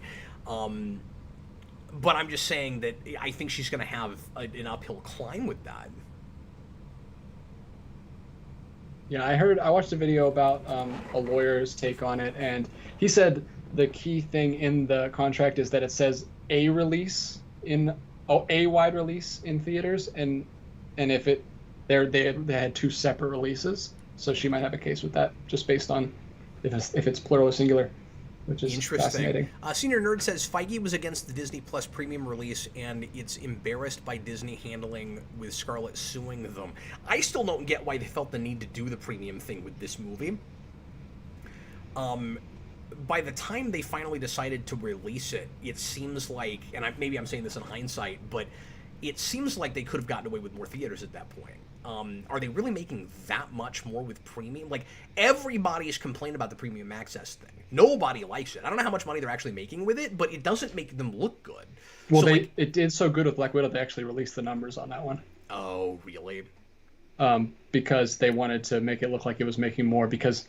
But I'm just saying that I think she's going to have an uphill climb with that. Yeah, I watched a video about a lawyer's take on it, and he said the key thing in the contract is that it says a wide release in theaters, and if they had two separate releases, so she might have a case with that, just based on if it's plural or singular. Which is fascinating. Senior Nerd says Feige was against the Disney Plus premium release, and it's embarrassed by Disney handling with Scarlett suing them. I still don't get why they felt the need to do the premium thing with this movie. By the time they finally decided to release it, it seems like, and maybe I'm saying this in hindsight, but it seems like they could have gotten away with more theaters at that point. Are they really making that much more with premium? Like, everybody's complaining about the premium access thing. Nobody likes it. I don't know how much money they're actually making with it, but it doesn't make them look good. Well, it did so good with Black Widow, they actually released the numbers on that one. Oh, really? Because they wanted to make it look like it was making more, because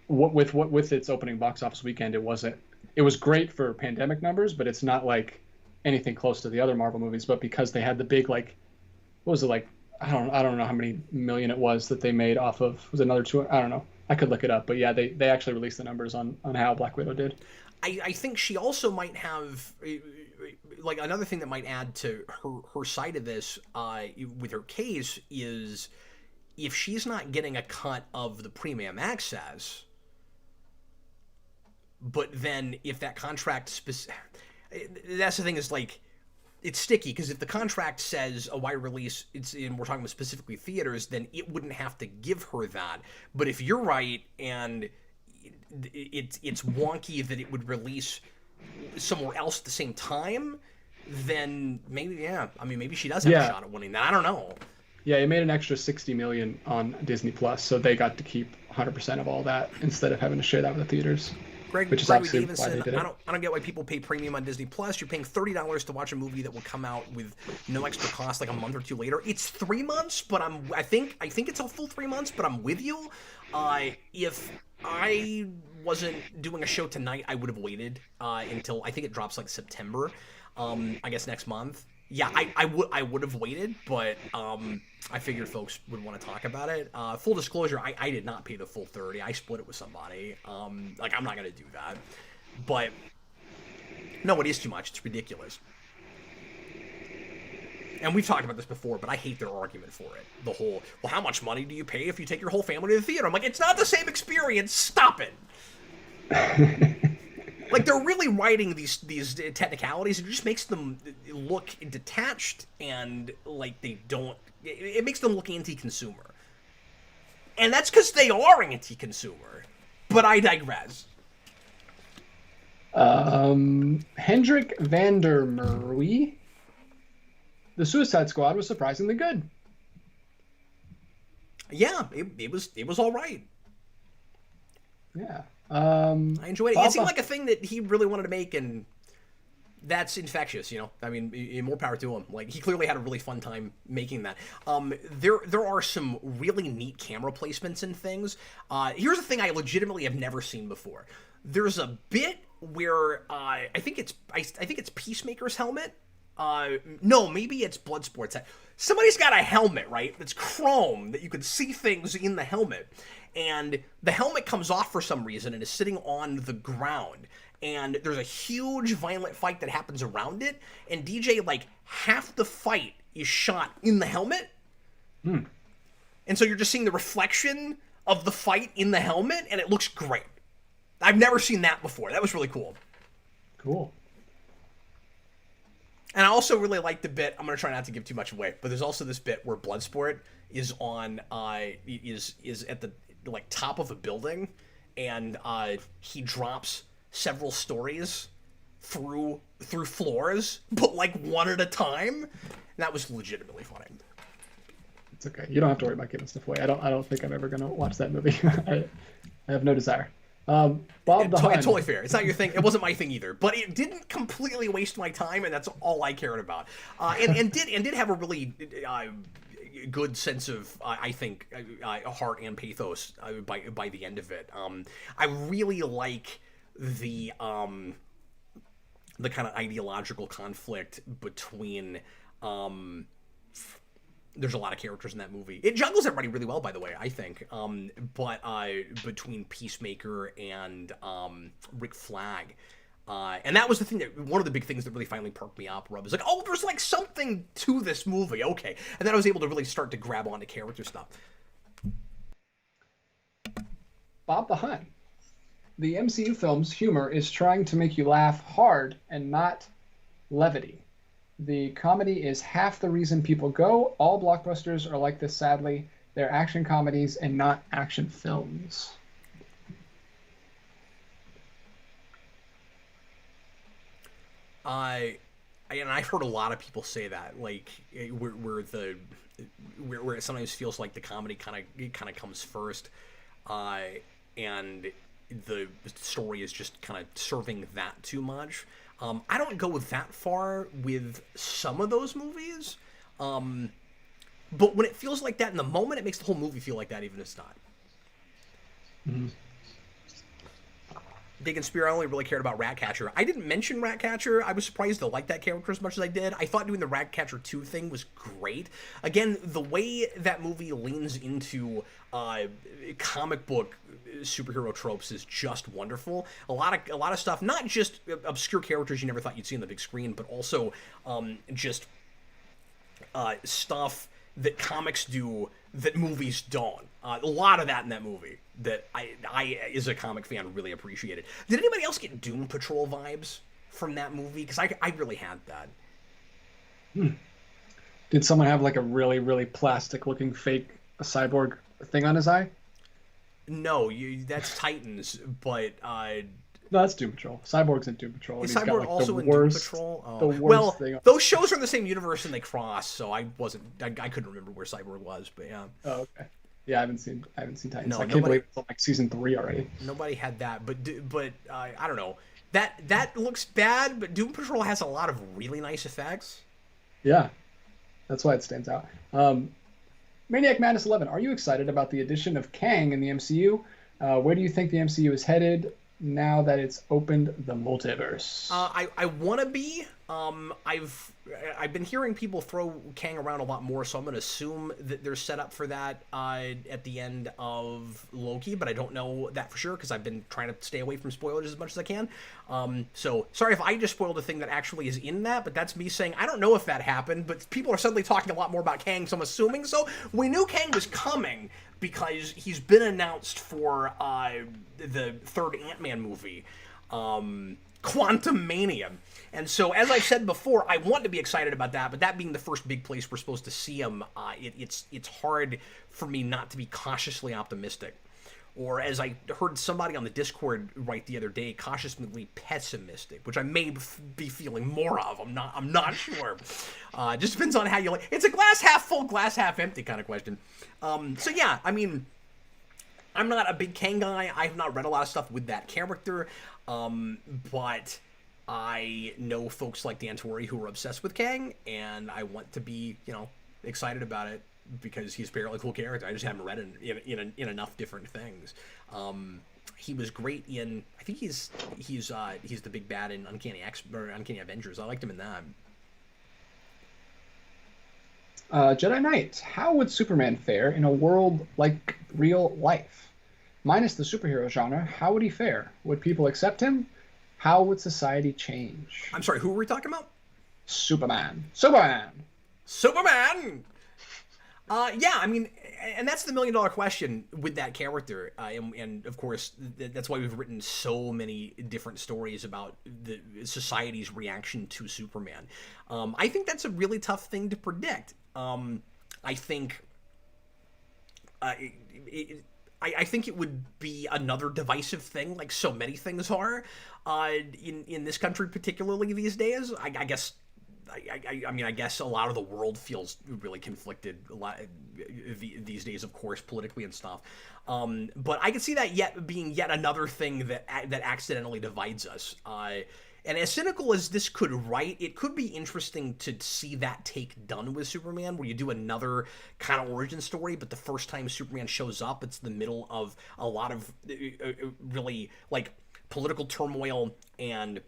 with its opening box office weekend, it was great for pandemic numbers, but it's not like anything close to the other Marvel movies. But because they had the big, like, what was it, like, I don't know how many million it was that they made off of, was it another 2? I don't know. I could look it up, but yeah, they actually released the numbers on how Black Widow did. I think she also might have, like, another thing that might add to her side of this with her case is, if she's not getting a cut of the premium access, but then if that contract that's the thing, is, like, it's sticky because if the contract says a wide release, and we're talking about specifically theaters, then it wouldn't have to give her that. But if you're right and it's wonky that it would release somewhere else at the same time, then maybe maybe she does have a shot at winning that. I don't know. Yeah, it made an extra $60 million on Disney Plus, so they got to keep 100% of all that instead of having to share that with the theaters. Which is obviously why they did it. I don't get why people pay premium on Disney Plus. You're paying $30 to watch a movie that will come out with no extra cost like a month or two later. It's 3 months, but I think it's a full 3 months, but I'm with you. If I wasn't doing a show tonight, I would have waited until I think it drops like September. I guess next month. Yeah, I would have waited, but I figured folks would want to talk about it. Full disclosure, I did not pay the full 30. I split it with somebody. I'm not gonna do that. But no, it is too much. It's ridiculous. And we've talked about this before, but I hate their argument for it. The whole, well, how much money do you pay if you take your whole family to the theater? I'm like, it's not the same experience. Stop it. Like, they're really writing these technicalities. It just makes them look detached and like they don't... It makes them look anti-consumer. And that's because they are anti-consumer. But I digress. Hendrik van der Merwe. The Suicide Squad was surprisingly good. Yeah, it was all right. Yeah. I enjoyed it. It seemed like a thing that he really wanted to make, and that's infectious, you know? I mean, more power to him. Like, he clearly had a really fun time making that. There are some really neat camera placements and things. Here's a thing I legitimately have never seen before. There's a bit where I think it's Peacemaker's helmet. No, maybe it's Bloodsport's. Somebody's got a helmet, right? That's chrome, that you can see things in the helmet. And the helmet comes off for some reason and is sitting on the ground. And there's a huge violent fight that happens around it. And DJ, like, half the fight is shot in the helmet. And so you're just seeing the reflection of the fight in the helmet, and it looks great. I've never seen that before. That was really cool. Cool. And I also really like the bit, I'm going to try not to give too much away, but there's also this bit where Bloodsport is on, is at the, like, top of a building, and he drops several stories through floors, but, like, one at a time. And that was legitimately funny. It's okay. You don't have to worry about giving stuff away. I don't think I'm ever going to watch that movie. I have no desire. Bob the Hun. It's totally fair. It's not your thing. It wasn't my thing either. But it didn't completely waste my time, and that's all I cared about. And did have a really good sense of, I think, heart and pathos by the end of it. I really like the kind of ideological conflict between. There's a lot of characters in that movie. It juggles everybody really well, by the way, I think. But between Peacemaker and Rick Flag. And that was the thing that, one of the big things that really finally perked me up, where I was like, oh, there's like something to this movie, okay. And then I was able to really start to grab onto character stuff. Bob the Hun. The MCU film's humor is trying to make you laugh hard and not levity. The comedy is half the reason people go. All blockbusters are like this, sadly. They're action comedies and not action films. And I've heard a lot of people say that, like, where it sometimes feels like the comedy kind of comes first, and the story is just kind of serving that too much. I don't go that far with some of those movies, but when it feels like that in the moment, it makes the whole movie feel like that, even if it's not. Mm-hmm. Dig and Spear, I only really cared about Ratcatcher. I didn't mention Ratcatcher. I was surprised to like that character as much as I did. I thought doing the Ratcatcher 2 thing was great. Again, the way that movie leans into comic book superhero tropes is just wonderful. A lot of stuff, not just obscure characters you never thought you'd see on the big screen, but also just stuff that comics do that movies don't. A lot of that in that movie that I as a comic fan, really appreciated. Did anybody else get Doom Patrol vibes from that movie? Because I really had that. Did someone have like a really, really plastic looking fake cyborg thing on his eye? No, that's Titans, but No, that's Doom Patrol. Cyborg's in Doom Patrol. is And he's got Cyborg like also the in worst, Doom Patrol? the worst Well, thing. those shows are in the same universe and they cross, so I couldn't remember where Cyborg was, but yeah. Oh, okay. Yeah, I haven't seen Titans. No, I can't believe it's on like season 3 already. Nobody had that, but I don't know. That looks bad, but Doom Patrol has a lot of really nice effects. Yeah, that's why it stands out. Maniac Madness 11, are you excited about the addition of Kang in the MCU? Where do you think the MCU is headed now that it's opened the multiverse? I want to be. I've been hearing people throw Kang around a lot more, so I'm going to assume that they're set up for that at the end of Loki, but I don't know that for sure because I've been trying to stay away from spoilers as much as I can. So sorry if I just spoiled a thing that actually is in that, but that's me saying I don't know if that happened, but people are suddenly talking a lot more about Kang, so I'm assuming so. We knew Kang was coming because he's been announced for the third Ant-Man movie, Quantum Mania. And so, as I said before, I want to be excited about that, but that being the first big place we're supposed to see him, it's hard for me not to be cautiously optimistic. Or as I heard somebody on the Discord write the other day, cautiously pessimistic, which I may be feeling more of. I'm not sure. Just depends on how you like. It's a glass half full, glass half empty kind of question. So yeah, I mean, I'm not a big Kang guy. I have not read a lot of stuff with that character, but I know folks like Dan Torrey who are obsessed with Kang, and I want to be, excited about it because he's a fairly cool character. I just haven't read in enough different things. He was great in. I think he's the big bad in Uncanny Avengers. I liked him in that. Jedi Knight, how would Superman fare in a world like real life? Minus the superhero genre, how would he fare? Would people accept him? How would society change? I'm sorry, who were we talking about? Superman. Yeah, I mean, and that's the $1 million question with that character. And of course, that's why we've written so many different stories about the society's reaction to Superman. I think that's a really tough thing to predict. I think I think it would be another divisive thing, like so many things are in this country, particularly these days. I guess a lot of the world feels really conflicted a lot these days, of course, politically and stuff. But I can see that being yet another thing that accidentally divides us. And as cynical as this could write, it could be interesting to see that take done with Superman, where you do another kind of origin story, but the first time Superman shows up, it's the middle of a lot of really like political turmoil and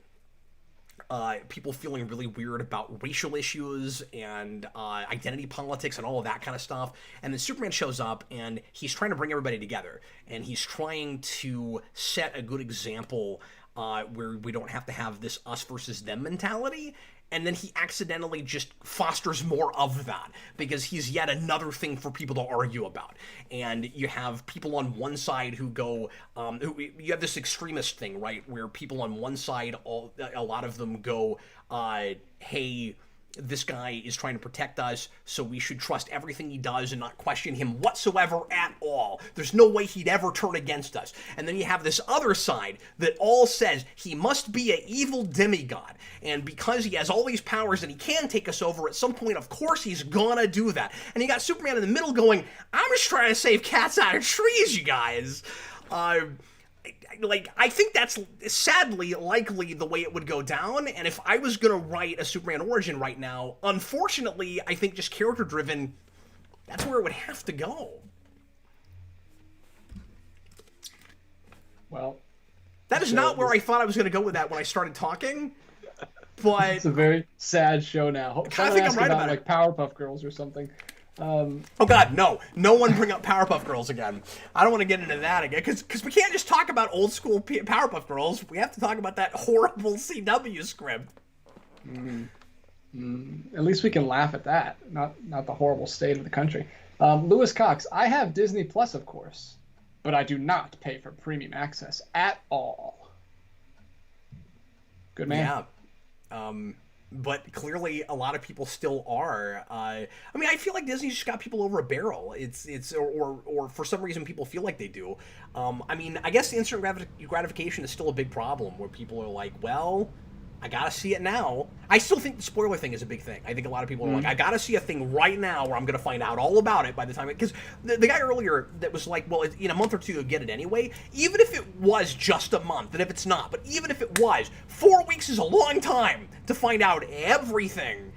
people feeling really weird about racial issues and identity politics and all of that kind of stuff. And then Superman shows up and he's trying to bring everybody together, and he's trying to set a good example where we don't have to have this us versus them mentality. And then he accidentally just fosters more of that because he's yet another thing for people to argue about. And you have people on one side who go, you have this extremist thing, right? Where people on one side, a lot of them go, hey, this guy is trying to protect us, so we should trust everything he does and not question him whatsoever at all. There's no way he'd ever turn against us. And then you have this other side that all says he must be an evil demigod. And because he has all these powers and he can take us over at some point, of course he's gonna do that. And you got Superman in the middle going, I'm just trying to save cats out of trees, you guys. I think that's sadly likely the way it would go down, and if I was gonna write a Superman origin right now, unfortunately, I think just character-driven, that's where it would have to go. Well, that is not where I thought I was gonna go with that when I started talking, but... It's a very sad show now. I think I'm right about like Powerpuff Girls or something. Oh God, no one bring up Powerpuff Girls again. I don't want to get into that again, because we can't just talk about old school Powerpuff Girls. We have to talk about that horrible CW script. At least we can laugh at that, not the horrible state of the country. Lewis Cox, I have Disney Plus, of course, but I do not pay for premium access at all. Good man. Yeah. but clearly a lot of people still are. I mean, I feel like Disney's just got people over a barrel. Or for some reason people feel like they do. I mean, I guess the instant gratification is still a big problem where people are like, well, I gotta see it now. I still think the spoiler thing is a big thing. I think a lot of people are like, I gotta see a thing right now where I'm gonna find out all about it by the time it... Because the guy earlier that was like, well, in a month or two you'll get it anyway. Even if it was just a month, and if it's not, but even if it was, 4 weeks is a long time to find out everything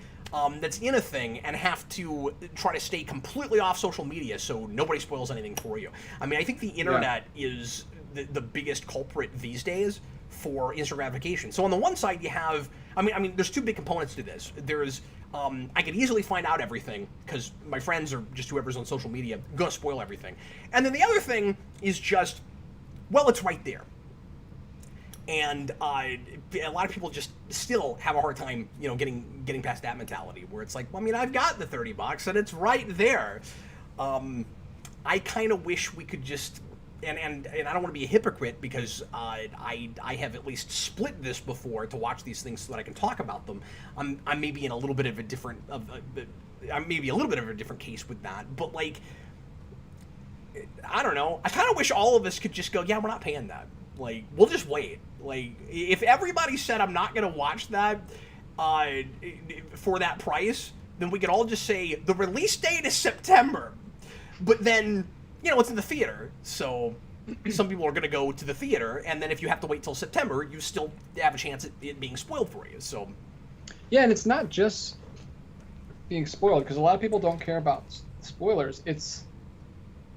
that's in a thing and have to try to stay completely off social media so nobody spoils anything for you. I mean, I think the internet is the biggest culprit these days for instant gratification. So on the one side you have, I mean, there's two big components to this. There's, I could easily find out everything because my friends or just whoever's on social media gonna spoil everything. And then the other thing is just, well, it's right there. And a lot of people just still have a hard time, you know, getting past that mentality where it's like, well, I mean, I've got the $30 and it's right there. I kind of wish we could just, and I don't want to be a hypocrite because I have at least split this before to watch these things so that I can talk about them. I'm maybe in a little bit of a different I'm maybe a little bit of a different case with that, but like, I don't know. I kind of wish all of us could just go, yeah, we're not paying that. Like, we'll just wait. Like, if everybody said I'm not gonna watch that for that price, then we could all just say the release date is September, but then, you know, it's in the theater, so some people are going to go to the theater, and then if you have to wait till September, you still have a chance at it being spoiled for you, so... Yeah, and it's not just being spoiled, because a lot of people don't care about spoilers. It's...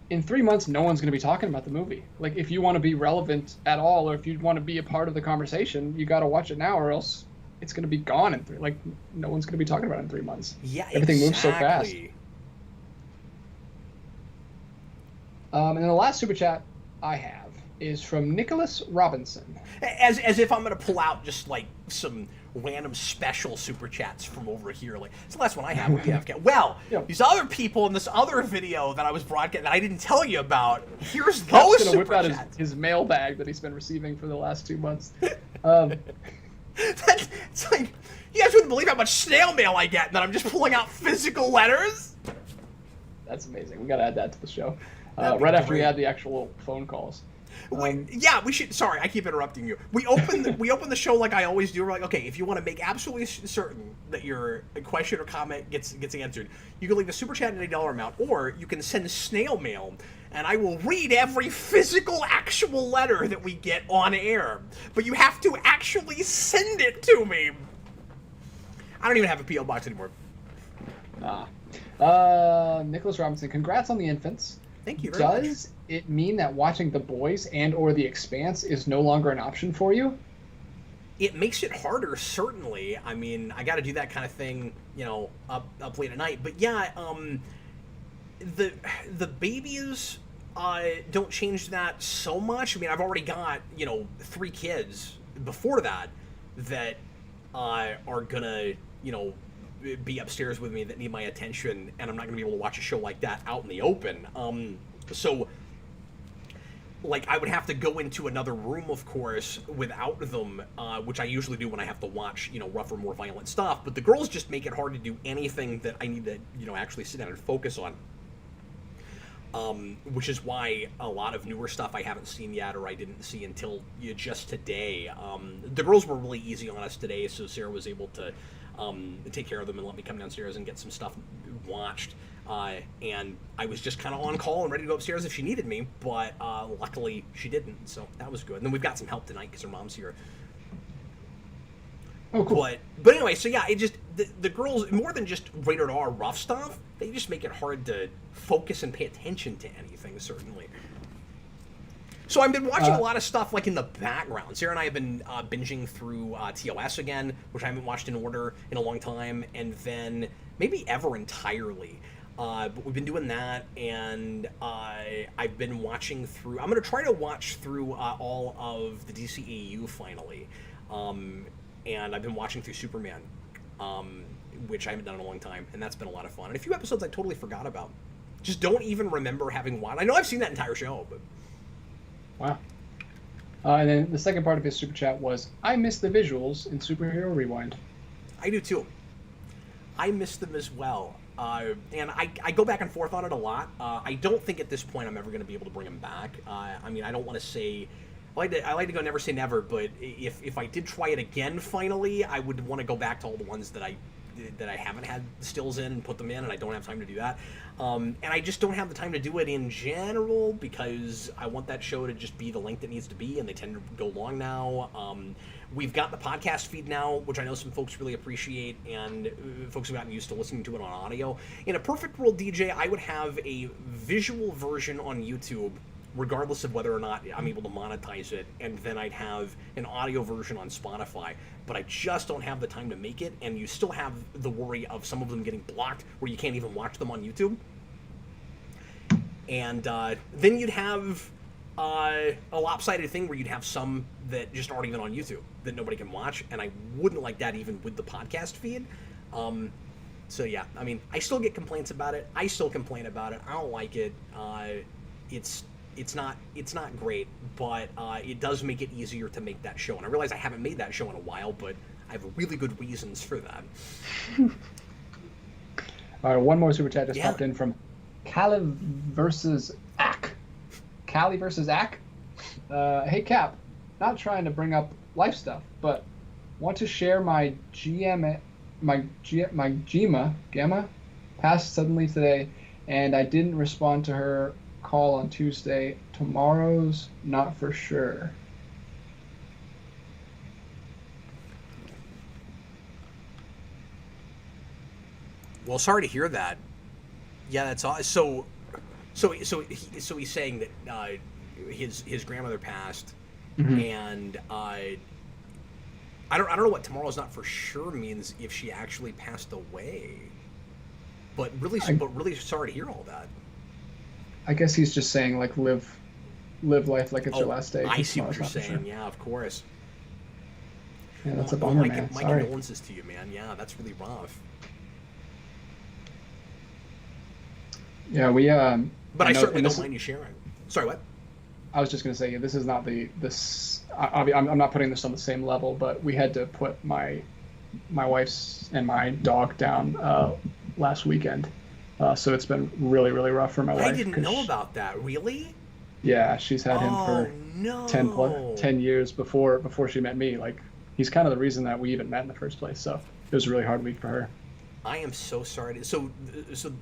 In 3 months, no one's going to be talking about the movie. Like, if you want to be relevant at all, or if you want to be a part of the conversation, you got to watch it now, or else it's going to be gone in three... Like, no one's going to be talking about it in 3 months. Yeah, everything moves so fast. And then the last super chat I have is from Nicholas Robinson. As if I'm going to pull out just like some random special super chats from over here. Like, it's the last one I have with the FK. Well, these other people in this other video that I was broadcasting that I didn't tell you about, here's those super whip out chats. his mailbag that he's been receiving for the last 2 months. It's like, you guys wouldn't believe how much snail mail I get, and that I'm just pulling out physical letters. That's amazing. We got to add that to the show. Right after we had the actual phone calls. Yeah, we should. Sorry, I keep interrupting you. We open the show like I always do. We're like, okay, if you want to make absolutely certain that your question or comment gets answered, you can leave a super chat at $8 amount, or you can send snail mail, and I will read every physical, actual letter that we get on air. But you have to actually send it to me. I don't even have a PO box anymore. Nicholas Robinson, congrats on the infants. Thank you very much. Does it mean that watching The Boys and or The Expanse is no longer an option for you? It makes it harder, certainly. I mean, I got to do that kind of thing, you know, up late at night. But yeah, the babies don't change that so much. I mean, I've already got, you know, 3 kids before that are gonna, you know, be upstairs with me that need my attention, and I'm not gonna be able to watch a show like that out in the open. So, like, I would have to go into another room, of course, without them, which I usually do when I have to watch, you know, rougher, more violent stuff. But the girls just make it hard to do anything that I need to, you know, actually sit down and focus on. Which is why a lot of newer stuff I haven't seen yet, or I didn't see until just today. The girls were really easy on us today, so Sarah was able to take care of them and let me come downstairs and get some stuff watched. And I was just kind of on call and ready to go upstairs if she needed me, but luckily she didn't, so that was good. And then we've got some help tonight because her mom's here. Oh, cool. But anyway, so yeah, it just the girls, more than just rated R rough stuff, they just make it hard to focus and pay attention to anything, certainly. So I've been watching a lot of stuff like in the background. Sarah and I have been binging through TOS again, which I haven't watched in order in a long time, and then maybe ever entirely. But we've been doing that, and I've been watching through... I'm going to try to watch through all of the DCAU finally. And I've been watching through Superman, which I haven't done in a long time, and that's been a lot of fun. And a few episodes I totally forgot about. Just don't even remember having watched. I know I've seen that entire show, but... Wow. And then the second part of his super chat was, I miss the visuals in Superhero Rewind. I do too. I miss them as well. And I go back and forth on it a lot. I don't think at this point I'm ever going to be able to bring them back. I mean, I don't want to say... I like to go never say never, but if I did try it again finally, I would want to go back to all the ones that I haven't had stills in and put them in, and I don't have time to do that. And I just don't have the time to do it in general because I want that show to just be the length it needs to be, and they tend to go long now. We've got the podcast feed now, which I know some folks really appreciate, and folks have gotten used to listening to it on audio. In a perfect world, DJ, I would have a visual version on YouTube, regardless of whether or not I'm able to monetize it, and then I'd have an audio version on Spotify. But I just don't have the time to make it, and you still have the worry of some of them getting blocked where you can't even watch them on YouTube. And then you'd have a lopsided thing where you'd have some that just aren't even on YouTube that nobody can watch, and I wouldn't like that even with the podcast feed. So yeah, I mean, I still get complaints about it. I still complain about it. I don't like it. It's not great, but it does make it easier to make that show. And I realize I haven't made that show in a while, but I have really good reasons for that. All right, one more super chat just popped in from Cali versus Ack. Cali versus Ack. Hey Cap, not trying to bring up life stuff, but want to share my Gamma passed suddenly today, and I didn't respond to her call on Tuesday. Tomorrow's not for sure. Well, sorry to hear that. Yeah, that's all. So he's saying that his grandmother passed, and I don't know what tomorrow's not for sure means if she actually passed away. But really sorry to hear all that. I guess he's just saying like live life like it's your last day. I see what you're saying. Sure. Yeah, of course. Yeah, that's a bummer, man. My condolences to you, man. Yeah, that's really rough. Yeah, we. But I certainly don't mind you sharing. Sorry, what? I was just going to say this is not I'm not putting this on the same level, but we had to put my wife's and my dog down last weekend. So it's been really, really rough for my wife. I didn't know about that. Really? Yeah, she's had him for 10 years before she met me. Like, he's kind of the reason that we even met in the first place. So it was a really hard week for her. I am so sorry. So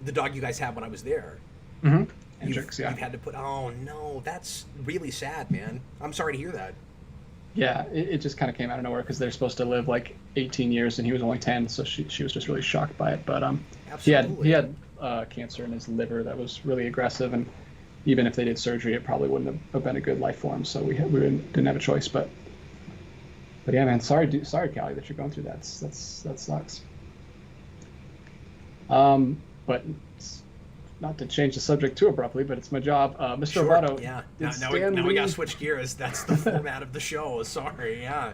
the dog you guys had when I was there. Mm-hmm. Hendrix, yeah. You've had to put. Oh no, that's really sad, man. I'm sorry to hear that. Yeah, it just kind of came out of nowhere because they're supposed to live like 18 years and he was only 10, so she was just really shocked by it. But Absolutely. he had cancer in his liver that was really aggressive, and even if they did surgery, it probably wouldn't have been a good life for him. So we didn't have a choice. But yeah, man, sorry, Callie, that you're going through that. That sucks. But not to change the subject too abruptly, but it's my job. Mr. Sure, Roboto. Yeah. Now we got to switch gears. That's the format of the show. Sorry. Yeah.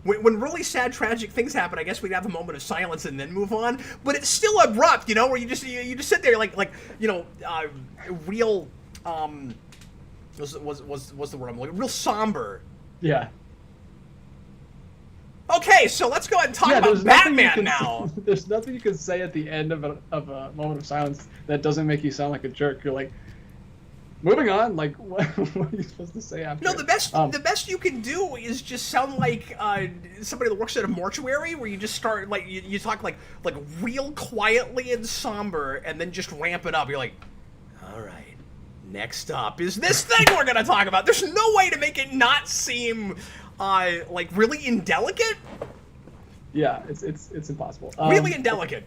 When really sad, tragic things happen, I guess we'd have a moment of silence and then move on. But it's still abrupt, where you just sit there like real. What's the word I'm looking? Real somber. Yeah. Okay, so let's go ahead and talk about Batman now. There's nothing you can say at the end of a moment of silence that doesn't make you sound like a jerk. You're like, moving on. Like, what are you supposed to say after? No, the best you can do is just sound like somebody that works at a mortuary, where you just start like you talk like real quietly and somber, and then just ramp it up. You're like, all right, next up is this thing we're gonna talk about. There's no way to make it not seem like really indelicate. Yeah, it's impossible. Really indelicate.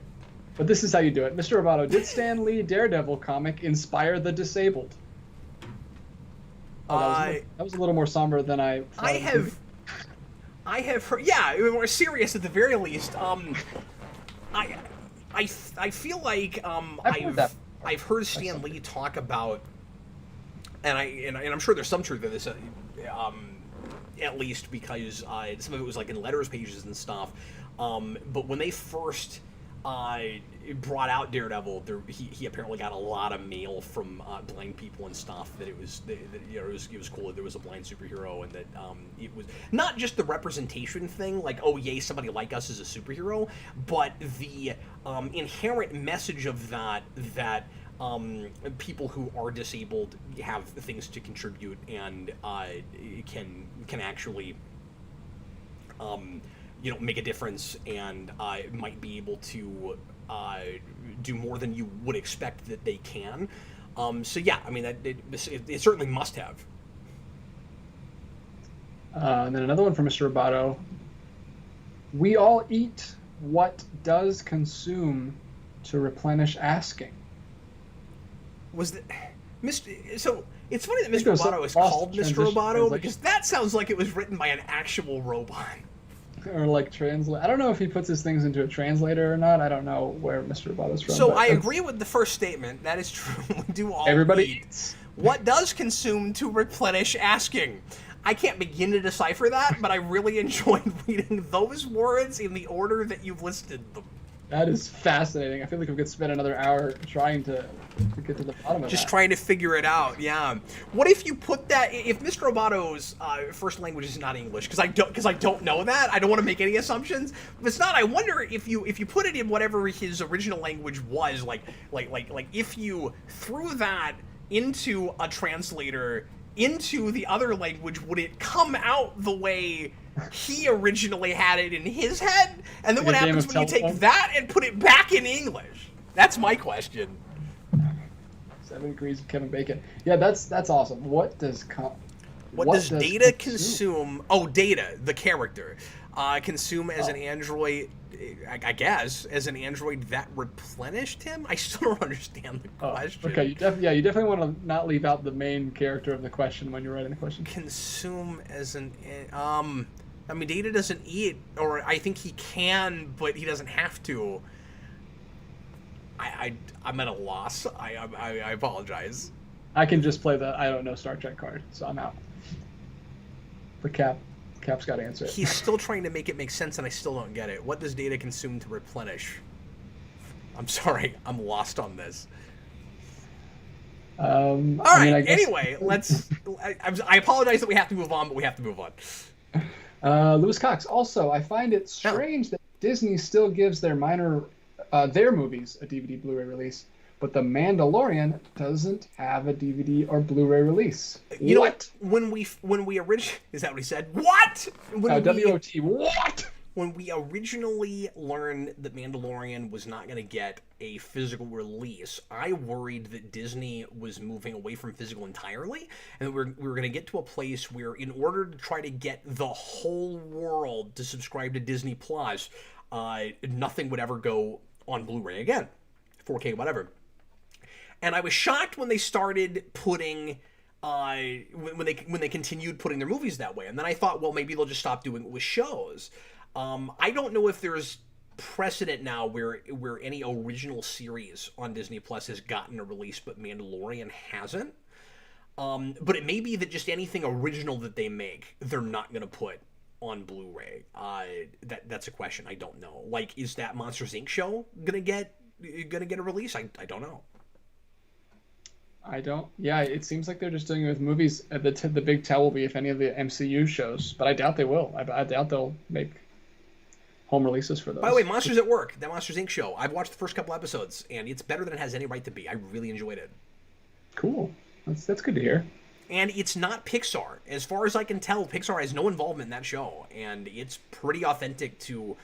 But this is how you do it. Mr. Roboto, did Stan Lee Daredevil comic inspire the disabled? That was a little more somber than I thought. I have heard, yeah, more serious at the very least. I feel like I've heard Stan Lee talk about, and I'm sure there's some truth to this. At least because some of it was like in letters pages and stuff. But when they first brought out Daredevil, he apparently got a lot of mail from blind people and stuff that it was cool that there was a blind superhero, and that it was not just the representation thing, like, oh yay, somebody like us is a superhero, but the inherent message of that people who are disabled have things to contribute and can actually make a difference, and might be able to do more than you would expect that they can. So yeah, I mean, it certainly must have. And then another one from Mr. Roboto. We all eat what does consume to replenish asking. Was that Mr. So it's funny that Mr. Roboto is called Mr. Roboto, because that sounds like it was written by an actual robot. Or like translate. I don't know if he puts his things into a translator or not. I don't know where Mr. Roboto's from. So I agree with the first statement. That is true. We do all everybody eat. Eats. What does consume to replenish asking? I can't begin to decipher that, but I really enjoyed reading those words in the order that you've listed them. That is fascinating. I feel like we could spend another hour trying to get to the bottom of that. Just trying to figure it out, yeah. What if you put that, if Mr. Roboto's first language is not English, because I don't know that, I don't want to make any assumptions. If it's not, I wonder if you put it in whatever his original language was, like if you threw that into a translator into the other language, would it come out the way he originally had it in his head? And then what happens when you take that and put it back in English? That's my question. 7 degrees of Kevin Bacon. Yeah, that's awesome. What does Data consume? Oh, Data, the character, consume as an android. I guess as an android that replenished him. I still don't understand the question. Okay, you definitely want to not leave out the main character of the question when you're writing the question. Consume as an I mean, Data doesn't eat, or I think he can, but he doesn't have to. I'm at a loss. I apologize. I can just play the I don't know Star Trek card, so I'm out. But Cap's got to answer it. He's still trying to make it make sense, and I still don't get it. What does Data consume to replenish? I'm sorry, I'm lost on this. All right. I mean, I guess... Anyway, let's. I apologize that we have to move on, but we have to move on. Lewis Cox. Also, I find it strange that Disney still gives their movies a DVD Blu-ray release, but The Mandalorian doesn't have a DVD or Blu-ray release. You know what? When we originally, is that what he said? What? W-O-T. What? When we originally learned that Mandalorian was not going to get a physical release, I worried that Disney was moving away from physical entirely, and that we were going to get to a place where, in order to try to get the whole world to subscribe to Disney Plus, nothing would ever go on Blu-ray again, 4K, whatever. And I was shocked when they started putting, when they continued putting their movies that way. And then I thought, well, maybe they'll just stop doing it with shows. I don't know if there's precedent now where any original series on Disney Plus has gotten a release, but Mandalorian hasn't. But it may be that just anything original that they make, they're not going to put on Blu-ray. That's a question. I don't know. Like, is that Monsters Inc. show gonna get a release? I don't know. I don't. Yeah, it seems like they're just doing it with movies. The big tell will be if any of the MCU shows, but I doubt they will. I doubt they'll make home releases for those. By the way, Monsters at Work, that Monsters Inc. show, I've watched the first couple episodes, and it's better than it has any right to be. I really enjoyed it. Cool. That's good to hear. And it's not Pixar. As far as I can tell, Pixar has no involvement in that show, and it's pretty authentic to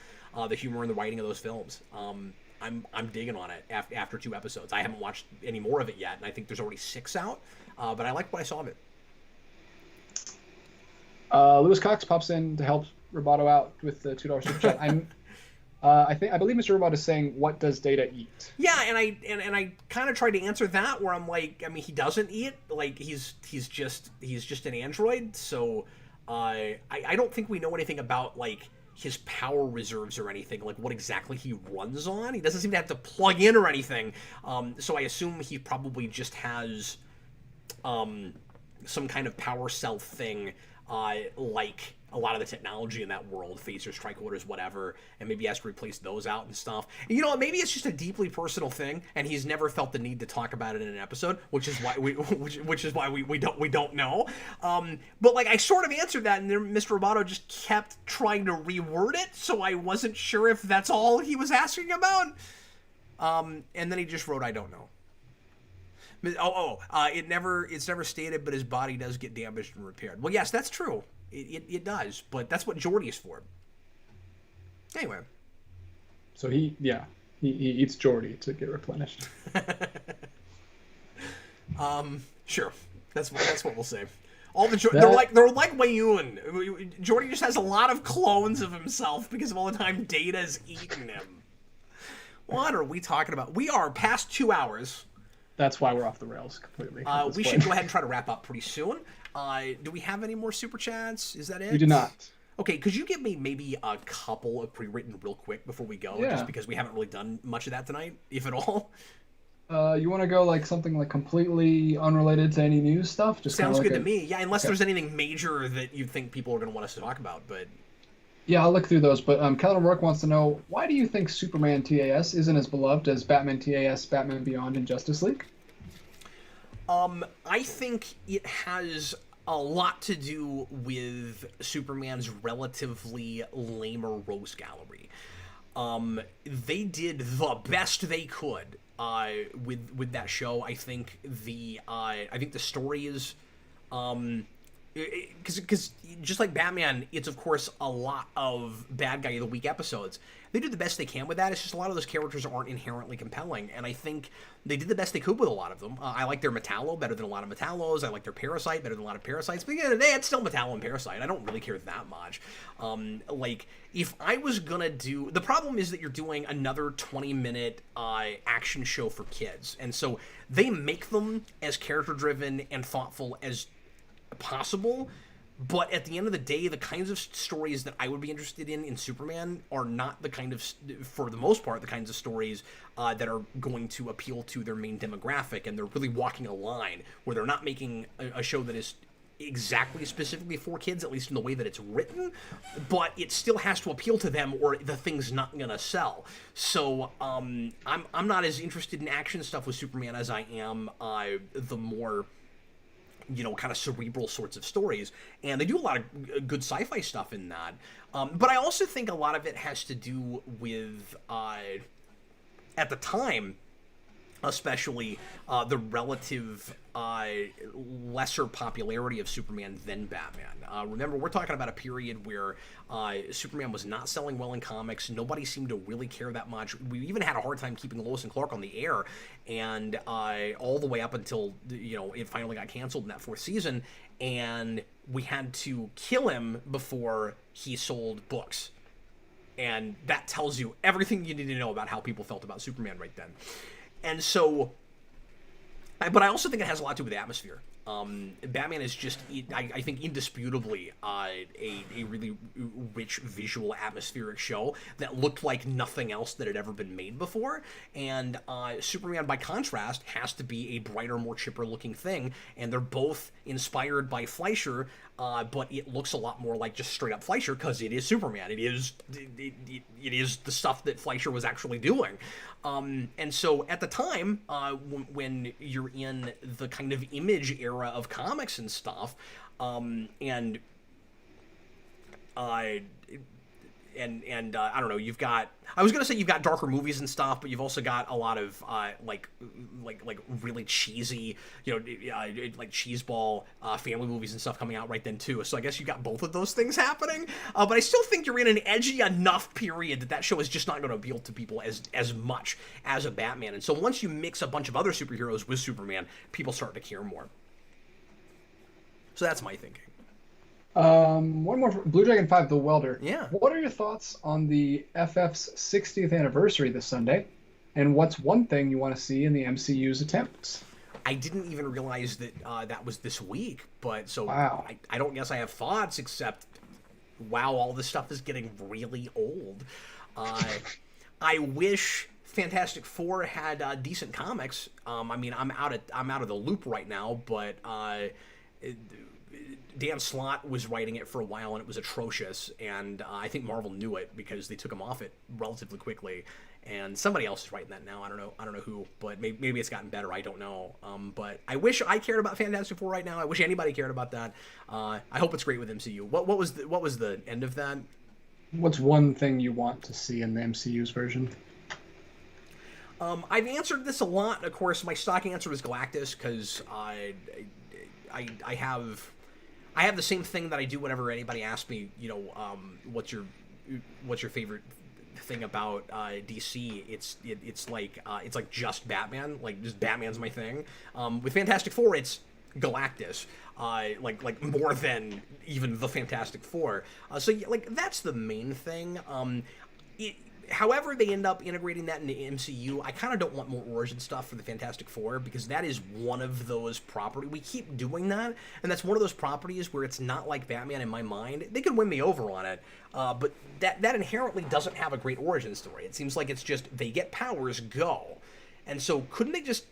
the humor and the writing of those films. I'm digging on it after 2 episodes. I haven't watched any more of it yet, and I think there's already 6 out, but I liked what I saw of it. Lewis Cox pops in to help Roboto out with the $2 super chat. I believe Mr. Robot is saying, what does Data eat? Yeah, and I kind of tried to answer that, where I'm like, I mean, he doesn't eat. Like, he's just an android. So I don't think we know anything about, like, his power reserves or anything, like what exactly he runs on. He doesn't seem to have to plug in or anything. So I assume he probably just has some kind of power cell thing like a lot of the technology in that world, phasers, tricorders, whatever, and maybe he has to replace those out and stuff. And, you know, maybe it's just a deeply personal thing, and he's never felt the need to talk about it in an episode, which is why we don't know. But like I sort of answered that, and then Mr. Roboto just kept trying to reword it, so I wasn't sure if that's all he was asking about. And then he just wrote, "I don't know." It's never stated, but his body does get damaged and repaired. Well, yes, that's true. It does, but that's what Geordi is for. Anyway. So he eats Geordi to get replenished. Sure. That's what we'll say. All the they're like Wayun. Geordi just has a lot of clones of himself because of all the time Data's eating him. What are we talking about? We are past 2 hours. That's why we're off the rails completely. We should go ahead and try to wrap up pretty soon. Do we have any more super chats? Is that it? We do not. Okay, could you give me maybe a couple of pre-written real quick before we go? Yeah. Just because we haven't really done much of that tonight, if at all. You want to go like something like completely unrelated to any news stuff? Just sounds good to me. Yeah, unless there's anything major that you think people are going to want us to talk about, but... Yeah, I'll look through those, but Kellen Rourke wants to know, why do you think Superman TAS isn't as beloved as Batman TAS, Batman Beyond, and Justice League? I think it has a lot to do with Superman's relatively lamer rogues gallery. They did the best they could with that show. I think the story is... Because just like Batman, it's of course a lot of bad guy of the week episodes. They do the best they can with that. It's just a lot of those characters aren't inherently compelling, and I think they did the best they could with a lot of them. I like their Metallo better than a lot of Metallos. I like their Parasite better than a lot of Parasites. But at the end of the day, it's still Metallo and Parasite. I don't really care that much. Like, if I was gonna do... The problem is that you're doing another 20-minute action show for kids, and so they make them as character-driven and thoughtful as possible, but at the end of the day, the kinds of stories that I would be interested in Superman are not the kind of, for the most part, the kinds of stories that are going to appeal to their main demographic, and they're really walking a line where they're not making a show that is exactly specifically for kids, at least in the way that it's written, but it still has to appeal to them or the thing's not gonna sell. So I'm not as interested in action stuff with Superman as I am the more, you know, kind of cerebral sorts of stories, and they do a lot of good sci-fi stuff in that. But I also think a lot of it has to do with, at the time, especially the relative lesser popularity of Superman than Batman. Remember, we're talking about a period where Superman was not selling well in comics. Nobody seemed to really care that much. We even had a hard time keeping Lois and Clark on the air, and all the way up until, you know, it finally got canceled in that 4th season, and we had to kill him before he sold books. And that tells you everything you need to know about how people felt about Superman right then. And so, but I also think it has a lot to do with the atmosphere. Batman is just, I think, indisputably a really rich visual atmospheric show that looked like nothing else that had ever been made before. And Superman, by contrast, has to be a brighter, more chipper looking thing. And they're both inspired by Fleischer, but it looks a lot more like just straight up Fleischer because it is Superman. It is the stuff that Fleischer was actually doing. And so at the time, when you're in the kind of image era of comics and stuff, and I don't know, you've got, I was gonna say you've got darker movies and stuff, but you've also got a lot of like really cheesy, you know, like cheeseball family movies and stuff coming out right then too. So I guess you got both of those things happening. But I still think you're in an edgy enough period that show is just not going to appeal to people as much as a Batman. And so once you mix a bunch of other superheroes with Superman, people start to care more. So that's my thinking. One more. Blue Dragon 5, The Welder. Yeah. What are your thoughts on the FF's 60th anniversary this Sunday? And what's one thing you want to see in the MCU's attempts? I didn't even realize that that was this week, but so wow. I don't guess I have thoughts except, wow, all this stuff is getting really old. I wish Fantastic Four had decent comics. I mean, I'm out of the loop right now, but Dan Slott was writing it for a while, and it was atrocious. And I think Marvel knew it because they took him off it relatively quickly. And somebody else is writing that now. I don't know who, but maybe it's gotten better. I don't know. But I wish I cared about Fantastic Four right now. I wish anybody cared about that. I hope it's great with MCU. What was the end of that? What's one thing you want to see in the MCU's version? I've answered this a lot. Of course, my stock answer was Galactus because I have the same thing that I do whenever anybody asks me, what's your favorite thing about DC. It's like just Batman. Like, just Batman's my thing. With Fantastic Four, it's Galactus. Like more than even the Fantastic Four. So that's the main thing. However they end up integrating that into MCU, I kind of don't want more origin stuff for the Fantastic Four, because that is one of those properties. We keep doing that, and that's one of those properties where it's not like Batman in my mind. They could win me over on it, but that inherently doesn't have a great origin story. It seems like it's just, they get powers, go. And so couldn't they just...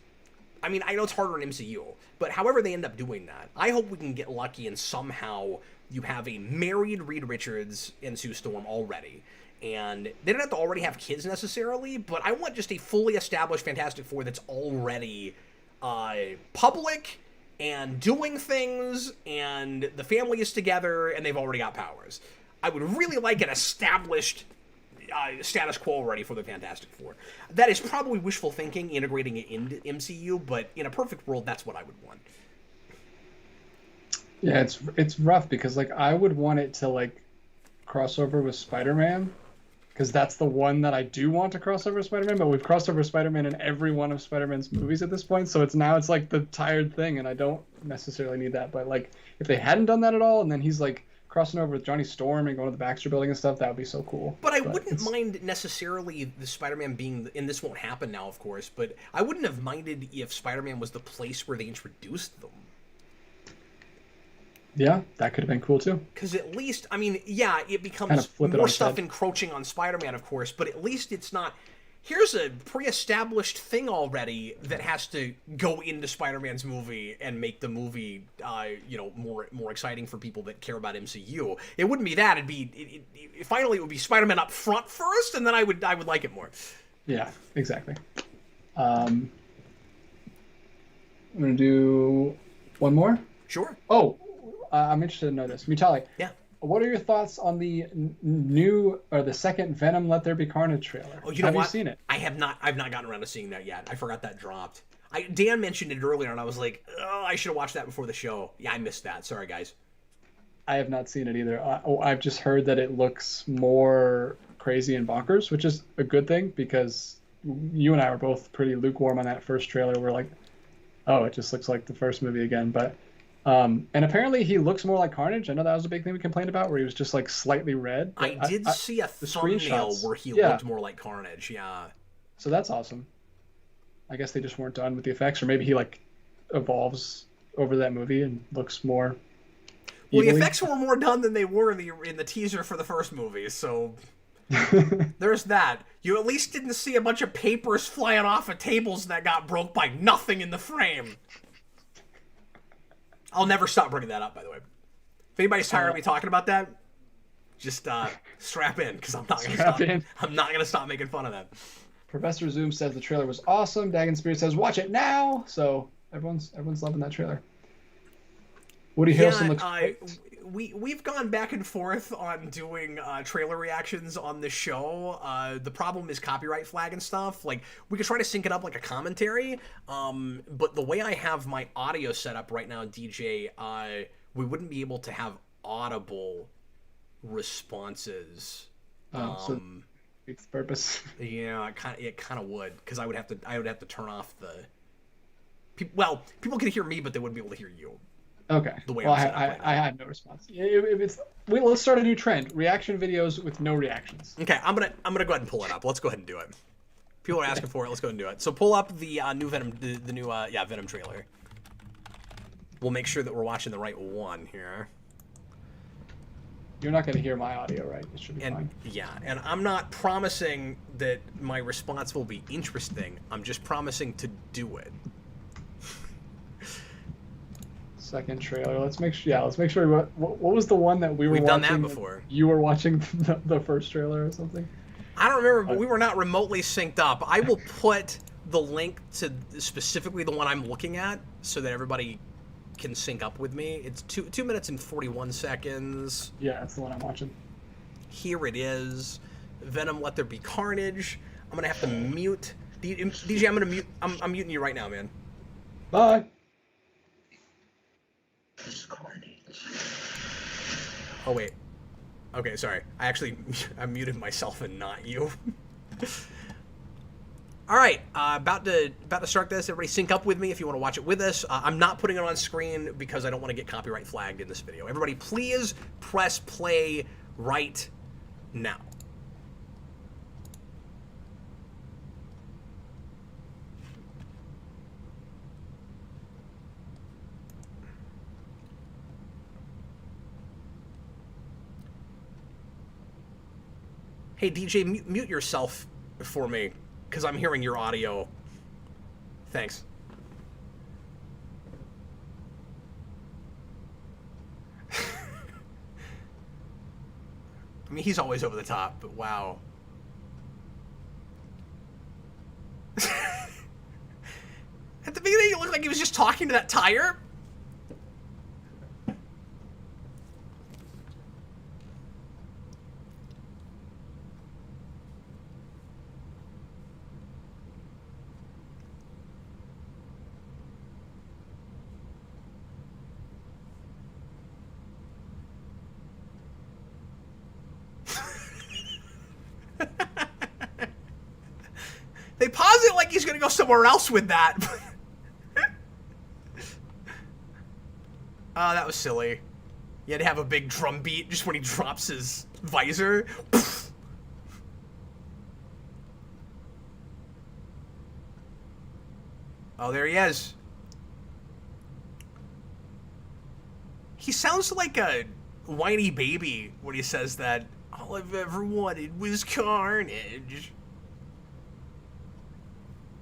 I mean, I know it's harder in MCU, but however they end up doing that, I hope we can get lucky and somehow you have a married Reed Richards and Sue Storm already. And they don't have to already have kids necessarily, but I want just a fully established Fantastic Four that's already public and doing things, and the family is together, and they've already got powers. I would really like an established status quo already for the Fantastic Four. That is probably wishful thinking, integrating it into MCU, but in a perfect world, that's what I would want. Yeah, it's rough because I would want it to cross over with Spider-Man, because that's the one that I do want to cross over with Spider-Man, but we've crossed over Spider-Man in every one of Spider-Man's movies at this point, so it's the tired thing, and I don't necessarily need that. But if they hadn't done that at all, and then he's crossing over with Johnny Storm and going to the Baxter Building and stuff, that would be so cool. But I wouldn't mind necessarily the Spider-Man being, and this won't happen now, of course, but I wouldn't have minded if Spider-Man was the place where they introduced them. Yeah, that could have been cool too. Because at least, I mean, yeah, it becomes more stuff encroaching on Spider-Man, of course, but at least it's not, here's a pre-established thing already that has to go into Spider-Man's movie and make the movie, more exciting for people that care about MCU. It wouldn't be that. Finally, it would be Spider-Man up front first, and then I would like it more. Yeah, exactly. I'm going to do one more. Sure. Oh, I'm interested to know this. Mutali. Yeah. What are your thoughts on the the second Venom Let There Be Carnage trailer? Oh, have you seen it? I've not gotten around to seeing that yet. I forgot that dropped. Dan mentioned it earlier, and I was like, oh, I should have watched that before the show. Yeah, I missed that. Sorry, guys. I have not seen it either. I've just heard that it looks more crazy and bonkers, which is a good thing, because you and I were both pretty lukewarm on that first trailer. We're like, oh, it just looks like the first movie again. But and apparently he looks more like Carnage. I know that was a big thing we complained about, where he was just slightly red. I did see a thumbnail where he looked more like Carnage. Yeah. So that's awesome. I guess they just weren't done with the effects, or maybe he evolves over that movie and looks more. Well, the effects were more done than they were in the teaser for the first movie, so there's that. You at least didn't see a bunch of papers flying off of tables that got broke by nothing in the frame. I'll never stop bringing that up, by the way. If anybody's tired of me talking about that, just strap in, because I'm not going to stop. I'm not going to stop making fun of that. Professor Zoom says the trailer was awesome. Dagon Spirit says watch it now. So everyone's loving that trailer. Woody Harrelson looks great. We've gone back and forth on doing trailer reactions on the show. The problem is copyright flag and stuff. We could try to sync it up like a commentary, but the way I have my audio set up right now, DJ, we wouldn't be able to have audible responses. So it's the purpose. Yeah, it kind of would, because I would have to turn off the. Well, people could hear me, but they wouldn't be able to hear you. Okay. Well, I had no response. Let's start a new trend: reaction videos with no reactions. Okay, I'm gonna go ahead and pull it up. Let's go ahead and do it. People are asking for it. Let's go ahead and do it. So pull up the new Venom, the new Venom trailer. We'll make sure that we're watching the right one here. You're not going to hear my audio, right? It should be fine. Yeah, and I'm not promising that my response will be interesting. I'm just promising to do it. second trailer. Let's make sure. Yeah, let's make sure. What was the one that we were We've watching? done that before. You were watching the first trailer or something. I don't remember, but we were not remotely synced up. I will put the link to specifically the one I'm looking at so that everybody can sync up with me. It's 2 minutes and 41 seconds. Yeah, that's the one I'm watching. Here it is. Venom, Let There Be Carnage. I'm gonna have to mute. DJ, I'm gonna mute. I'm muting you right now, man. Bye. Oh wait. Okay, sorry. I muted myself and not you. All right, about to start this. Everybody sync up with me if you want to watch it with us. I'm not putting it on screen because I don't want to get copyright flagged in this video. Everybody, please press play right now. Hey, DJ, mute yourself for me, because I'm hearing your audio. Thanks. I mean, he's always over the top, but wow. At the beginning, it looked like he was just talking to that tire. They pause it like he's gonna go somewhere else with that. Oh, that was silly. You had to have a big drum beat just when he drops his visor. Oh, there he is. He sounds like a whiny baby when he says that. All I've ever wanted was carnage.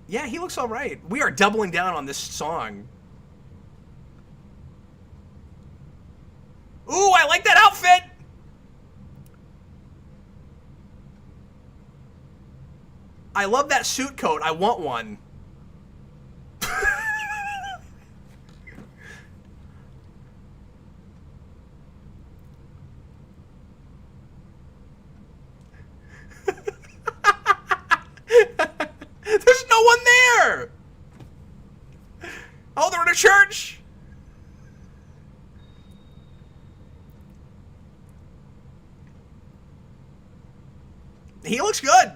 Yeah, he looks all right. We are doubling down on this song. Ooh, I like that outfit! I love that suit coat. I want one. There's no one there! Oh, they're in a church! He looks good.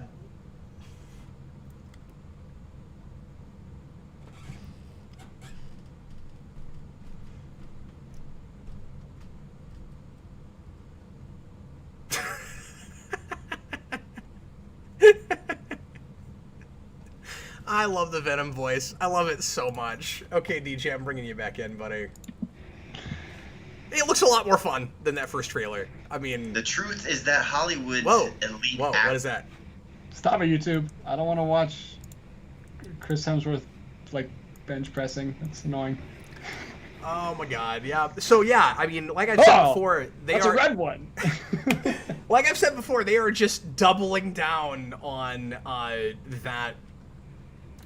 I love the Venom voice. I love it so much. Okay, DJ, I'm bringing you back in, buddy. It looks a lot more fun than that first trailer. I mean... The truth is that Hollywood's elite Whoa, what is that? Stop it, YouTube. I don't want to watch Chris Hemsworth, like, bench pressing. That's annoying. Oh my god, yeah. So yeah, I mean, like I said before, that's a red one. Like I've said before, they are just doubling down on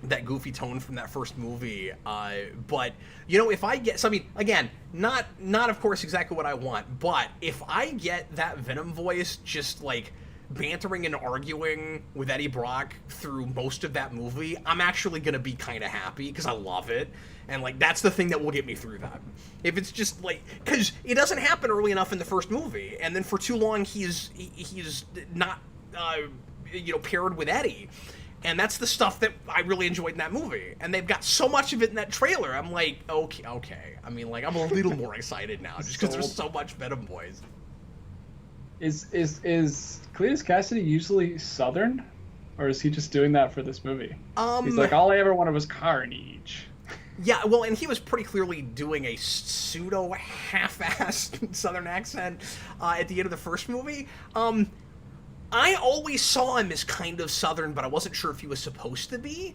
that goofy tone from that first movie. But you know, if I get, so I mean, again, not of course exactly what I want, but if I get that Venom voice just like bantering and arguing with Eddie Brock through most of that movie, I'm actually gonna be kind of happy because I love it. And like that's the thing that will get me through that. If it's just like, because it doesn't happen early enough in the first movie, and then for too long he's not you know, paired with Eddie. And that's the stuff that I really enjoyed in that movie. And they've got so much of it in that trailer. I'm like, okay. I mean, like, I'm a little more excited now just because there's so much Venom boys. Is Cletus Cassidy usually Southern? Or is he just doing that for this movie? He's like, all I ever wanted was carnage. Yeah, well, and he was pretty clearly doing a pseudo half-assed Southern accent at the end of the first movie. I always saw him as kind of Southern, but I wasn't sure if he was supposed to be.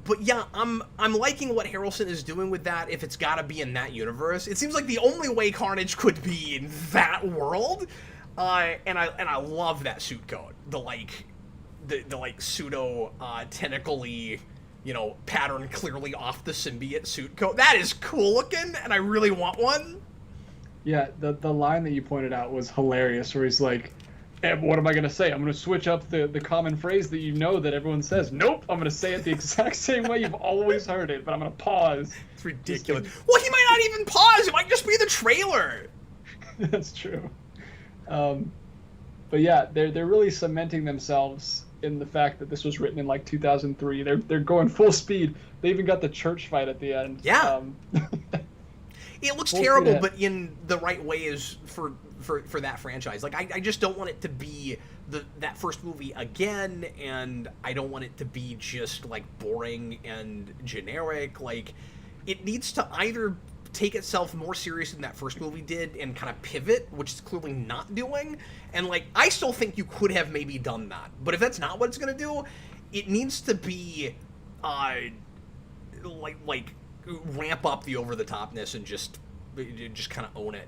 But yeah, I'm liking what Harrelson is doing with that. If it's got to be in that universe, it seems like the only way Carnage could be in that world. And I love that suit coat. The pseudo tentacly, pattern clearly off the symbiote suit coat. That is cool looking, and I really want one. Yeah, the line that you pointed out was hilarious, where he's like, what am I going to say? I'm going to switch up the common phrase that that everyone says. Nope, I'm going to say it the exact same way you've always heard it, but I'm going to pause. It's ridiculous. Well, he might not even pause. It might just be the trailer. That's true. But yeah, they're really cementing themselves in the fact that this was written in like 2003. They're going full speed. They even got the church fight at the end. Yeah. It looks terrible, but in the right way is for that franchise. Like, I just don't want it to be that first movie again, and I don't want it to be just, like, boring and generic. Like, it needs to either take itself more serious than that first movie did and kind of pivot, which it's clearly not doing. And, like, I still think you could have maybe done that. But if that's not what it's going to do, it needs to be, like ramp up the over-the-topness and just kind of own it,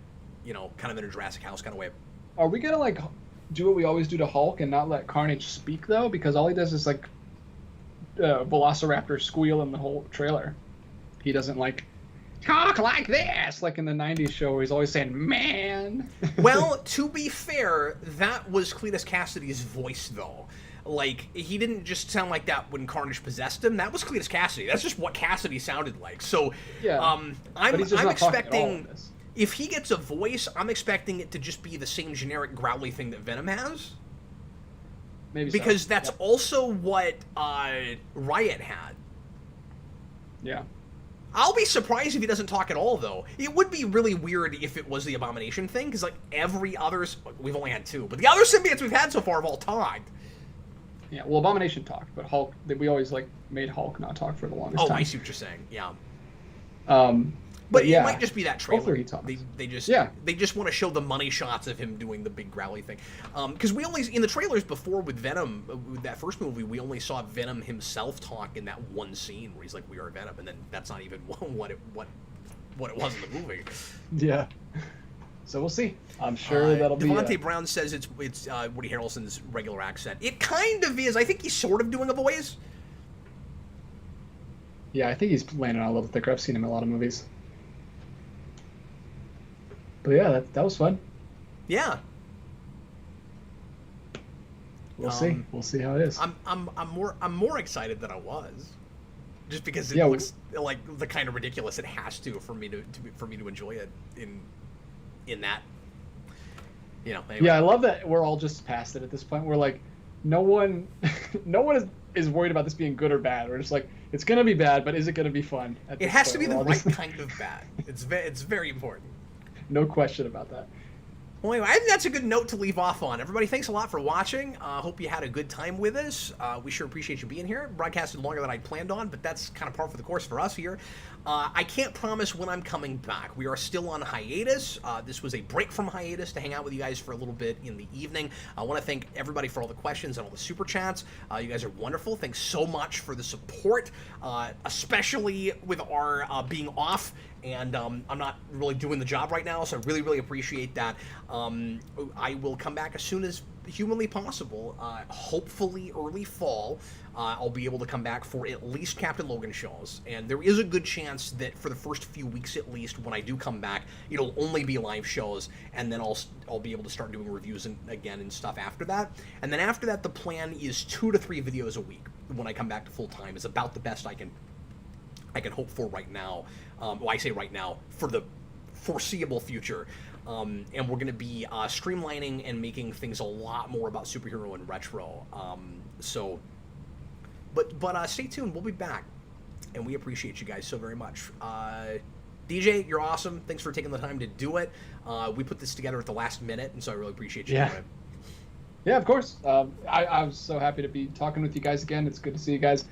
kind of in a Jurassic House kind of way. Are we gonna like do what we always do to Hulk and not let Carnage speak though? Because all he does is like Velociraptor squeal in the whole trailer. He doesn't like talk like this, like in the 90s show where he's always saying, man. Well, to be fair, that was Cletus Cassidy's voice though. Like, he didn't just sound like that when Carnage possessed him. That was Cletus Cassidy. That's just what Cassidy sounded like. So, yeah, I'm expecting, if he gets a voice, I'm expecting it to just be the same generic growly thing that Venom has. Maybe because that's also what Riot had. Yeah. I'll be surprised if he doesn't talk at all, though. It would be really weird if it was the Abomination thing, because, like, every others... We've only had 2, but the other symbiotes we've had so far have all talked. Yeah, well, Abomination talked, but Hulk... We always, like, made Hulk not talk for the longest time. Oh, I see what you're saying, yeah. But yeah, it might just be that trailer. Hopefully he talks. They just want to show the money shots of him doing the big growly thing. Because we only... In the trailers before with Venom, with that first movie, we only saw Venom himself talk in that one scene where he's like, we are Venom, and then that's not even what it was in the movie. Yeah. So we'll see. I'm sure that'll be... Devontae Brown says it's Woody Harrelson's regular accent. It kind of is. I think he's sort of doing a voice. Yeah, I think he's landing on a little thicker. I've seen him in a lot of movies. But yeah, that was fun. Yeah. We'll see. We'll see how it is. I'm more excited than I was, just because it looks like the kind of ridiculous it has to for me to enjoy it in that. Anyway. Yeah, I love that we're all just past it at this point. We're like, no one is worried about this being good or bad. We're just like, it's gonna be bad, but is it gonna be fun? It has to be the right kind of bad. It's very important. No question about that. Well, anyway, I think that's a good note to leave off on. Everybody, thanks a lot for watching. Hope you had a good time with us. We sure appreciate you being here. Broadcasted longer than I planned on, but that's kind of par for the course for us here. I can't promise when I'm coming back. We are still on hiatus. This was a break from hiatus to hang out with you guys for a little bit in the evening. I want to thank everybody for all the questions and all the super chats. You guys are wonderful. Thanks so much for the support, especially with our being off. And I'm not really doing the job right now, so I really, really appreciate that. I will come back as soon as humanly possible. Hopefully early fall, I'll be able to come back for at least Captain Logan shows. And there is a good chance that for the first few weeks at least, when I do come back, it'll only be live shows, and then I'll be able to start doing reviews again and stuff after that. And then after that, the plan is 2 to 3 videos a week when I come back to full time. Is about the best I can hope for right now. I say right now, for the foreseeable future. And we're going to be streamlining and making things a lot more about superhero and retro. But stay tuned. We'll be back. And we appreciate you guys so very much. DJ, you're awesome. Thanks for taking the time to do it. We put this together at the last minute, and so I really appreciate you doing it. Yeah, of course. I was so happy to be talking with you guys again. It's good to see you guys.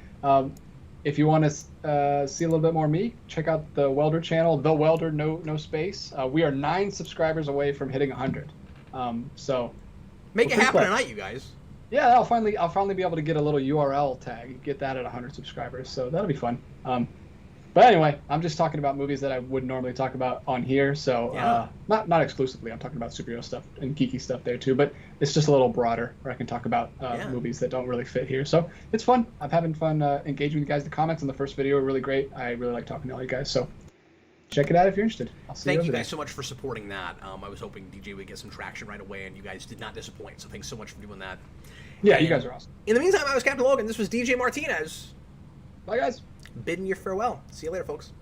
If you want to see a little bit more of me, check out the Welder channel, The Welder, no space. We are 9 subscribers away from hitting 100. So make it happen tonight, you guys. Yeah, I'll finally be able to get a little URL tag, get that at 100 subscribers, so that'll be fun. But anyway, I'm just talking about movies that I wouldn't normally talk about on here, so not exclusively. I'm talking about superhero stuff and geeky stuff there too, but it's just a little broader where I can talk about movies that don't really fit here. So it's fun. I'm having fun engaging with you guys. The comments on the first video were really great. I really like talking to all you guys, so check it out if you're interested. I'll see you Thank you over guys there. so much for supporting that. I was hoping DJ would get some traction right away, and you guys did not disappoint, so thanks so much for doing that. Yeah, you guys are awesome. In the meantime, I was Captain Logan. This was DJ Martinez. Bye, guys. Bidding you farewell. See you later, folks.